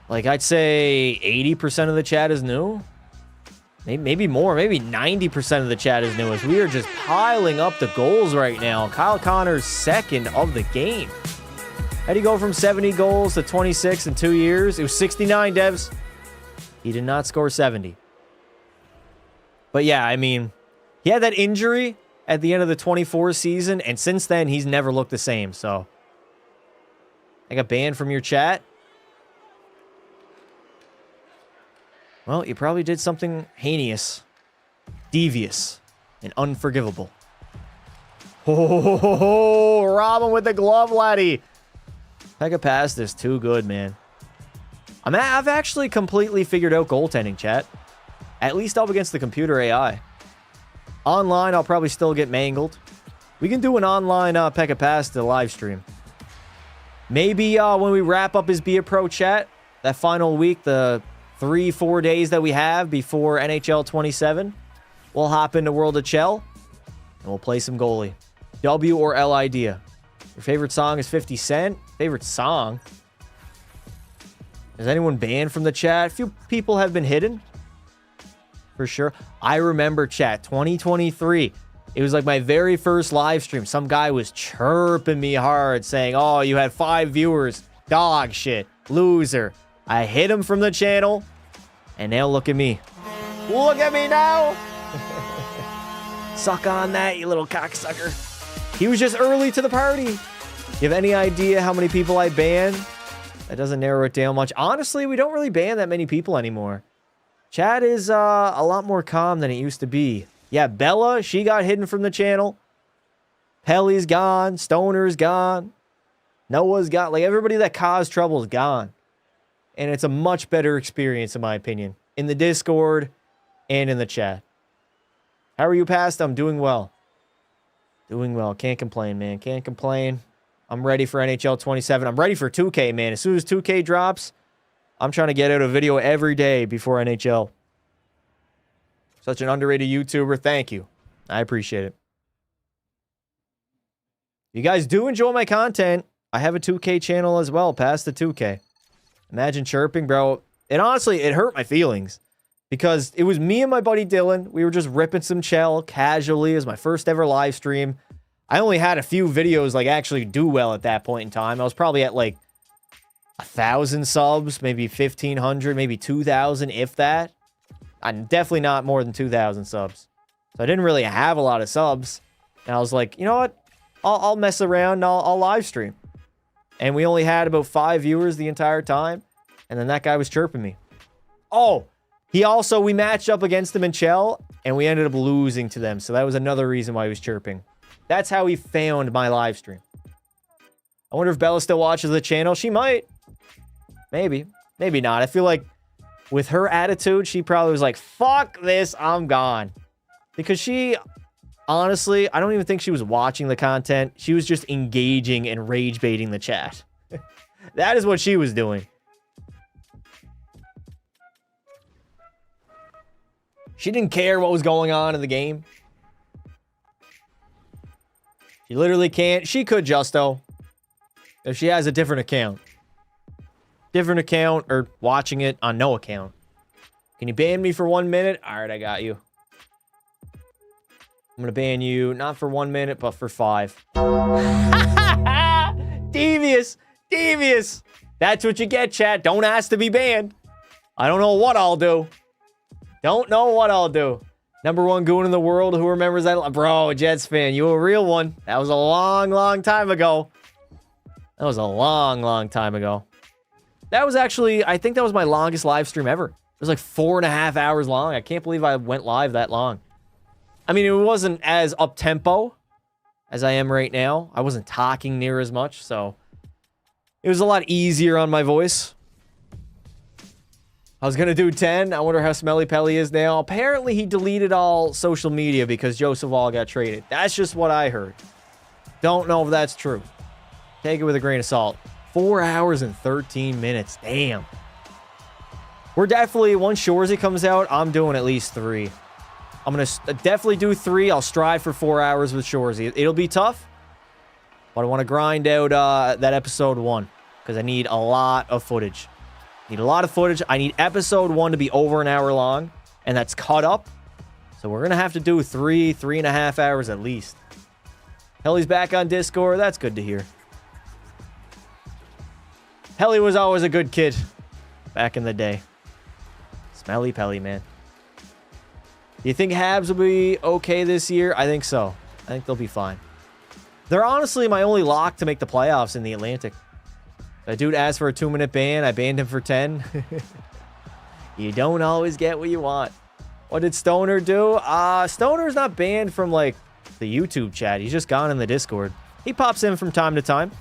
Like, I'd say 80% of the chat is new. Maybe more. Maybe 90% of the chat is new, as we are just piling up the goals right now. Kyle Connor's second of the game. How'd he go from 70 goals to 26 in 2 years? It was 69, devs. He did not score 70. But yeah, I mean, he had that injury at the end of the 24 season, and since then, he's never looked the same, so. I got banned from your chat. Well, you probably did something heinous, devious, and unforgivable. Oh, Robin with the glove, laddie. Pekka Past is too good, man. I've actually completely figured out goaltending, chat. At least up against the computer AI. Online, I'll probably still get mangled. We can do an online Pekka Past live stream. Maybe when we wrap up his Be a Pro chat, that final week, the 3-4 days that we have before NHL 27, we'll hop into World of Chell, and we'll play some goalie. W or L idea. Your favorite song is 50 Cent? Favorite song? Is anyone banned from the chat? A few people have been hidden. For sure. I remember, chat, 2023. It was like my very first live stream. Some guy was chirping me hard saying, oh, you had 5 viewers. Dog shit. Loser. I hit him from the channel. And now look at me. Look at me now. Suck on that, you little cocksucker. He was just early to the party. You have any idea how many people I banned? That doesn't narrow it down much. Honestly, we don't really ban that many people anymore. Chat is a lot more calm than it used to be. Yeah, Bella, she got hidden from the channel. Pelly's gone. Stoner's gone. Noah's gone. Like, everybody that caused trouble is gone. And it's a much better experience, in my opinion. In the Discord and in the chat. How are you, Past? I'm doing well. Doing well. Can't complain, man. Can't complain. I'm ready for NHL 27. I'm ready for 2K, man. As soon as 2K drops, I'm trying to get out a video every day before NHL. Such an underrated YouTuber. Thank you. I appreciate it. You guys do enjoy my content. I have a 2K channel as well, past the 2K. Imagine chirping, bro. And honestly, it hurt my feelings. Because it was me and my buddy Dylan. We were just ripping some chell casually. It was my first ever live stream. I only had a few videos like actually do well at that point in time. I was probably at like 1,000 subs, maybe 1,500, maybe 2,000, if that. I'm definitely not more than 2,000 subs. So I didn't really have a lot of subs. And I was like, you know what? I'll mess around and I'll live stream. And we only had about 5 viewers the entire time. And then that guy was chirping me. Oh, we matched up against him in Chell, and we ended up losing to them. So that was another reason why he was chirping. That's how he found my live stream. I wonder if Bella still watches the channel. She might. Maybe. Maybe not. I feel like with her attitude, she probably was like, fuck this, I'm gone. Because she, honestly, I don't even think she was watching the content. She was just engaging and rage baiting the chat. That is what she was doing. She didn't care what was going on in the game. She literally can't. She could just, though. If she has a different account. Different account, or watching it on no account. Can you ban me for 1 minute? Alright, I got you. I'm gonna ban you, not for 1 minute, but for 5. Devious! Devious! That's what you get, chat. Don't ask to be banned. I don't know what I'll do. Don't know what I'll do. Number one goon in the world. Who remembers that? Bro, Jets fan. You a real one. That was a long, long time ago. That was a long, long time ago. That was actually, I think that was my longest live stream ever. It was like 4.5 hours long. I can't believe I went live that long. I mean, it wasn't as up-tempo as I am right now. I wasn't talking near as much, so it was a lot easier on my voice. I was going to do 10. I wonder how Smelly Pelly is now. Apparently, he deleted all social media because Joseph Wall got traded. That's just what I heard. Don't know if that's true. Take it with a grain of salt. 4 hours and 13 minutes. Damn. We're definitely, once Shoresy comes out, I'm doing at least 3. I'm going to definitely do 3. I'll strive for 4 hours with Shoresy. It'll be tough, but I want to grind out that episode 1 because I need a lot of footage. Need a lot of footage. I need episode 1 to be over an hour long, and that's cut up. So we're going to have to do 3.5 hours at least. Helly's back on Discord. That's good to hear. Helly was always a good kid back in the day. Smelly Pelly, man. Do you think Habs will be okay this year? I think so. I think they'll be fine. They're honestly my only lock to make the playoffs in the Atlantic. That dude asked for a 2-minute ban. I banned him for 10. You don't always get what you want. What did Stoner do? Stoner's not banned from, like, the YouTube chat. He's just gone in the Discord. He pops in from time to time.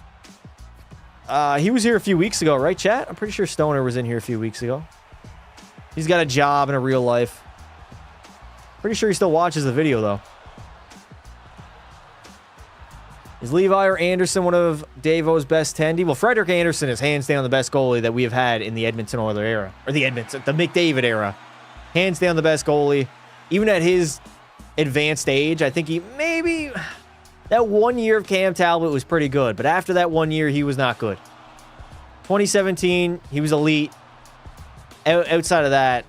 He was here a few weeks ago, right, chat? I'm pretty sure Stoner was in here a few weeks ago. He's got a job in a real life. Pretty sure he still watches the video, though. Is Levi or Anderson one of Davo's best 10D? Well, Frederick Anderson is hands down the best goalie that we have had in the Edmonton Oilers era. Or the McDavid era. Hands down the best goalie. Even at his advanced age, I think he maybe... That 1 year of Cam Talbot was pretty good. But after that 1 year, he was not good. 2017, he was elite. Outside of that,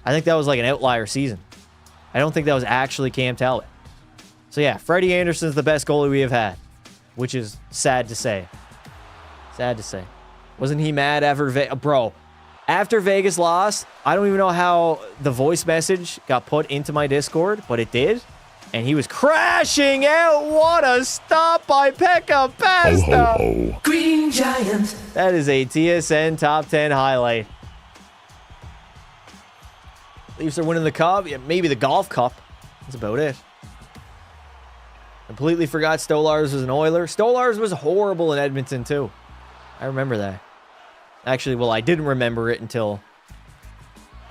I think that was like an outlier season. I don't think that was actually Cam Talbot. So yeah, Freddie Anderson's the best goalie we have had, which is sad to say. Sad to say. Wasn't he mad after bro? After Vegas lost, I don't even know how the voice message got put into my Discord, but it did, and he was crashing out. What a stop by Pekka Pasta! Green Giant. That is a TSN top 10 highlight. Leafs are winning the cup. Yeah, maybe the golf cup. That's about it. Completely forgot Stolars was an Oiler. Stolars was horrible in Edmonton, too. I remember that. Actually, well, I didn't remember it until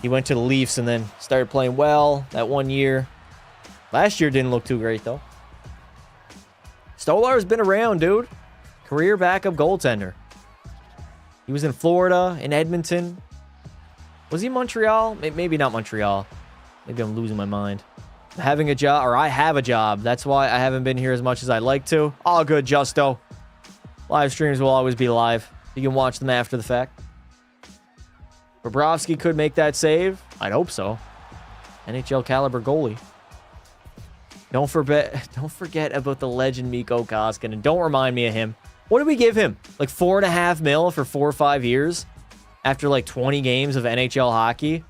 he went to the Leafs and then started playing well that 1 year. Last year didn't look too great, though. Stolar's been around, dude. Career backup goaltender. He was in Florida, in Edmonton. Was he Montreal? Maybe not Montreal. Maybe I'm losing my mind. Having a job, or I have a job. That's why I haven't been here as much as I'd like to. All good, Justo. Live streams will always be live. You can watch them after the fact. Bobrovsky could make that save. I'd hope so. NHL caliber goalie. Don't forget about the legend Mikko Koskinen. Don't remind me of him. What did we give him? Like $4.5 million for 4 or 5 years? After like 20 games of NHL hockey?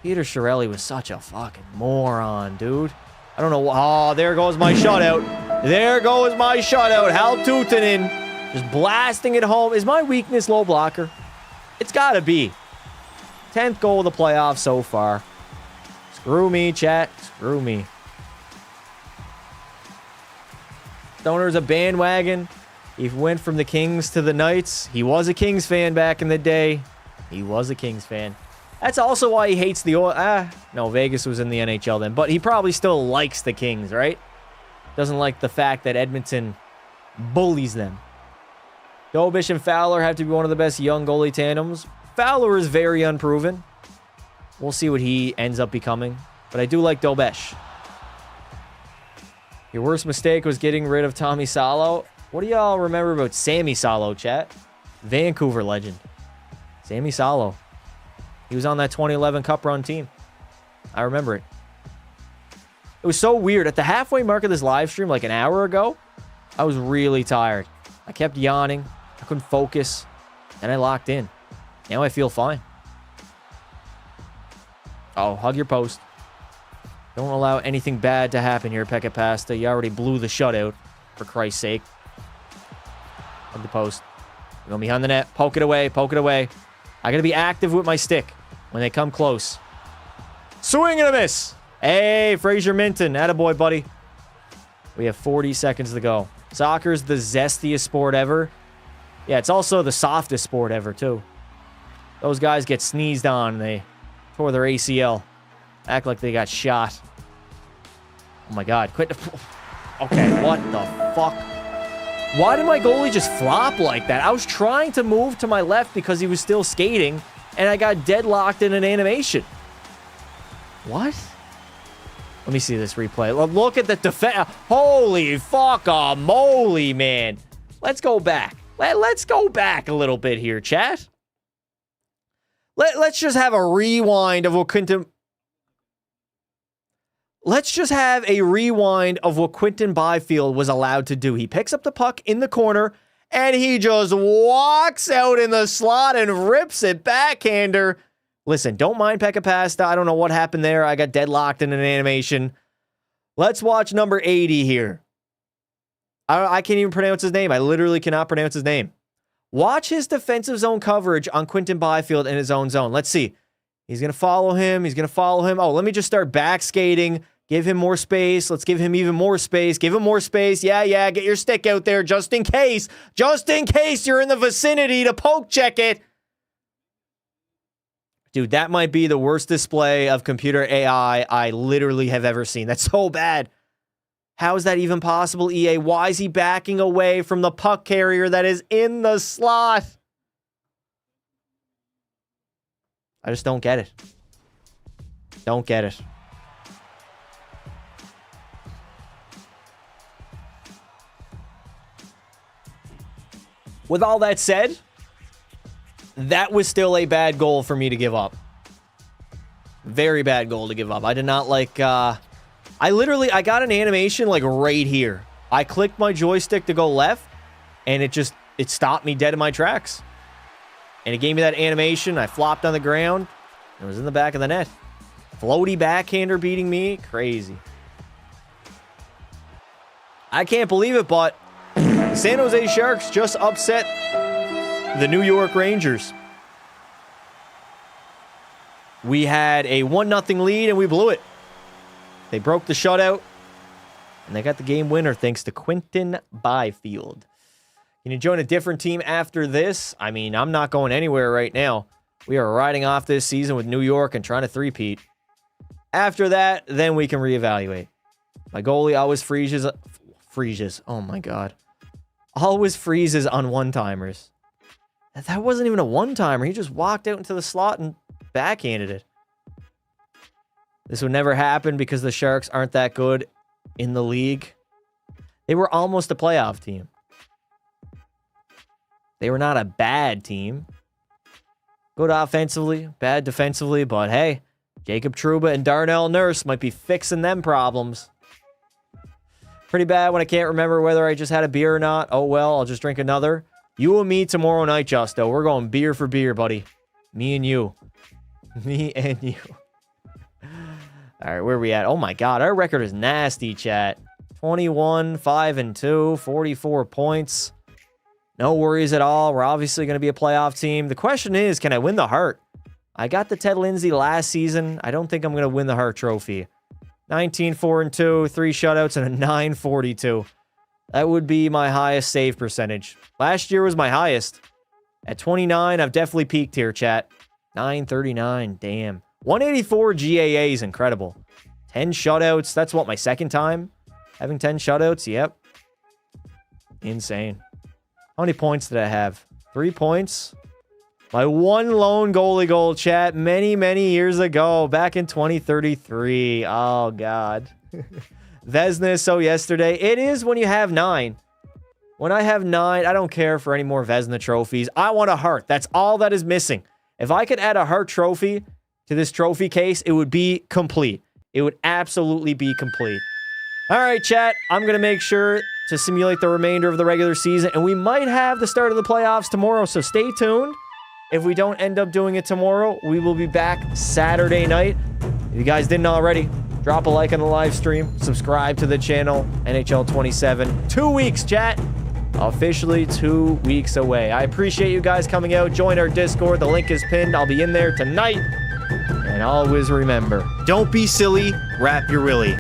Peter Chiarelli was such a fucking moron, dude. I don't know. Oh, there goes my shutout. There goes my shutout. Hal Tuutinen just blasting it home. Is my weakness low blocker? It's got to be. 10th goal of the playoffs so far. Screw me, chat. Screw me. Stoner's a bandwagon. He went from the Kings to the Knights. He was a Kings fan back in the day. He was a Kings fan. That's also why he hates the no, Vegas was in the NHL then. But he probably still likes the Kings, right? Doesn't like the fact that Edmonton bullies them. Dobish and Fowler have to be one of the best young goalie tandems. Fowler is very unproven. We'll see what he ends up becoming. But I do like Dobish. Your worst mistake was getting rid of Tommy Salo. What do y'all remember about Sammy Salo, chat? Vancouver legend. Sammy Salo. He was on that 2011 Cup run team. I remember it. It was so weird. At the halfway mark of this live stream, like an hour ago, I was really tired. I kept yawning. I couldn't focus. And I locked in. Now I feel fine. Oh, hug your post. Don't allow anything bad to happen here, Pekka Pasta. You already blew the shutout, for Christ's sake. Hug the post. Go behind the net. Poke it away. Poke it away. I gotta be active with my stick when they come close. Swing and a miss. Hey, Fraser Minton. Attaboy, buddy. We have 40 seconds to go. Soccer's the zestiest sport ever. Yeah, it's also the softest sport ever, too. Those guys get sneezed on and they tore their ACL. Act like they got shot. Oh my god. Quit. Okay, what the fuck? Why did my goalie just flop like that? I was trying to move to my left because he was still skating, and I got deadlocked in an animation. What? Let me see this replay. Look at the defense. Holy fuck-a-moly, man. Let's go back. Let's go back a little bit here, chat. Let's just have a rewind of what Quinton... Let's just have a rewind of what Quinton Byfield was allowed to do. He picks up the puck in the corner, and he just walks out in the slot and rips it backhander. Listen, don't mind Pekka Pasta. I don't know what happened there. I got deadlocked in an animation. Let's watch number 80 here. I can't even pronounce his name. I literally cannot pronounce his name. Watch his defensive zone coverage on Quinton Byfield in his own zone. Let's see. He's going to follow him. He's going to follow him. Oh, let me just start back skating. Give him more space. Let's give him even more space. Give him more space. Yeah. Get your stick out there just in case. Just in case you're in the vicinity to poke check it. Dude, that might be the worst display of computer AI I literally have ever seen. That's so bad. How is that even possible, EA? Why is he backing away from the puck carrier that is in the slot? I just don't get it. Don't get it. With all that said, that was still a bad goal for me to give up. Very bad goal to give up. I did not like... I got an animation like right here. I clicked my joystick to go left, and it stopped me dead in my tracks. And it gave me that animation. I flopped on the ground. It was in the back of the net. Floaty backhander beating me. Crazy. I can't believe it, but the San Jose Sharks just upset the New York Rangers. We had a 1-0 lead, and we blew it. They broke the shutout, and they got the game winner thanks to Quinton Byfield. Can you join a different team after this? I mean, I'm not going anywhere right now. We are riding off this season with New York and trying to three-peat. After that, then we can reevaluate. My goalie always freezes. Oh my god. Always freezes on one-timers. That wasn't even a one-timer. He just walked out into the slot and backhanded it. This would never happen because the Sharks aren't that good in the league. They were almost a playoff team. They were not a bad team. Good offensively, bad defensively, but hey, Jacob Trouba and Darnell Nurse might be fixing them problems. Pretty bad when I can't remember whether I just had a beer or not. Oh well, I'll just drink another. You and me tomorrow night, Justo. We're going beer for beer, buddy. Me and you. Me and you. All right, where are we at? Oh my god, our record is nasty, chat. 21, 5-2, 44 points. No worries at all. We're obviously going to be a playoff team. The question is, can I win the Hart? I got the Ted Lindsay last season. I don't think I'm going to win the Hart Trophy. 19, 4-2, 3 shutouts, and a 942. That would be my highest save percentage. Last year was my highest. At 29, I've definitely peaked here, chat. 939, damn. 184 GAA is incredible. 10 shutouts. That's what, my second time having 10 shutouts? Yep. Insane. How many points did I have? 3 points. My one lone goalie goal, chat, many, many years ago, back in 2033. Oh, God. Vezina is so yesterday. It is when you have 9. When I have 9, I don't care for any more Vezina trophies. I want a Hart. That's all that is missing. If I could add a Hart trophy to this trophy case, it would be complete. It would absolutely be complete. All right, chat. I'm going to make sure to simulate the remainder of the regular season, and we might have the start of the playoffs tomorrow, so stay tuned. If we don't end up doing it tomorrow, we will be back Saturday night. If you guys didn't already, drop a like on the live stream, subscribe to the channel, NHL 27. 2 weeks, chat. Officially 2 weeks away. I appreciate you guys coming out. Join our Discord. The link is pinned. I'll be in there tonight. And always remember, don't be silly, wrap your willy.